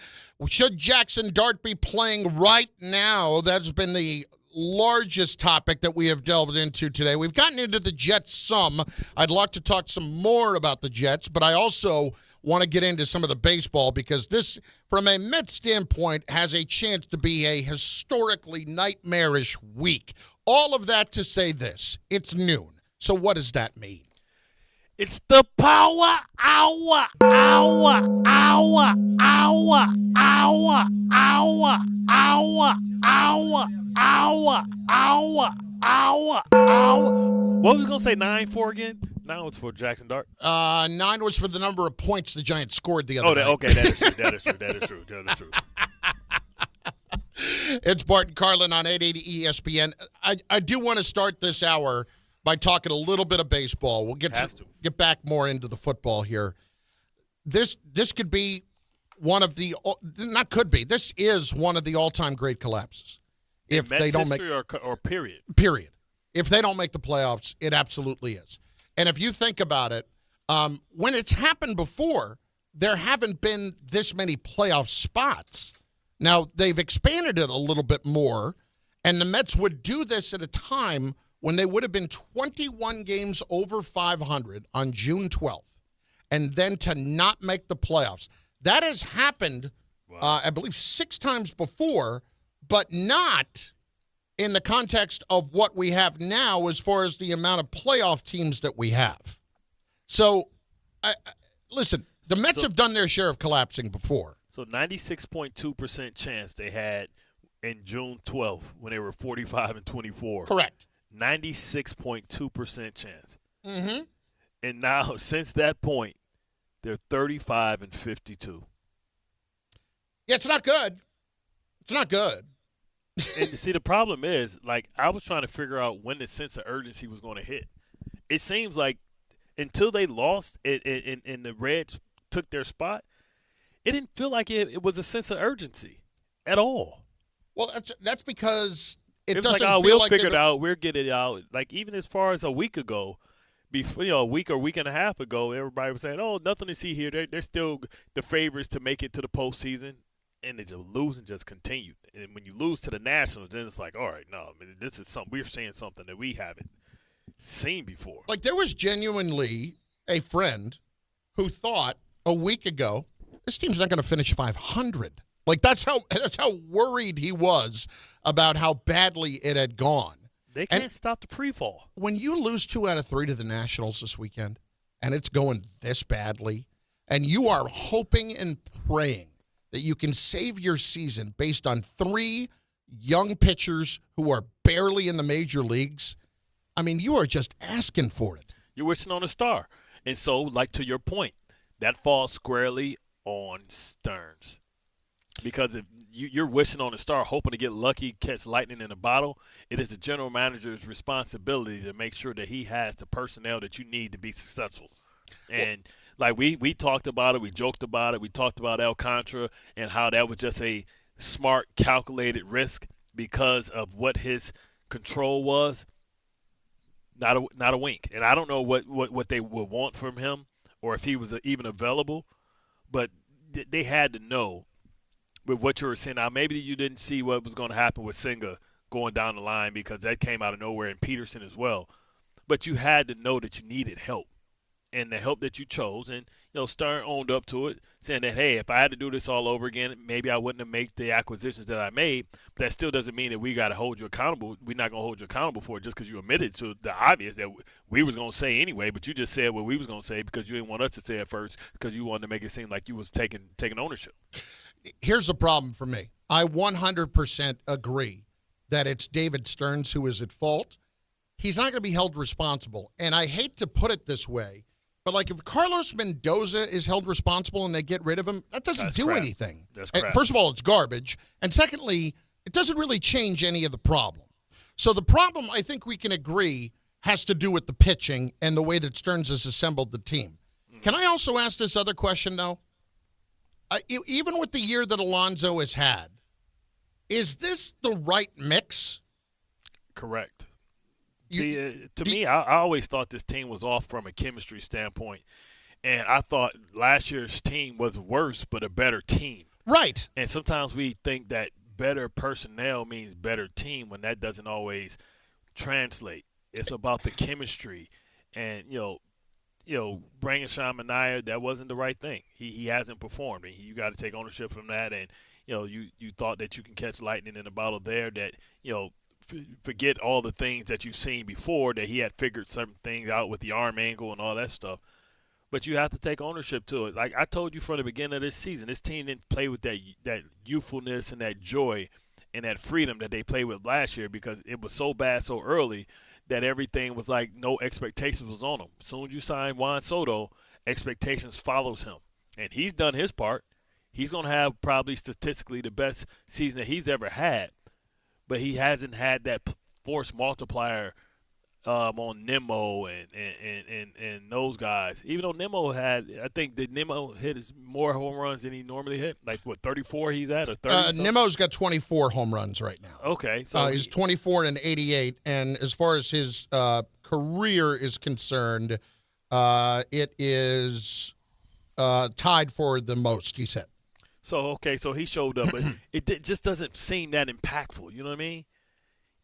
Should Jaxson Dart be playing right now? That's been the largest topic that we have delved into today. We've gotten into the Jets some. I'd like to talk some more about the Jets, but I also want to get into some of the baseball because this, from a Mets standpoint, has a chance to be a historically nightmarish week. All of that to say this. It's noon. So what does that mean? It's the power hour, hour, hour, hour, hour, hour, hour, hour, hour, hour, hour, hour. What was going to say 9-4 again? 9 was for Jaxson Dart. 9 was for the number of points the Giants scored the other night. Okay, that is true. That is true. That is true. That is true. It's Bart and Carlin on 880 ESPN. I do want to start this hour by talking a little bit of baseball. We'll get back more into the football here. This could be one of the this is one of the all-time great collapses. If Mets they don't make or period. Period. If they don't make the playoffs, it absolutely is. And if you think about it, when it's happened before, there haven't been this many playoff spots. Now, they've expanded it a little bit more, and the Mets would do this at a time when they would have been 21 games over 500 on June 12th, and then to not make the playoffs. That has happened, I believe, 6 times before, but not in the context of what we have now as far as the amount of playoff teams that we have. So, listen, the Mets have done their share of collapsing before. So 96.2% chance they had in June 12th when they were 45-24. Correct. 96.2% chance. Mm-hmm. And now, since that point, they're 35-52. Yeah, it's not good. It's not good. And see, the problem is, like, I was trying to figure out when the sense of urgency was going to hit. It seems like until they lost and the Reds took their spot, it didn't feel like it was a sense of urgency at all. Well, that's because it was doesn't like, feel we'll like figure it out. We'll get it out. Like, even as far as a week ago, before, a week or week and a half ago, everybody was saying, oh, nothing to see here. They're still the favorites to make it to the postseason. And they just lose and just continued. And when you lose to the Nationals, then it's like, all right, no, I mean, this is something, we're seeing something that we haven't seen before. Like, there was genuinely a friend who thought a week ago, this team's not going to finish 500. Like, that's how worried he was about how badly it had gone. They can't stop the pre-fall. When you lose 2 out of 3 to the Nationals this weekend, and it's going this badly, and you are hoping and praying that you can save your season based on 3 young pitchers who are barely in the major leagues, I mean, you are just asking for it. You're wishing on a star. And so, like to your point, that falls squarely on Stearns. Because if you're wishing on a star, hoping to get lucky, catch lightning in a bottle, it is the general manager's responsibility to make sure that he has the personnel that you need to be successful. And like we talked about it, we joked about it, we talked about Alcantara and how that was just a smart, calculated risk because of what his control was. Not a wink. And I don't know what they would want from him or if he was even available, but they had to know with what you were saying. Now, maybe you didn't see what was going to happen with Senga going down the line because that came out of nowhere, and Peterson as well. But you had to know that you needed help. And the help that you chose, and Stern owned up to it, saying that, hey, if I had to do this all over again, maybe I wouldn't have made the acquisitions that I made. But that still doesn't mean that we got to hold you accountable. We're not going to hold you accountable for it just because you admitted to the obvious that we was going to say anyway. But you just said what we was going to say because you didn't want us to say it first because you wanted to make it seem like you was taking ownership. Here's the problem for me. I 100% agree that it's David Stearns who is at fault. He's not going to be held responsible. And I hate to put it this way, but, like, if Carlos Mendoza is held responsible and they get rid of him, that doesn't do anything. That's crap. First of all, it's garbage. And secondly, it doesn't really change any of the problem. So the problem, I think we can agree, has to do with the pitching and the way that Stearns has assembled the team. Can I also ask this other question, though? Even with the year that Alonso has had, is this the right mix? Correct. See, to me, I always thought this team was off from a chemistry standpoint. And I thought last year's team was worse but a better team. Right. And sometimes we think that better personnel means better team when that doesn't always translate. It's about the chemistry. And, bringing Sean Manaea, that wasn't the right thing. He hasn't performed. And you got to take ownership from that. And, you thought that you can catch lightning in a bottle there that, forget all the things that you've seen before, that he had figured certain things out with the arm angle and all that stuff. But you have to take ownership to it. Like I told you from the beginning of this season, this team didn't play with that youthfulness and that joy and that freedom that they played with last year because it was so bad so early that everything was like no expectations was on them. As soon as you sign Juan Soto, expectations follows him. And he's done his part. He's going to have probably statistically the best season that he's ever had. But he hasn't had that force multiplier on Nimmo and those guys. Even though Nimmo I think that Nimmo hit more home runs than he normally hit. Like, 34 he's at or 30? Nimmo's got 24 home runs right now. Okay. So he's 24 and 88. And as far as his career is concerned, it is tied for the most, he said. So he showed up, but it just doesn't seem that impactful. You know what I mean?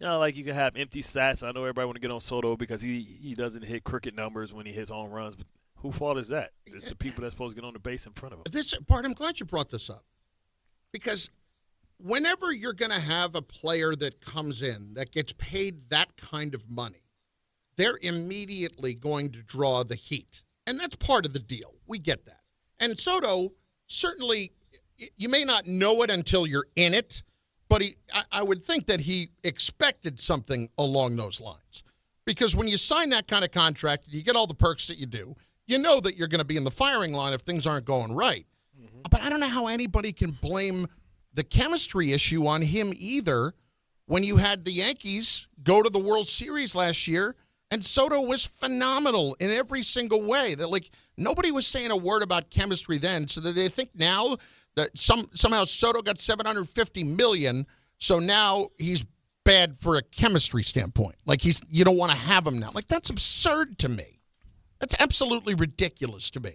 Like you can have empty stats. I know everybody want to get on Soto because he doesn't hit cricket numbers when he hits home runs. But whose fault is that? It's the people that's supposed to get on the base in front of him. Bart, I'm glad you brought this up because whenever you're going to have a player that comes in that gets paid that kind of money, they're immediately going to draw the heat. And that's part of the deal. We get that. And Soto certainly – you may not know it until you're in it, but I would think that he expected something along those lines. Because when you sign that kind of contract, you get all the perks that you do, you know that you're going to be in the firing line if things aren't going right. Mm-hmm. But I don't know how anybody can blame the chemistry issue on him either when you had the Yankees go to the World Series last year, and Soto was phenomenal in every single way. That nobody was saying a word about chemistry then, so that they think now that somehow Soto got $750 million, so now he's bad for a chemistry standpoint. You don't want to have him now. That's absurd to me. That's absolutely ridiculous to me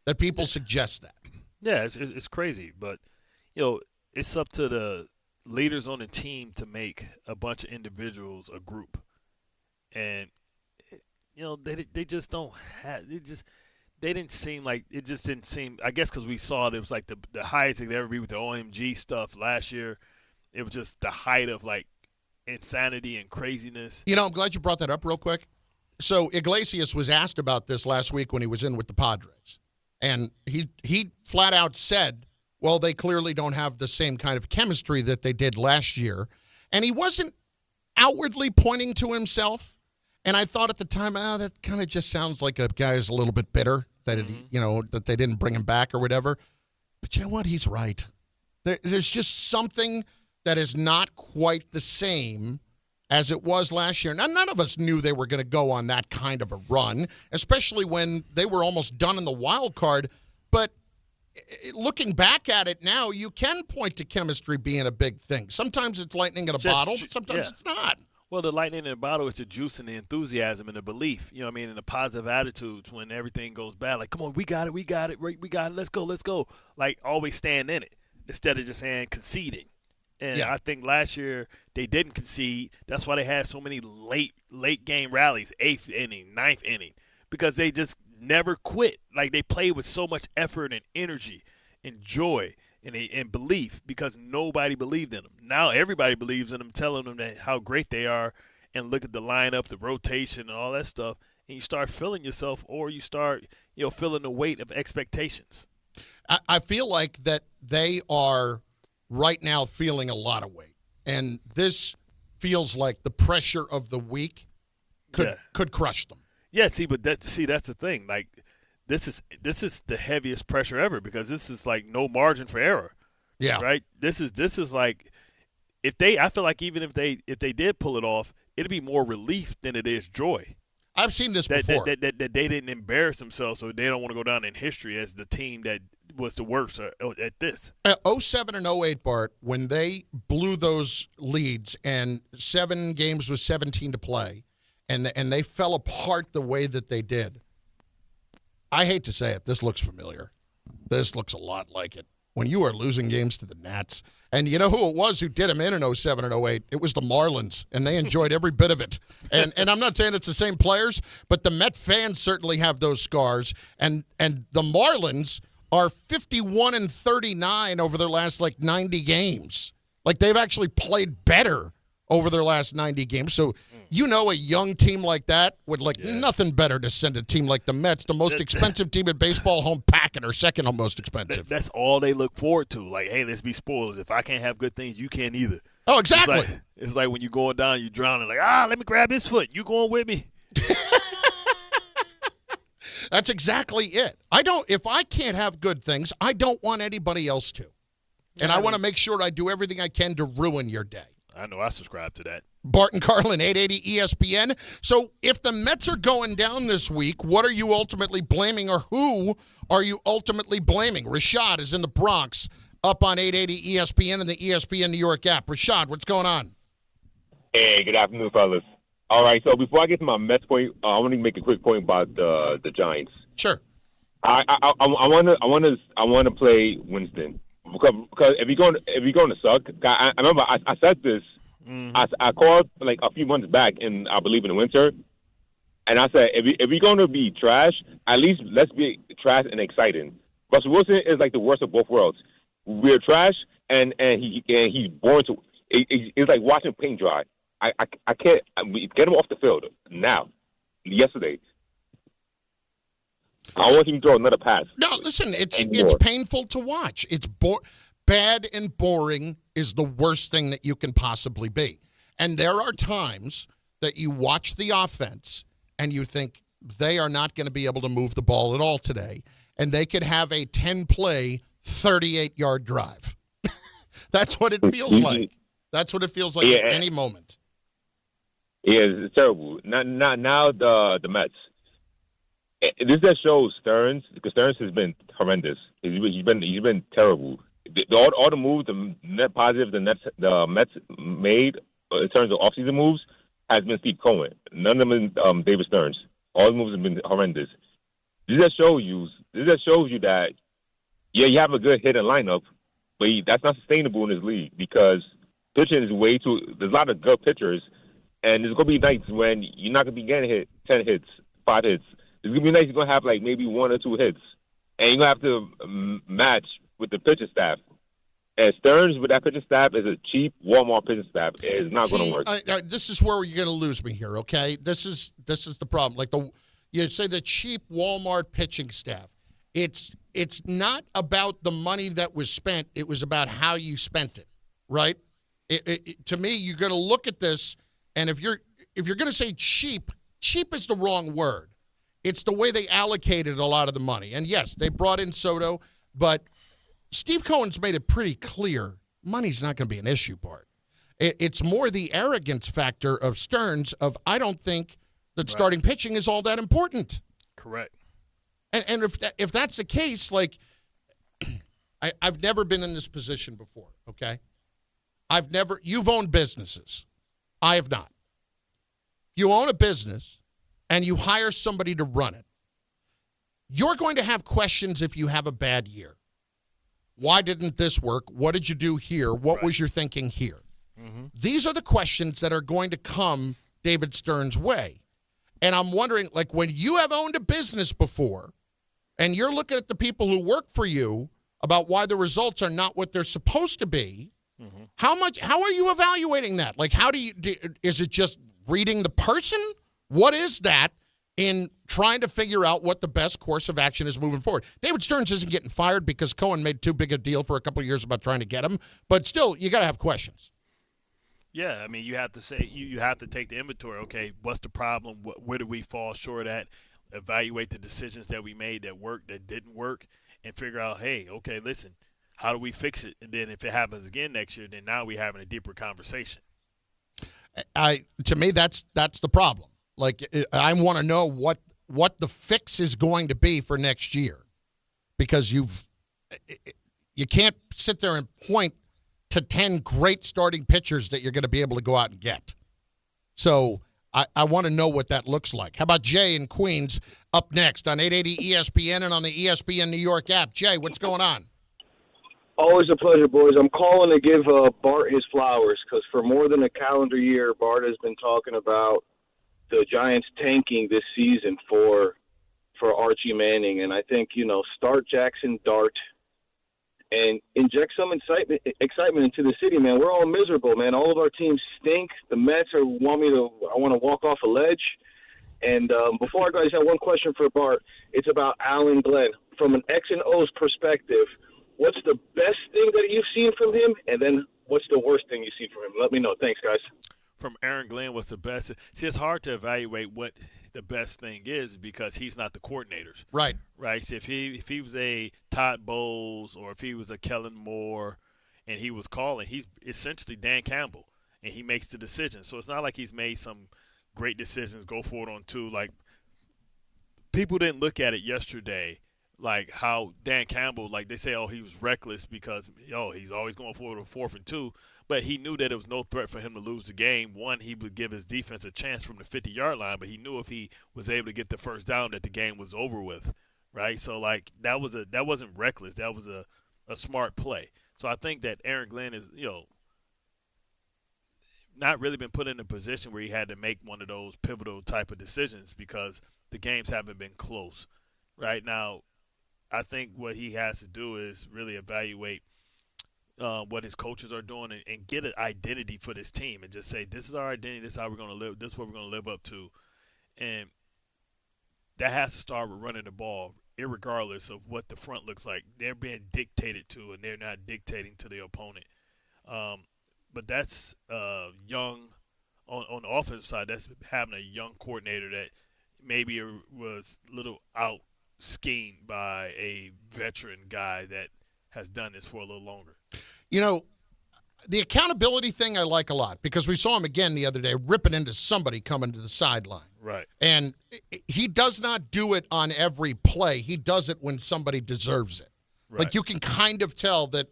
that people suggest that. Yeah, it's crazy, but it's up to the leaders on the team to make a bunch of individuals a group, and they just don't have They didn't seem like – it just didn't seem – I guess because we saw it was like the highest it could ever be with the OMG stuff last year. It was just the height of, insanity and craziness. I'm glad you brought that up real quick. So Iglesias was asked about this last week when he was in with the Padres. And he flat out said, well, they clearly don't have the same kind of chemistry that they did last year. And he wasn't outwardly pointing to himself. And I thought at the time, that kind of just sounds like a guy who's a little bit bitter that, that they didn't bring him back or whatever. But you know what? He's right. There's just something that is not quite the same as it was last year. Now, none of us knew they were going to go on that kind of a run, especially when they were almost done in the wild card. But looking back at it now, you can point to chemistry being a big thing. Sometimes it's lightning in a bottle, but sometimes it's not. Well, the lightning in a bottle is the juice and the enthusiasm and the belief, and the positive attitudes when everything goes bad. Like, come on, we got it, let's go. Like, always stand in it instead of just saying conceding. And I think last year they didn't concede. That's why they had so many late game rallies, 8th inning, 9th inning, because they just never quit. Like, they played with so much effort and energy and joy and belief because nobody believed in them. Now everybody believes in them, telling them how great they are, and look at the lineup, the rotation, and all that stuff, and you start feeling yourself, or you start feeling the weight of expectations. I feel like that they are right now feeling a lot of weight. And this feels like the pressure of the week could crush them. Yeah, that's the thing. Like, this is the heaviest pressure ever because this is like no margin for error. Yeah. Right? This is like I feel like even if they did pull it off, it'd be more relief than it is joy. I've seen this before. That they didn't embarrass themselves, so they don't want to go down in history as the team that was the worst at this. 07 and 08, Bart, when they blew those leads and 7 games with 17 to play, and they fell apart the way that they did. I hate to say it, this looks familiar. This looks a lot like it. When you are losing games to the Nats, and you know who it was who did them in 07 and 08? It was the Marlins, and they enjoyed every bit of it. And I'm not saying it's the same players, but the Met fans certainly have those scars. And the Marlins are 51 and 39 over their last 90 games. Like, they've actually played better over their last 90 games. So, a young team like that would nothing better to send a team like the Mets, the most expensive team in baseball, home packing, or second most expensive. That's all they look forward to. Like, hey, let's be spoilers. If I can't have good things, you can't either. Oh, exactly. It's like when you're going down, you're drowning. Like, let me grab his foot. You going with me? That's exactly it. If I can't have good things, I don't want anybody else to. And I want to make sure I do everything I can to ruin your day. I know I subscribe to that. Bart and Carlin, 880 ESPN. So if the Mets are going down this week, what are you ultimately blaming, or who are you ultimately blaming? Rashad is in the Bronx, up on 880 ESPN and the ESPN New York app. Rashad, what's going on? Hey, good afternoon, fellas. All right, so before I get to my Mets point, I want to make a quick point about the Giants. Sure. I want to play Winston. Because if you're going to suck, I remember I said this. I called a few months back, I believe in the winter, and I said if you're going to be trash, at least let's be trash and exciting. Russell Wilson is like the worst of both worlds. We're trash, and he's born to. It's like watching paint dry. I can't get him off the field now. Yesterday. I want him to throw another pass. No, listen, it's painful to watch. It's bad and boring is the worst thing that you can possibly be. And there are times that you watch the offense and you think they are not going to be able to move the ball at all today, and they could have a 10-play, 38-yard drive. That's what it feels like. That's what it feels like at any moment. Yeah, it's terrible. Now the Mets. This just shows Stearns, because Stearns has been horrendous. He's been terrible. All the moves, the net positive the Mets made in terms of offseason moves has been Steve Cohen. None of them been David Stearns. All the moves have been horrendous. This just shows you that you have a good hitting lineup, but that's not sustainable in this league because pitching is way too. There's a lot of good pitchers, and there's gonna be nights when you're not gonna be getting 10 hits, 5 hits. It's going to be nice. You're going to have maybe 1 or 2 hits. And you're going to have to match with the pitching staff. And Stearns with that pitching staff is a cheap Walmart pitching staff. It's not going to work. This is where you're going to lose me here, okay? This is the problem. You say the cheap Walmart pitching staff. it's not about the money that was spent. It was about how you spent it, right? To me, you're going to look at this, and if you're going to say cheap is the wrong word. It's the way they allocated a lot of the money. And yes, they brought in Soto, but Steve Cohen's made it pretty clear money's not going to be an issue, Bart. It's more the arrogance factor of Stearns of I don't think that starting pitching is all that important. Correct. And if that's the case, like I've never been in this position before, okay? You've owned businesses. I have not. You own a business and you hire somebody to run it. You're going to have questions if you have a bad year. Why didn't this work? What did you do here? What was your thinking here? Mm-hmm. These are the questions that are going to come David Stearns' way. And I'm wondering, like, when you have owned a business before and you're looking at the people who work for you about why the results are not what they're supposed to be, how are you evaluating that? Like, is it just reading the person? What is that in trying to figure out what the best course of action is moving forward? David Stearns isn't getting fired because Cohen made too big a deal for a couple of years about trying to get him, but still, you got to have questions. Yeah, I mean, you have to say you have to take the inventory. Okay, what's the problem? Where do we fall short at? Evaluate the decisions that we made that worked, that didn't work, and figure out, hey, okay, listen, how do we fix it? And then if it happens again next year, then now we're having a deeper conversation. To me, that's the problem. Like, I want to know what the fix is going to be for next year, because you can't sit there and point to 10 great starting pitchers that you're going to be able to go out and get. So I want to know what that looks like. How about Jay in Queens up next on 880 ESPN and on the ESPN New York app? Jay, what's going on? Always a pleasure, boys. I'm calling to give Bart his flowers because for more than a calendar year, Bart has been talking about the Giants tanking this season for Archie Manning. And I think, start Jaxson Dart and inject some excitement into the city, man. We're all miserable, man. All of our teams stink. The Mets I want to walk off a ledge. And before I go, I just have one question for Bart. It's about Alan Glenn. From an X and O's perspective, what's the best thing that you've seen from him? And then what's the worst thing you've seen from him? Let me know. Thanks, guys. From Aaron Glenn, what's the best? See, it's hard to evaluate what the best thing is because he's not the coordinators. Right. Right. So if he was a Todd Bowles or if he was a Kellen Moore and he was calling, he's essentially Dan Campbell and he makes the decision. So it's not like he's made some great decisions, go for it on two. Like, people didn't look at it yesterday like how Dan Campbell, like they say, he was reckless because, he's always going for it on 4th and 2. But he knew that there was no threat for him to lose the game. One, he would give his defense a chance from the 50-yard line, but he knew if he was able to get the first down that the game was over with, right? So, like, that wasn't reckless. That was a smart play. So I think that Aaron Glenn is, not really been put in a position where he had to make one of those pivotal type of decisions because the games haven't been close. Right now, I think what he has to do is really evaluate what his coaches are doing and get an identity for this team and just say, this is our identity, this is how we're going to live, this is what we're going to live up to. And that has to start with running the ball, irregardless of what the front looks like. They're being dictated to, and they're not dictating to the opponent. But that's young on the offensive side. That's having a young coordinator that maybe was a little out-schemed by a veteran guy that has done this for a little longer. The accountability thing I like a lot because we saw him again the other day ripping into somebody coming to the sideline. Right. And he does not do it on every play. He does it when somebody deserves it. Right. Like, you can kind of tell that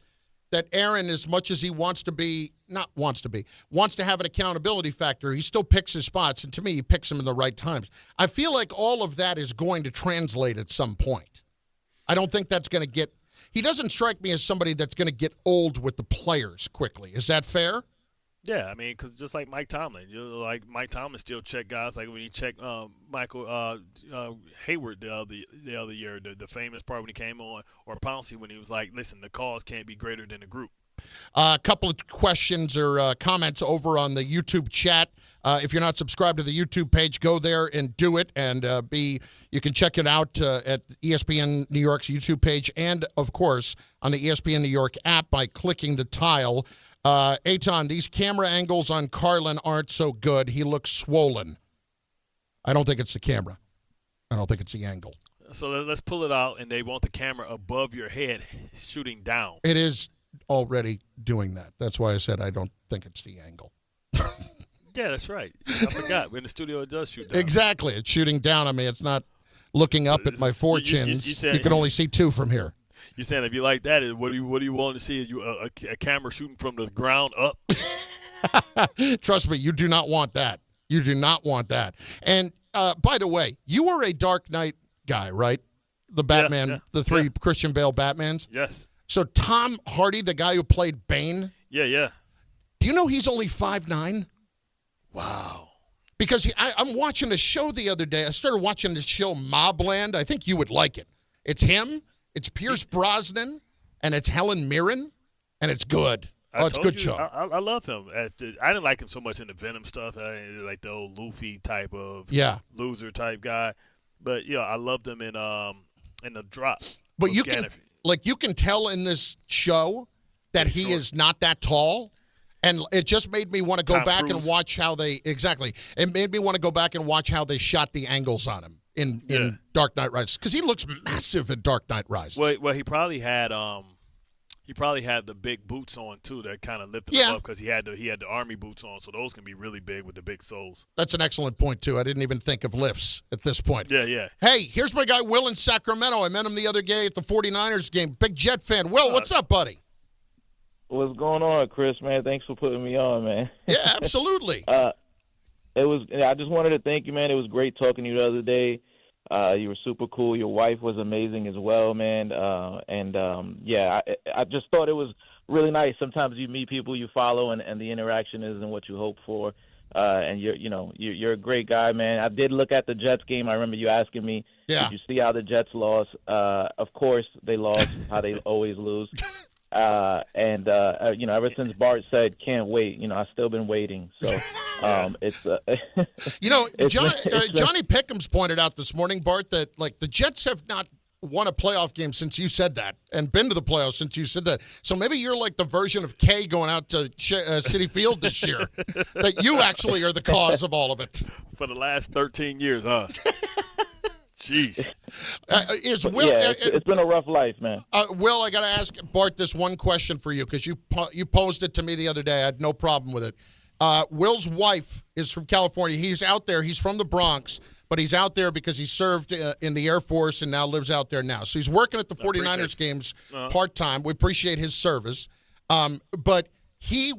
Aaron, as much as he wants to have an accountability factor, he still picks his spots. And to me, he picks them in the right times. I feel like all of that is going to translate at some point. I don't think that's going to get – he doesn't strike me as somebody that's going to get old with the players quickly. Is that fair? Yeah, I mean, because just like Mike Tomlin, Mike Tomlin still check guys like when he checked Michael Hayward the other year, the famous part when he came on, or Pouncey when he was like, listen, the cause can't be greater than the group. A couple of questions or comments over on the YouTube chat. If you're not subscribed to the YouTube page, go there and do it. And you can check it out at ESPN New York's YouTube page and, of course, on the ESPN New York app by clicking the tile. Eitan, these camera angles on Carlin aren't so good. He looks swollen. I don't think it's the camera. I don't think it's the angle. So let's pull it out, and they want the camera above your head shooting down. It is already doing that. That's why I said I don't think it's the angle. Yeah, that's right. I forgot. We're in the studio. It does shoot down. Exactly. It's shooting down. I mean, it's not looking up at my four chins. You can only see two from here. You're saying if you like that, what do you want to see? A camera shooting from the ground up? Trust me, you do not want that. You do not want that. And by the way, you were a Dark Knight guy, right? The Batman, the three Christian Bale Batmans? Yes. So Tom Hardy, the guy who played Bane? Yeah. Do you know he's only 5'9"? Wow. Because I'm watching a show the other day. I started watching this show, Mobland. I think you would like it. It's him, it's Pierce Brosnan, and it's Helen Mirren, and it's good. It's a good show. I love him. I didn't like him so much in the Venom stuff. Like the old Luffy type of loser type guy. But I loved him in the Drop. But you can tell in this show that he is not that tall. And it just made me want to go back and watch how they It made me want to go back and watch how they shot the angles on him in Dark Knight Rises, because he looks massive in Dark Knight Rises. Well, he probably had the big boots on too that kind of lifted him up, because he had the army boots on, so those can be really big with the big soles. That's an excellent point too. I didn't even think of lifts at this point. Yeah. Hey, here's my guy Will in Sacramento. I met him the other day at the 49ers game. Big Jet fan. Will, what's up, buddy? What's going on, Chris, man? Thanks for putting me on, man. Yeah, absolutely. I just wanted to thank you, man. It was great talking to you the other day. You were super cool. Your wife was amazing as well, man. I just thought it was really nice. Sometimes you meet people you follow, and the interaction isn't what you hope for. And you're a great guy, man. I did look at the Jets game. I remember you asking me, did you see how the Jets lost? Of course they lost, how they always lose. Ever since Bart said can't wait, I've still been waiting. So it's Johnny Pickham's pointed out this morning, Bart, that the Jets have not won a playoff game since you said that, and been to the playoffs since you said that. So maybe you're like the version of Kay going out to Citi Field this year, that you actually are the cause of all of it. For the last 13 years, huh? Jeez. It's been a rough life, man. Will, I got to ask Bart this one question for you, because you posed it to me the other day. I had no problem with it. Will's wife is from California. He's out there. He's from the Bronx, but he's out there because he served in the Air Force and now lives out there now. So he's working at the 49ers games part-time. We appreciate his service. But he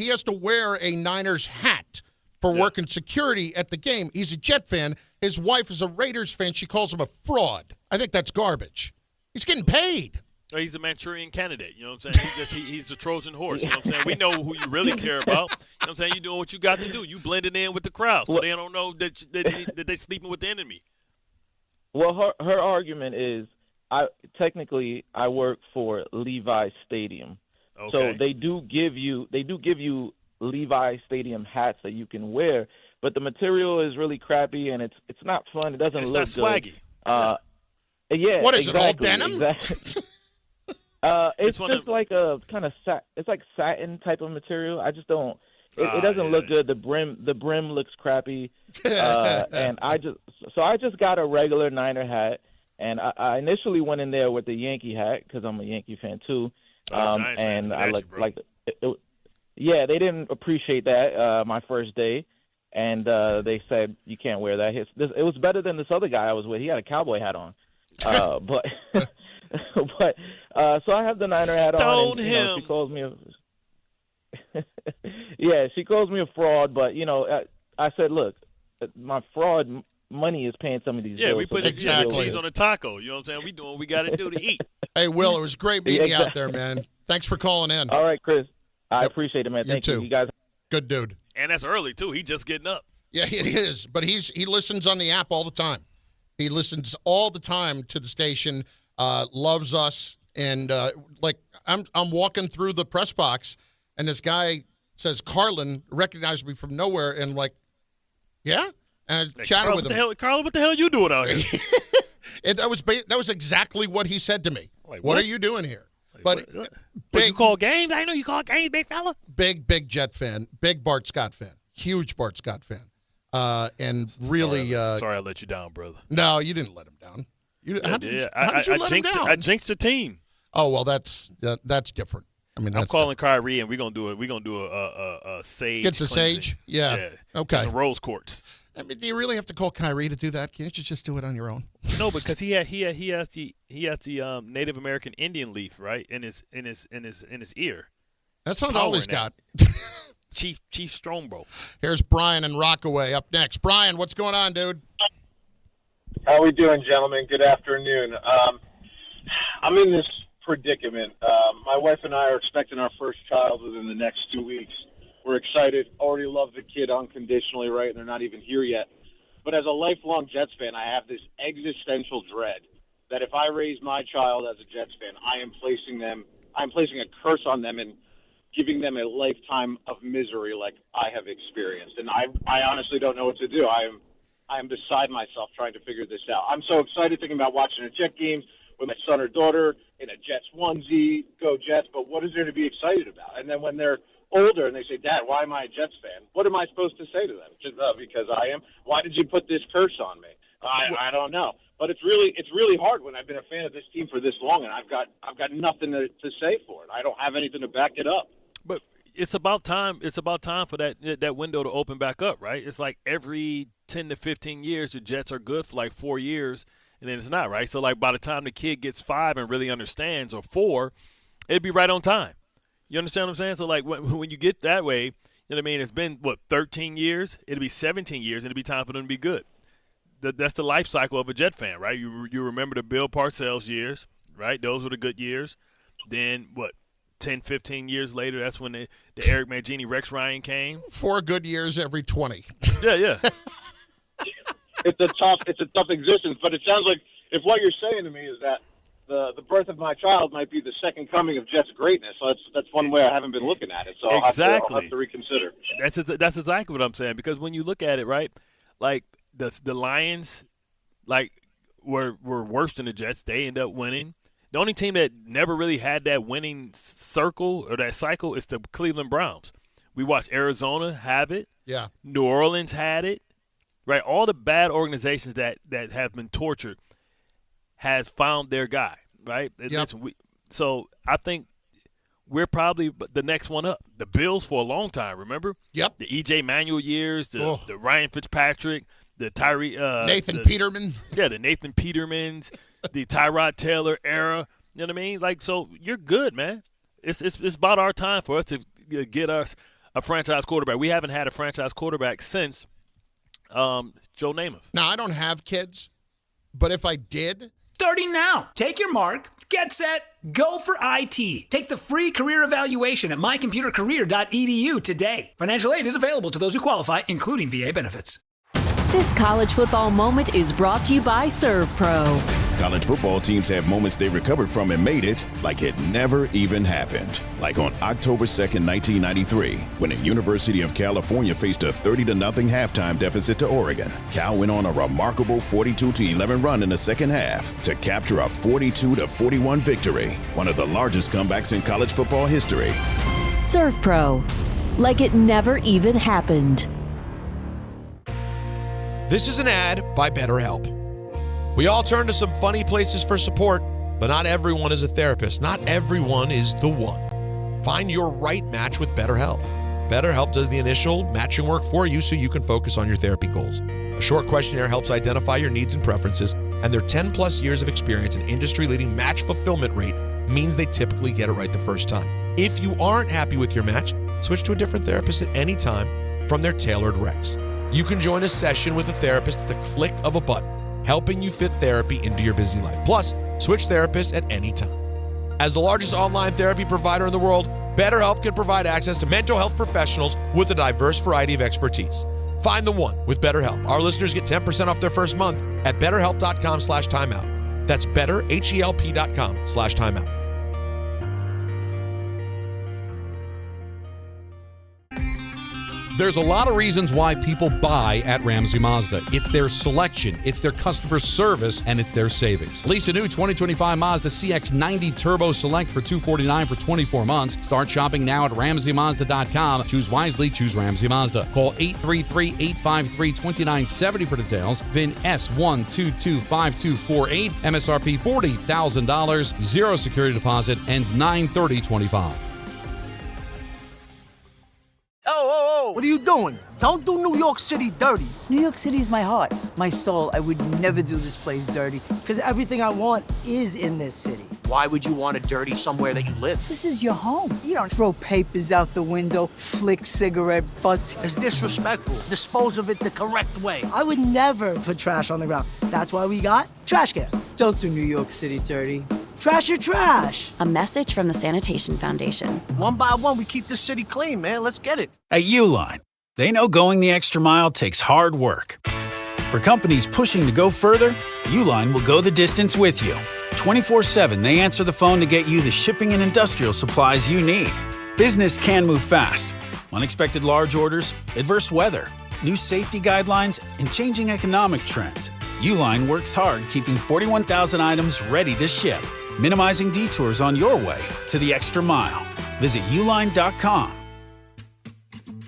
has to wear a Niners hat for working security at the game. He's a Jet fan. His wife is a Raiders fan. She calls him a fraud. I think that's garbage. He's getting paid. He's a Manchurian candidate. You know what I'm saying? He's the Trojan horse. You know what I'm saying? We know who you really care about. You know what I'm saying? You're doing what you got to do. You blending in with the crowd, so they don't know that they're sleeping with the enemy. Well, her argument is, technically I work for Levi Stadium, so they do give you Levi Stadium hats that you can wear, but the material is really crappy and it's not fun. It doesn't look swaggy. Yeah. What is exactly, it? All denim? Exactly. It's just like a kind of it's like satin type of material. I just don't. It doesn't look good. The brim looks crappy, and I just got a regular Niner hat, and I initially went in there with the Yankee hat because I'm a Yankee fan too, and I looked like yeah, they didn't appreciate that my first day, and they said you can't wear that. It was better than this other guy I was with. He had a cowboy hat on, but so I have the Niner hat on. And, she calls me she calls me a fraud, but I said, look, my fraud money is paying some of these bills. We put cheese on a taco. You know what I'm saying? We doing what we got to do to eat. Hey, Will, it was great meeting you out there, man. Thanks for calling in. All right, Chris. I appreciate it, man. Thank you. You guys. Good dude. And that's early, too. He just getting up. Yeah, it is. But he listens on the app all the time. He listens all the time to the station, loves us, And I'm walking through the press box, and this guy says, Carlin, recognized me from nowhere, and yeah? And I chatted with him. Carlin, what the hell are you doing out here? And that was exactly what he said to me. What are you doing here? But you call games? I know you call games, big fella. Big Jet fan, big Bart Scott fan, huge Bart Scott fan, and really. Sorry, I let you down, brother. No, you didn't let him down. How did you let him down? I jinxed the team. Oh well, that's different. I mean, I'm calling Kyrie, and we're gonna do a sage. Gets a sage, yeah. Okay. Get some rose quartz. I mean, do you really have to call Kyrie to do that? Can't you just do it on your own? No, because he has the Native American Indian leaf right in his ear. That's not all he's got. Chief Strongbow. Here's Brian and Rockaway up next. Brian, what's going on, dude? How we doing, gentlemen? Good afternoon. I'm in this predicament. My wife and I are expecting our first child within the next 2 weeks. We're excited. Already love the kid unconditionally, right? And they're not even here yet. But as a lifelong Jets fan, I have this existential dread that if I raise my child as a Jets fan, I'm placing a curse on them and giving them a lifetime of misery like I have experienced. And I honestly don't know what to do. I am beside myself trying to figure this out. I'm so excited thinking about watching a Jet game with my son or daughter in a Jets onesie, go Jets, but what is there to be excited about? And then when they're older and they say, Dad, why am I a Jets fan? What am I supposed to say to them? Just, because I am. Why did you put this curse on me? I don't know. But it's really hard when I've been a fan of this team for this long, and I've got nothing to say for it. I don't have anything to back it up. But it's about time. It's about time for that window to open back up, right? It's like every 10 to 15 years, the Jets are good for like 4 years, and then it's not, right? So like by the time the kid gets 5 and really understands, or 4, it'd be right on time. You understand what I'm saying? So, like, when you get that way, you know what I mean? It's been, 13 years? It'll be 17 years, and it'll be time for them to be good. That's the life cycle of a Jet fan, right? You remember the Bill Parcells years, right? Those were the good years. Then, 10, 15 years later, that's when the Eric Mangini, Rex Ryan came? 4 good years every 20. Yeah. It's a tough existence, but it sounds like if what you're saying to me is that the birth of my child might be the second coming of Jets greatness. So that's one way I haven't been looking at it. So exactly. I'll have to reconsider. That's exactly what I'm saying. Because when you look at it, right, like the Lions, like were worse than the Jets. They end up winning. The only team that never really had that winning circle or that cycle is the Cleveland Browns. We watched Arizona have it. Yeah. New Orleans had it. Right. All the bad organizations that have been tortured has found their guy, right? Yep. So I think we're probably the next one up. The Bills for a long time, remember? Yep. The E.J. Manuel years, the Ryan Fitzpatrick, the Tyree Nathan Peterman. Yeah, the Nathan Petermans, the Tyrod Taylor era. You know what I mean? Like, so you're good, man. It's about our time for us to get us a franchise quarterback. We haven't had a franchise quarterback since Joe Namath. Now, I don't have kids, but if I did. Starting now. Take your mark, get set, go for IT. Take the free career evaluation at mycomputercareer.edu today. Financial aid is available to those who qualify, including VA benefits. This college football moment is brought to you by ServPro. College football teams have moments they recovered from and made it like it never even happened. Like on October 2nd, 1993, when the University of California faced a 30-0 halftime deficit to Oregon. Cal went on a remarkable 42-11 run in the second half to capture a 42-41 victory, one of the largest comebacks in college football history. ServPro, like it never even happened. This is an ad by BetterHelp. We all turn to some funny places for support, but not everyone is a therapist. Not everyone is the one. Find your right match with BetterHelp. BetterHelp does the initial matching work for you so you can focus on your therapy goals. A short questionnaire helps identify your needs and preferences, and their 10-plus years of experience and industry-leading match fulfillment rate means they typically get it right the first time. If you aren't happy with your match, switch to a different therapist at any time from their tailored recs. You can join a session with a therapist at the click of a button, helping you fit therapy into your busy life. Plus, switch therapists at any time. As the largest online therapy provider in the world, BetterHelp can provide access to mental health professionals with a diverse variety of expertise. Find the one with BetterHelp. Our listeners get 10% off their first month at betterhelp.com/timeout. That's betterhelp.com/timeout. There's a lot of reasons why people buy at Ramsey Mazda. It's their selection, it's their customer service, and it's their savings. Lease a new 2025 Mazda CX-90 Turbo Select for $249 for 24 months. Start shopping now at RamseyMazda.com. Choose wisely, choose Ramsey Mazda. Call 833-853-2970 for details. VIN S1225248. MSRP $40,000. Zero security deposit. Ends 9/30/25. Oh, what are you doing? Don't do New York City dirty. New York City's my heart, my soul. I would never do this place dirty because everything I want is in this city. Why would you want to dirty somewhere that you live? This is your home. You don't throw papers out the window, flick cigarette butts. It's disrespectful. Dispose of it the correct way. I would never put trash on the ground. That's why we got trash cans. Don't do New York City dirty. Trash your trash. A message from the Sanitation Foundation. One by one, we keep this city clean, man. Let's get it. At Uline, they know going the extra mile takes hard work. For companies pushing to go further, Uline will go the distance with you. 24/7, they answer the phone to get you the shipping and industrial supplies you need. Business can move fast. Unexpected large orders, adverse weather, new safety guidelines, and changing economic trends. Uline works hard keeping 41,000 items ready to ship, minimizing detours on your way to the extra mile. Visit uline.com.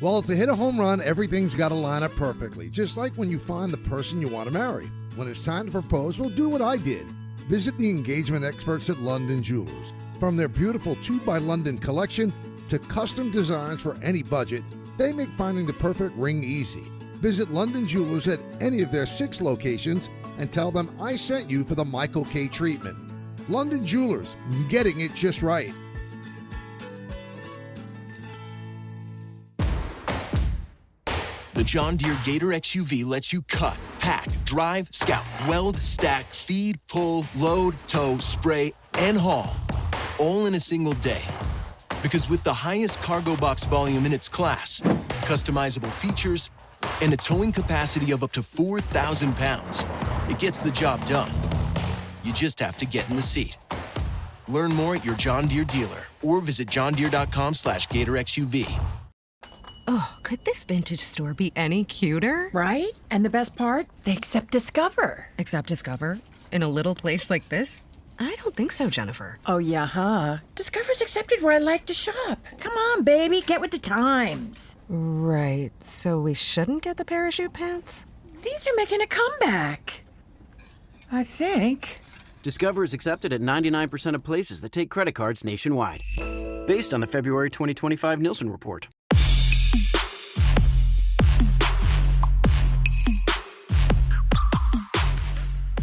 Well, to hit a home run, everything's got to line up perfectly, just like when you find the person you want to marry. When it's time to propose, well, do what I did. Visit the engagement experts at London Jewelers. From their beautiful 2 by London collection to custom designs for any budget, they make finding the perfect ring easy. Visit London Jewelers at any of their 6 locations and tell them I sent you for the Michael K. treatment. London Jewelers, getting it just right. The John Deere Gator XUV lets you cut, pack, drive, scout, weld, stack, feed, pull, load, tow, spray, and haul, all in a single day. Because with the highest cargo box volume in its class, customizable features, and a towing capacity of up to 4,000 pounds, it gets the job done. You just have to get in the seat. Learn more at your John Deere dealer or visit johndeere.com/GatorXUV. Oh, could this vintage store be any cuter? Right? And the best part? They accept Discover. Accept Discover? In a little place like this? I don't think so, Jennifer. Oh, yeah, huh? Discover's accepted where I like to shop. Come on, baby, get with the times. Right, so we shouldn't get the parachute pants? These are making a comeback. I think. Discover is accepted at 99% of places that take credit cards nationwide. Based on the February 2025 Nielsen report.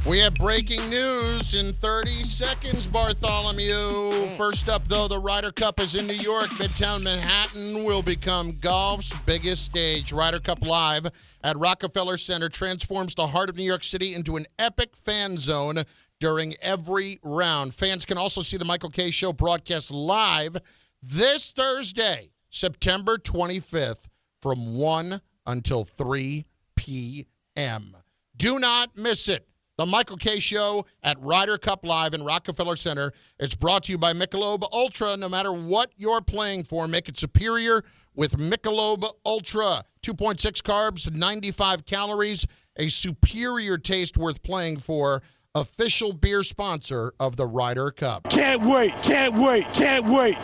We have breaking news in 30 seconds, Bartholomew. First up, though, the Ryder Cup is in New York. Midtown Manhattan will become golf's biggest stage. Ryder Cup Live at Rockefeller Center transforms the heart of New York City into an epic fan zone during every round. Fans can also see the Michael K. Show broadcast live this Thursday, September 25th, from 1 until 3 p.m. Do not miss it. The Michael K. Show at Ryder Cup Live in Rockefeller Center. It's brought to you by Michelob Ultra. No matter what you're playing for, make it superior with Michelob Ultra. 2.6 carbs, 95 calories, a superior taste worth playing for. Official beer sponsor of the Ryder Cup. Can't wait, can't wait, can't wait.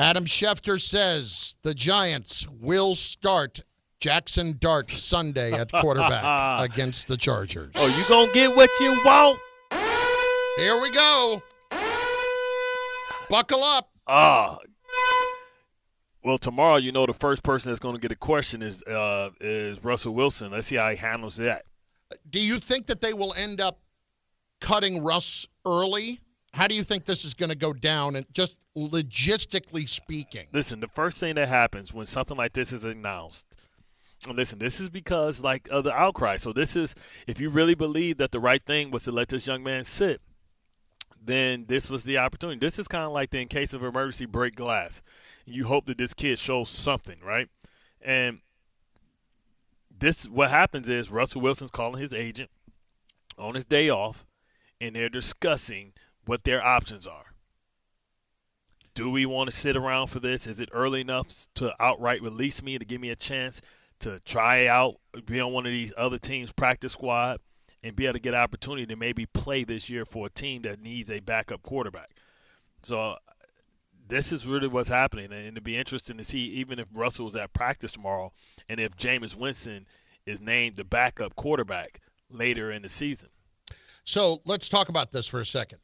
Adam Schefter says the Giants will start Jaxson Dart Sunday at quarterback against the Chargers. Oh, you gonna get what you want? Here we go. Buckle up. Well, tomorrow, you know, the first person that's going to get a question is Russell Wilson. Let's see how he handles that. Do you think that they will end up cutting Russ early? How do you think this is going to go down, and just logistically speaking? Listen, the first thing that happens when something like this is announced, listen, this is because, like, of the outcry. So this is, if you really believe that the right thing was to let this young man sit, then this was the opportunity. This is kind of like the in case of emergency break glass. You hope that this kid shows something, right? And this, what happens is Russell Wilson's calling his agent on his day off, and they're discussing what their options are. Do we want to sit around for this? Is it early enough to outright release me to give me a chance to try out, be on one of these other teams' practice squad, and be able to get an opportunity to maybe play this year for a team that needs a backup quarterback. So this is really what's happening, and it'll be interesting to see even if Russell was at practice tomorrow and if Jameis Winston is named the backup quarterback later in the season. So let's talk about this for a second.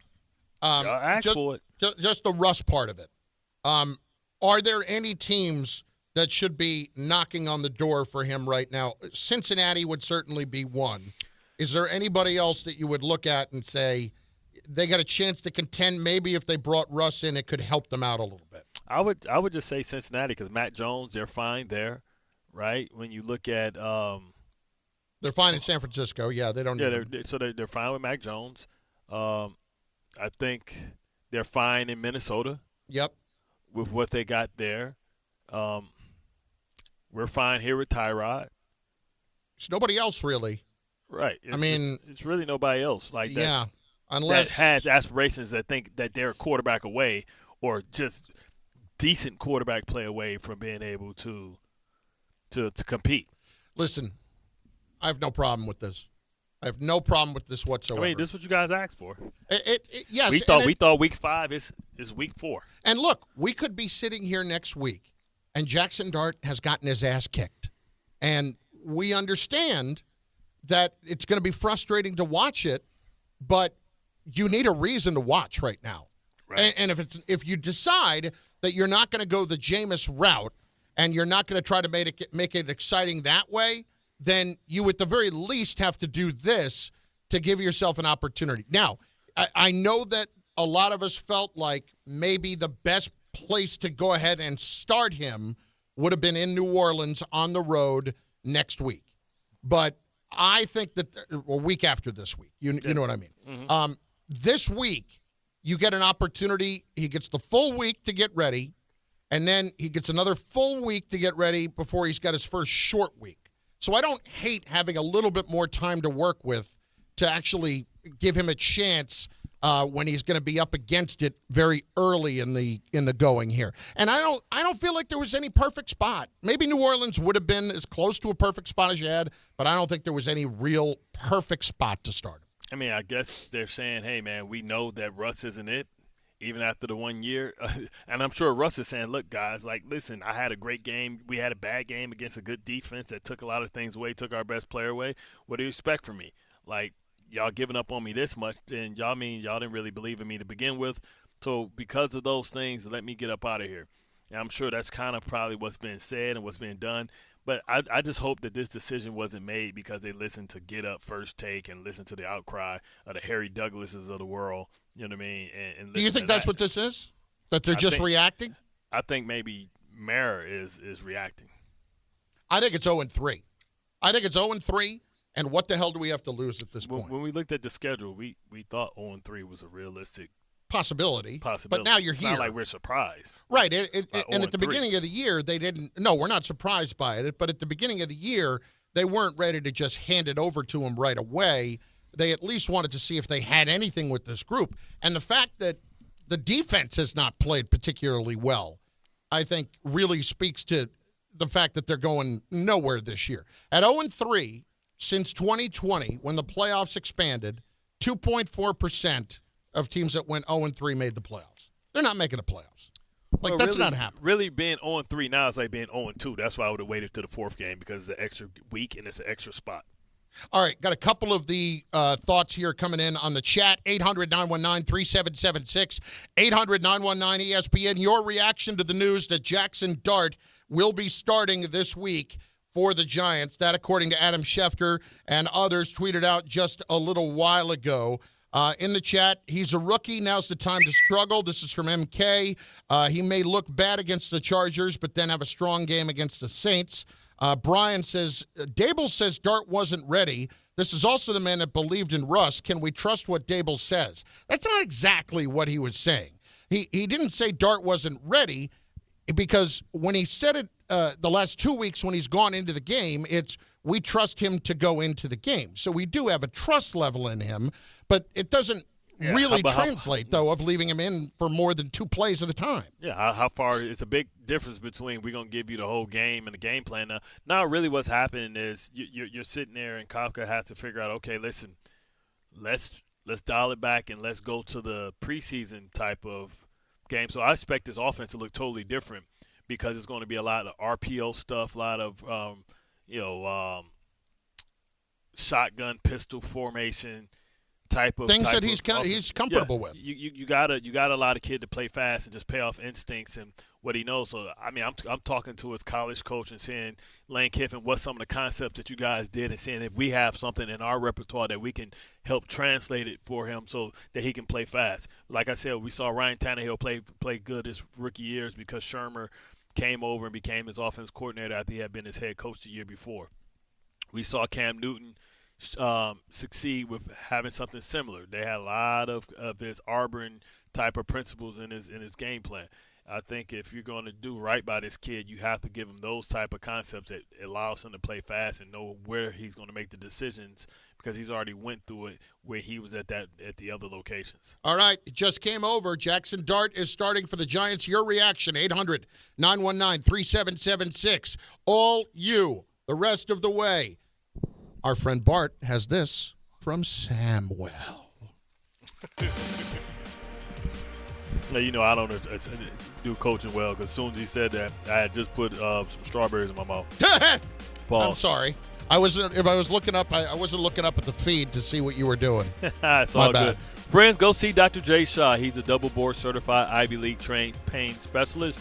Just the Russ part of it. Are there any teams that should be knocking on the door for him right now? Cincinnati would certainly be one. Is there anybody else that you would look at and say they got a chance to contend? Maybe if they brought Russ in, it could help them out a little bit. I would just say Cincinnati because Mac Jones, they're fine there, right? When you look at they're fine in San Francisco. Yeah, they don't. Yeah, they're fine with Mac Jones. I think they're fine in Minnesota. Yep. With what they got there. We're fine here with Tyrod. There's nobody else really. Right. It's really nobody else like that. Yeah, unless that has aspirations that think that they're a quarterback away or just decent quarterback play away from being able to compete. Listen, I have no problem with this. I have no problem with this whatsoever. I mean, this is what you guys asked for. Yes. We thought week 5 is week 4. And look, we could be sitting here next week, and Jaxson Dart has gotten his ass kicked, and we understand that it's going to be frustrating to watch it, but you need a reason to watch right now. Right. And if you decide that you're not going to go the Jameis route and you're not going to try to make it exciting that way, then you at the very least have to do this to give yourself an opportunity. Now, I know that a lot of us felt like maybe the best place to go ahead and start him would have been in New Orleans on the road next week. But I think that a week after this week, you know what I mean. Mm-hmm. This week, you get an opportunity. He gets the full week to get ready, and then he gets another full week to get ready before he's got his first short week. So I don't hate having a little bit more time to work with to actually give him a chance when he's going to be up against it very early in the going here. And I don't feel like there was any perfect spot. Maybe New Orleans would have been as close to a perfect spot as you had, but I don't think there was any real perfect spot to start him. I mean, I guess they're saying, hey, man, we know that Russ isn't it, even after the 1 year. And I'm sure Russ is saying, look, guys, like, listen, I had a great game. We had a bad game against a good defense that took a lot of things away, took our best player away. What do you expect from me? Like, y'all giving up on me this much, then y'all mean y'all didn't really believe in me to begin with. So because of those things, let me get up out of here. And I'm sure that's kind of probably what's been said and what's been done. But I just hope that this decision wasn't made because they listened to Get Up, First Take, and listened to the outcry of the Harry Douglases of the world. You know what I mean? And do you think that's what this is? That they're just reacting? I think maybe Mara is reacting. I think it's 0-3. I think it's 0-3. And what the hell do we have to lose at this point? When we looked at the schedule, we thought 0-3 was a realistic possibility. But now you're here. It's not like we're surprised. Right. And at the beginning of the year, they didn't – no, we're not surprised by it. But at the beginning of the year, they weren't ready to just hand it over to them right away. They at least wanted to see if they had anything with this group. And the fact that the defense has not played particularly well, I think really speaks to the fact that they're going nowhere this year. At 0-3 – since 2020, when the playoffs expanded, 2.4% of teams that went 0-3 made the playoffs. They're not making the playoffs. Like, that's not happening. Really being 0-3 now is like being 0-2. That's why I would have waited to the fourth game because it's an extra week and it's an extra spot. All right, got a couple of the thoughts here coming in on the chat. 800-919-3776. 800-919-ESPN. Your reaction to the news that Jaxson Dart will be starting this week for the Giants. That, according to Adam Schefter and others, tweeted out just a little while ago. In the chat, he's a rookie. Now's the time to struggle. This is from MK. He may look bad against the Chargers, but then have a strong game against the Saints. Brian says, Daboll says Dart wasn't ready. This is also the man that believed in Russ. Can we trust what Daboll says? That's not exactly what he was saying. He didn't say Dart wasn't ready because when he said it the last 2 weeks when he's gone into the game, it's we trust him to go into the game. So we do have a trust level in him, but it doesn't really translate, though, of leaving him in for more than 2 plays at a time. Yeah, how far – it's a big difference between we're going to give you the whole game and the game plan. Now really what's happening is you're sitting there and Kafka has to figure out, okay, listen, let's dial it back and let's go to the preseason type of game. So I expect this offense to look totally different because it's going to be a lot of RPO stuff, a lot of shotgun pistol formation type of things that he's comfortable with. You gotta allow the kid to play fast and just pay off instincts and what he knows. So I mean, I'm talking to his college coach and saying, Lane Kiffin, what's some of the concepts that you guys did, and seeing if we have something in our repertoire that we can help translate it for him so that he can play fast. Like I said, we saw Ryan Tannehill play good his rookie years because Shermer came over and became his offense coordinator after he had been his head coach the year before. We saw Cam Newton succeed with having something similar. They had a lot of his Auburn type of principles in his game plan. I think if you're going to do right by this kid, you have to give him those type of concepts that allows him to play fast and know where he's going to make the decisions because he's already went through it where he was at the other locations. All right, it just came over. Jaxson Dart is starting for the Giants. Your reaction, 800-919-3776. All you, the rest of the way. Our friend Bart has this from Samwell. Now, I don't do coaching well because as soon as he said that, I had just put some strawberries in my mouth. I'm sorry. I wasn't looking up at the feed to see what you were doing. It's all good. Friends, go see Dr. Jay Shaw. He's a double board certified Ivy League trained pain specialist.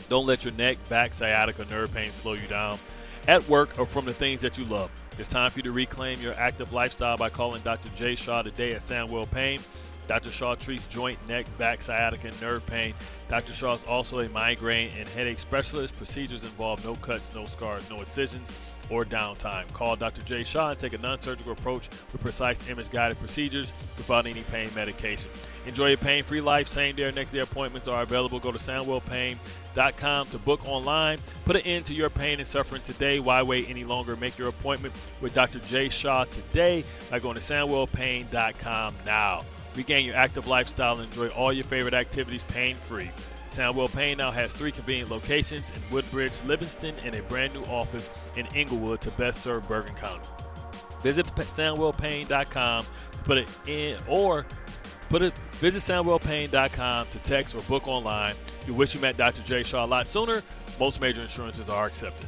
Don't let your neck, back, sciatica, nerve pain slow you down at work or from the things that you love. It's time for you to reclaim your active lifestyle by calling Dr. Jay Shaw today at Sandwell Pain. Dr. Shaw treats joint, neck, back, sciatica, and nerve pain. Dr. Shaw is also a migraine and headache specialist. Procedures involve no cuts, no scars, no incisions, or downtime. Call Dr. Jay Shaw and take a non-surgical approach with precise image-guided procedures without any pain medication. Enjoy your pain-free life. Same-day or next-day appointments are available. Go to SoundwellPain.com to book online. Put an end to your pain and suffering today. Why wait any longer? Make your appointment with Dr. Jay Shaw today by going to SoundwellPain.com now. Regain your active lifestyle and enjoy all your favorite activities pain-free. Soundwell Pain now has 3 convenient locations in Woodbridge, Livingston, and a brand new office in Inglewood to best serve Bergen County. Visit SoundwellPain.com to put it in, or visit SoundwellPain.com to text or book online. You wish you met Dr. Jay Shaw a lot sooner. Most major insurances are accepted.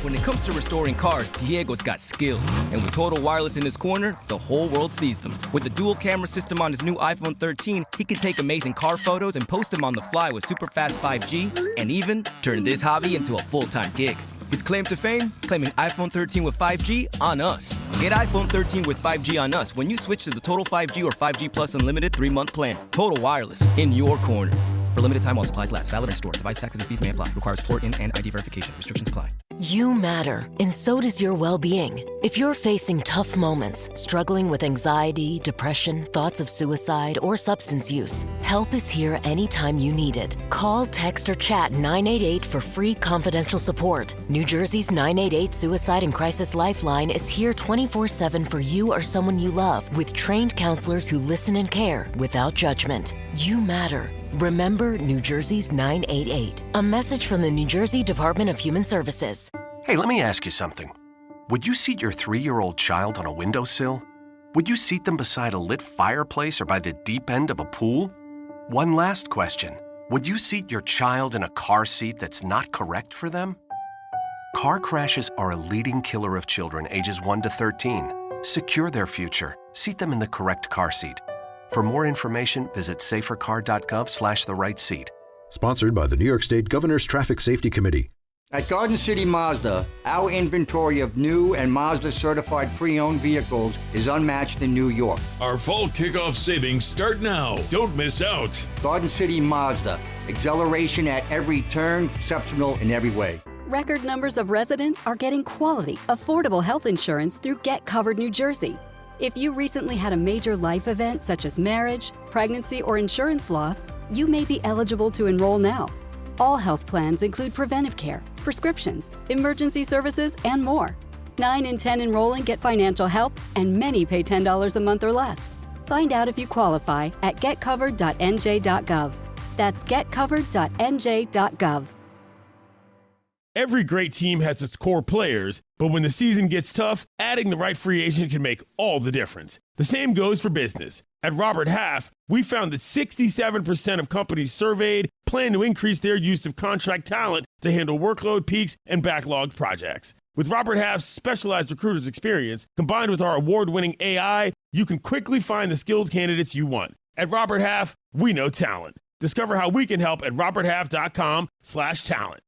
When it comes to restoring cars, Diego's got skills. And with Total Wireless in his corner, the whole world sees them. With the dual camera system on his new iPhone 13, he can take amazing car photos and post them on the fly with super fast 5G, and even turn this hobby into a full-time gig. His claim to fame? Claiming iPhone 13 with 5G on us. Get iPhone 13 with 5G on us when you switch to the Total 5G or 5G Plus Unlimited 3-month plan. Total Wireless, in your corner. For limited time while supplies last. Valid in store. Device taxes and fees may apply. Requires port in and ID verification. Restrictions apply. You matter, and so does your well-being. If you're facing tough moments, struggling with anxiety, depression, thoughts of suicide, or substance use, help is here anytime you need it. Call, text, or chat 988 for free confidential support. New Jersey's 988 Suicide and Crisis Lifeline is here 24/7 for you or someone you love, with trained counselors who listen and care without judgment. You matter. Remember New Jersey's 988. A message from the New Jersey Department of Human Services. Hey, let me ask you something. Would you seat your 3-year-old child on a windowsill? Would you seat them beside a lit fireplace or by the deep end of a pool? One last question. Would you seat your child in a car seat that's not correct for them? Car crashes are a leading killer of children ages 1 to 13. Secure their future. Seat them in the correct car seat. For more information, visit safercar.gov/the-right-seat. Sponsored by the New York State Governor's Traffic Safety Committee. At Garden City Mazda, our inventory of new and Mazda-certified pre-owned vehicles is unmatched in New York. Our fall kickoff savings start now. Don't miss out. Garden City Mazda. Acceleration at every turn, exceptional in every way. Record numbers of residents are getting quality, affordable health insurance through Get Covered New Jersey. If you recently had a major life event such as marriage, pregnancy, or insurance loss, you may be eligible to enroll now. All health plans include preventive care, prescriptions, emergency services, and more. 9 in 10 enrolling get financial help, and many pay $10 a month or less. Find out if you qualify at getcovered.nj.gov. That's getcovered.nj.gov. Every great team has its core players, but when the season gets tough, adding the right free agent can make all the difference. The same goes for business. At Robert Half, we found that 67% of companies surveyed plan to increase their use of contract talent to handle workload peaks and backlogged projects. With Robert Half's specialized recruiters' experience, combined with our award-winning AI, you can quickly find the skilled candidates you want. At Robert Half, we know talent. Discover how we can help at roberthalf.com/talent.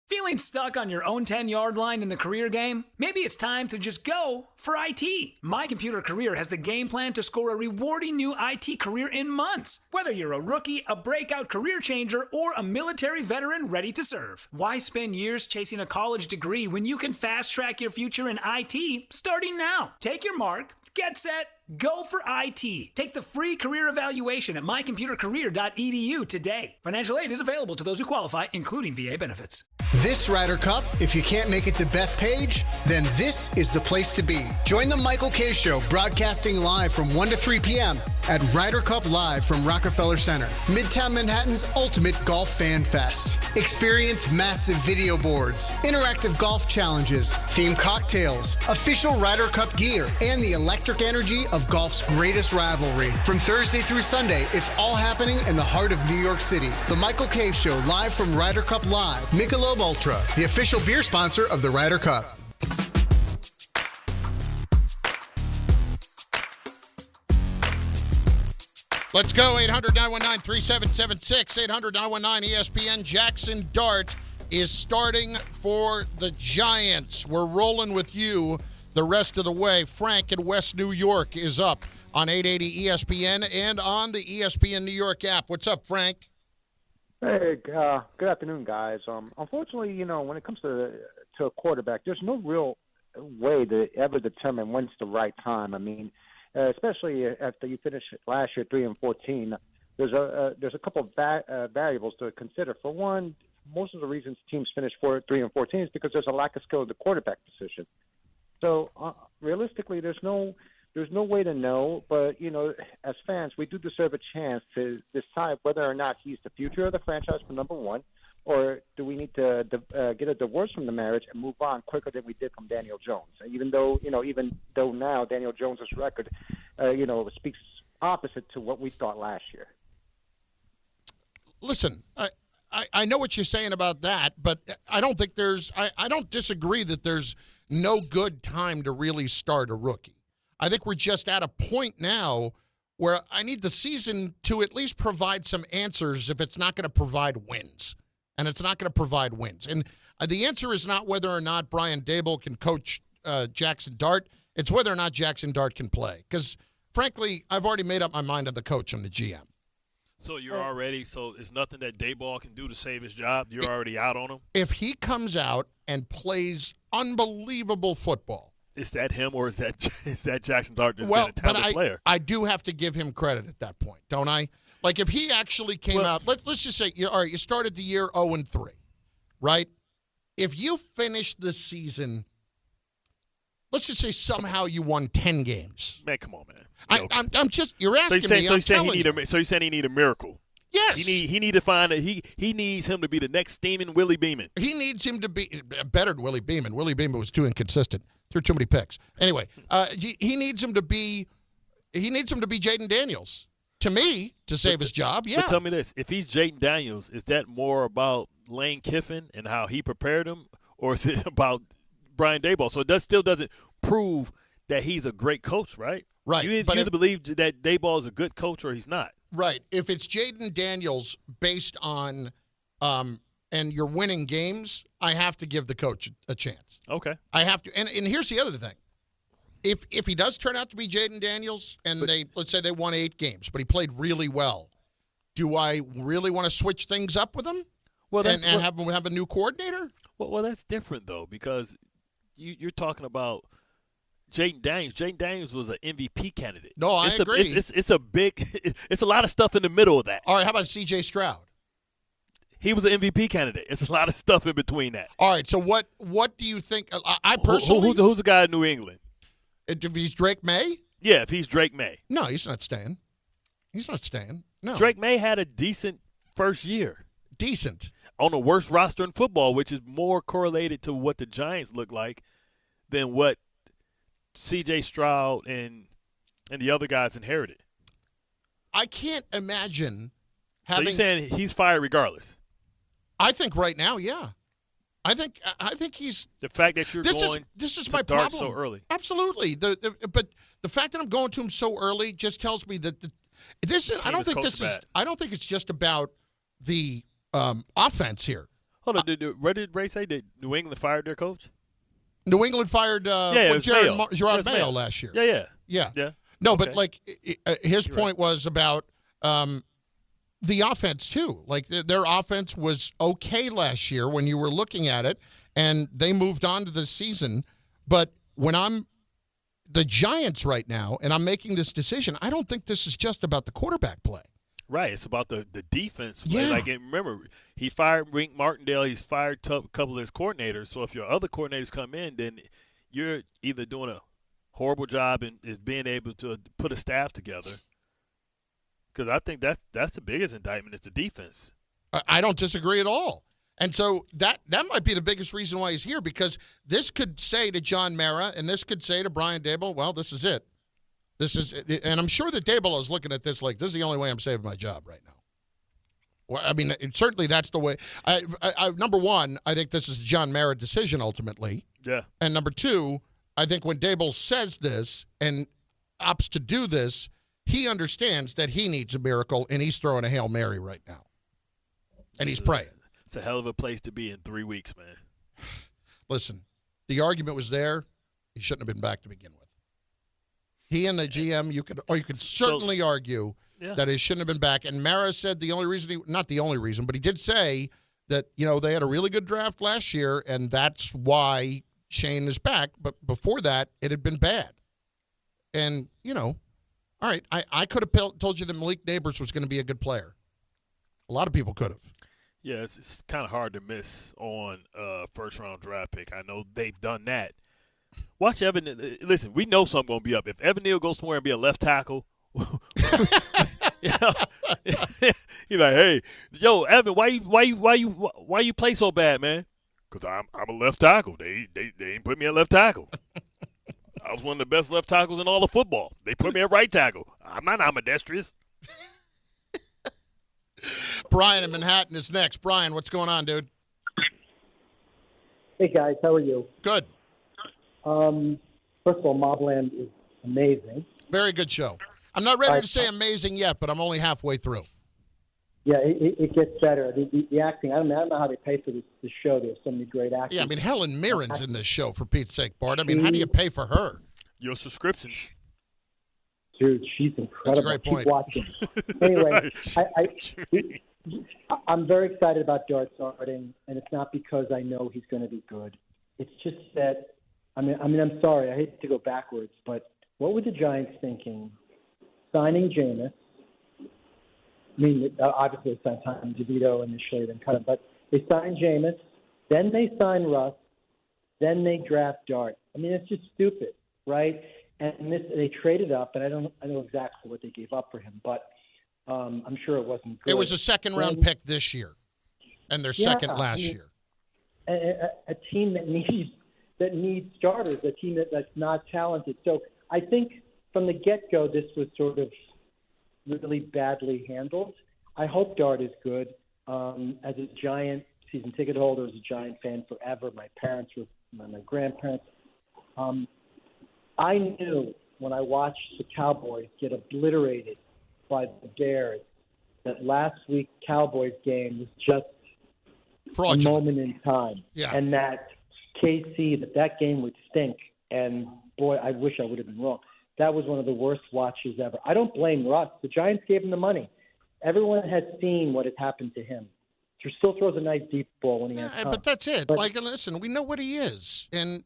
Feeling stuck on your own 10-yard line in the career game? Maybe it's time to just go for IT. My Computer Career has the game plan to score a rewarding new IT career in months. Whether you're a rookie, a breakout career changer, or a military veteran ready to serve. Why spend years chasing a college degree when you can fast-track your future in IT starting now? Take your mark, get set, go for IT. Take the free career evaluation at mycomputercareer.edu today. Financial aid is available to those who qualify, including VA benefits. This Ryder Cup, if you can't make it to Bethpage, then this is the place to be. Join the Michael K. Show, broadcasting live from 1 to 3 p.m. at Ryder Cup Live from Rockefeller Center, Midtown Manhattan's ultimate golf fan fest. Experience massive video boards, interactive golf challenges, themed cocktails, official Ryder Cup gear, and the electric energy of golf's greatest rivalry. From Thursday through Sunday, it's all happening in the heart of New York City. The Michael K. Show, live from Ryder Cup Live. Michelob Ultra, the official beer sponsor of the Ryder Cup. Let's go, 800-919-3776, 800-919-ESPN. Jaxson Dart is starting for the Giants. We're rolling with you the rest of the way. Frank in West New York is up on 880 ESPN and on the ESPN New York app. What's up, Frank? Hey, good afternoon, guys. Unfortunately, when it comes to a quarterback, there's no real way to ever determine when's the right time. I mean, especially after you finish last year 3-14, there's a couple of variables to consider. For one, most of the reasons teams finish 3-14 is because there's a lack of skill at the quarterback position. So realistically, there's no way to know. But as fans, we do deserve a chance to decide whether or not he's the future of the franchise for number one, or do we need to get a divorce from the marriage and move on quicker than we did from Daniel Jones? Even though now Daniel Jones's record, speaks opposite to what we thought last year. Listen, I know what you're saying about that, but I don't think I don't disagree that there's no good time to really start a rookie. I think we're just at a point now where I need the season to at least provide some answers if it's not going to provide wins. And it's not going to provide wins. And the answer is not whether or not Brian Daboll can coach Jaxson Dart. It's whether or not Jaxson Dart can play. Because, frankly, I've already made up my mind on the coach and the GM. So so it's nothing that Daboll can do to save his job? You're already out on him? If he comes out and plays unbelievable football. Is that him or is that Jaxson Dart just a talented player? I do have to give him credit at that point, don't I? Like, if he actually came out, let's just say, all right, you started the year 0-3, right? If you finish the season, let's just say somehow you won 10 games. Man, come on, man. I'm just, you're asking me, I'm telling you. So you're saying he need a miracle? Yes. He need to find he needs him to be the next steaming Willie Beeman. He needs him to be better than Willie Beeman. Willie Beeman was too inconsistent, threw too many picks. Anyway, he needs him to be Jaden Daniels. To me, to save his job, yeah. But tell me this. If he's Jaden Daniels, is that more about Lane Kiffin and how he prepared him, or is it about Brian Daboll? So it still doesn't prove that he's a great coach, right? Right. You either believe that Daboll is a good coach or he's not. Right. If it's Jaden Daniels based on and you're winning games, I have to give the coach a chance. Okay. I have to. And here's the other thing. If he does turn out to be Jaden Daniels and let's say they won 8 games, but he played really well, do I really want to switch things up with him and have him have a new coordinator? Well, that's different, though, because you're talking about Jaden Daniels. Jaden Daniels was an MVP candidate. No, I agree. It's a lot of stuff in the middle of that. All right, how about C.J. Stroud? He was an MVP candidate. It's a lot of stuff in between that. All right, so what do you think? I personally – Who's the guy in New England? If he's Drake May? Yeah, if he's Drake May. No, he's not staying. He's not staying. No. Drake May had a decent first year. Decent. On the worst roster in football, which is more correlated to what the Giants look like than what C.J. Stroud and the other guys inherited. I can't imagine So having. you're saying he's fired regardless? I think right now, yeah. I think he's the fact that you're going. This is to my Dart problem. so early. Absolutely. But the fact that I'm going to him so early just tells me that this is. I don't think this is. I don't think it's just about the offense here. Hold on. What did Ray say? Did New England fire their coach? New England fired Gerard Mayo last year. Yeah. No, Okay. but like his point was about the offense too. Like their offense was okay last year when you were looking at it, and they moved on to this season. But when I'm the Giants right now and I'm making this decision, I don't think this is just about the quarterback play. Right. It's about the defense. Yeah. Like, remember, he fired Wink Martindale. He's fired a couple of his coordinators. So if your other coordinators come in, then you're either doing a horrible job in is being able to put a staff together. Because I think that's the biggest indictment is the defense. I don't disagree at all. And so that might be the biggest reason why he's here, because this could say to John Mara and this could say to Brian Daboll, well, this is it. And I'm sure that Daboll is looking at this like, this is the only way I'm saving my job right now. Well, I mean, certainly that's the way. Number one, I think this is a John Mara decision ultimately. Yeah. And number two, I think when Daboll says this and opts to do this, he understands that he needs a miracle, and he's throwing a Hail Mary right now. And he's praying. It's a hell of a place to be in 3 weeks, man. Listen, the argument was there. He shouldn't have been back to begin with. He and the GM, you could certainly argue that he shouldn't have been back. And Mara said the only reason, not the only reason, but he did say that, they had a really good draft last year, and that's why Shane is back. But before that, it had been bad. And, all right, I could have told you that Malik Neighbors was going to be a good player. A lot of people could have. Yeah, it's kind of hard to miss on a first-round draft pick. I know they've done that. Watch Evan. Listen, we know something's going to be up. If Evan Neal goes somewhere and be a left tackle, he's like, hey, yo, Evan, why you play so bad, man? Because I'm a left tackle. They ain't put me at left tackle. I was one of the best left tackles in all of football. They put me at right tackle. I'm not ambidextrous. Brian in Manhattan is next. Brian, what's going on, dude? Hey, guys. How are you? Good. First of all, Mobland is amazing. Very good show. I'm not ready to say amazing yet, but I'm only halfway through. Yeah, it gets better. The acting, I don't know how they pay for this show. There's so many great actors. Yeah, I mean, Helen Mirren's in this show, for Pete's sake, Bart. I mean, how do you pay for her? Your subscriptions. Dude, she's incredible. That's a great point. Keep watching. Anyway, I'm very excited about Dart starting, and it's not because I know he's going to be good. It's just that, I mean, I'm sorry. I hate to go backwards, but what were the Giants thinking? Signing Jameis. I mean, obviously they signed Tommy DeVito initially, then cut him. But they signed Jameis, then they signed Russ, then they draft Dart. I mean, it's just stupid, right? And they traded up, and I know exactly what they gave up for him, but I'm sure it wasn't good. It was a second-round pick this year, and their second last year. A team that needs starters, a team that's not talented. So I think from the get-go, this was sort of really badly handled. I hope Dart is good. As a Giant season ticket holder, as a Giant fan forever, my parents were my grandparents. I knew when I watched the Cowboys get obliterated by the Bears that last week's Cowboys game was just fraudulent. A moment in time. Yeah. And that KC, that game would stink. And, boy, I wish I would have been wrong. That was one of the worst watches ever. I don't blame Russ. The Giants gave him the money. Everyone has seen what has happened to him. He still throws a nice deep ball when he has time. But that's it. But, listen, we know what he is. And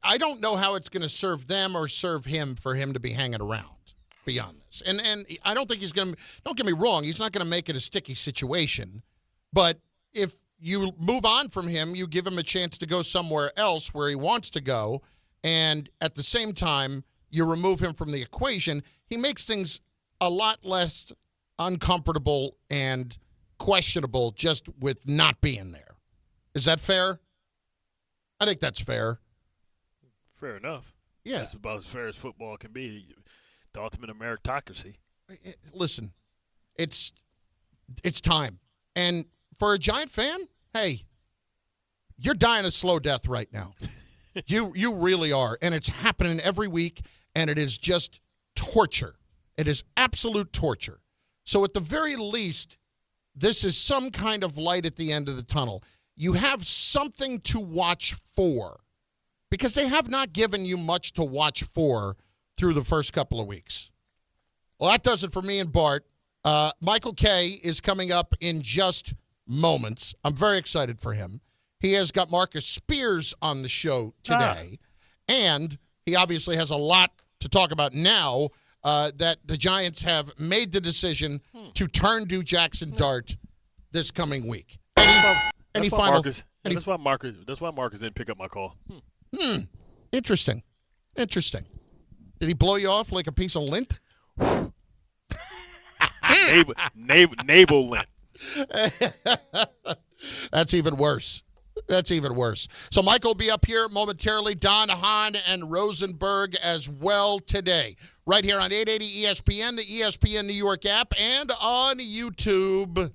I don't know how it's going to serve them or serve him for him to be hanging around beyond this. And I don't think he's going to – don't get me wrong. He's not going to make it a sticky situation. But if you move on from him, you give him a chance to go somewhere else where he wants to go, and at the same time, you remove him from the equation, he makes things a lot less uncomfortable and questionable just with not being there. Is that fair? I think that's fair. Fair enough. Yeah. That's about as fair as football can be. The ultimate meritocracy. Listen, it's time. And for a Giant fan, hey, you're dying a slow death right now. You really are. And it's happening every week, and it is just torture. It is absolute torture. So at the very least, this is some kind of light at the end of the tunnel. You have something to watch for because they have not given you much to watch for through the first couple of weeks. Well, that does it for me and Bart. Michael K. is coming up in just moments. I'm very excited for him. He has got Marcus Spears on the show today, and he obviously has a lot to talk about now that the Giants have made the decision to turn to Jaxson Dart this coming week. Any final? That's why Marcus didn't pick up my call. Interesting. Did he blow you off like a piece of lint? Navel lint. That's even worse. So Michael will be up here momentarily. Don, Hahn, and Rosenberg as well today. Right here on 880 ESPN, the ESPN New York app, and on YouTube.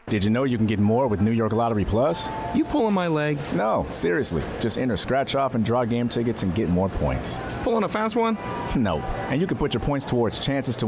Did you know you can get more with New York Lottery Plus? You pulling my leg? No, seriously. Just enter scratch off and draw game tickets and get more points. Pulling a fast one? No. And you can put your points towards chances to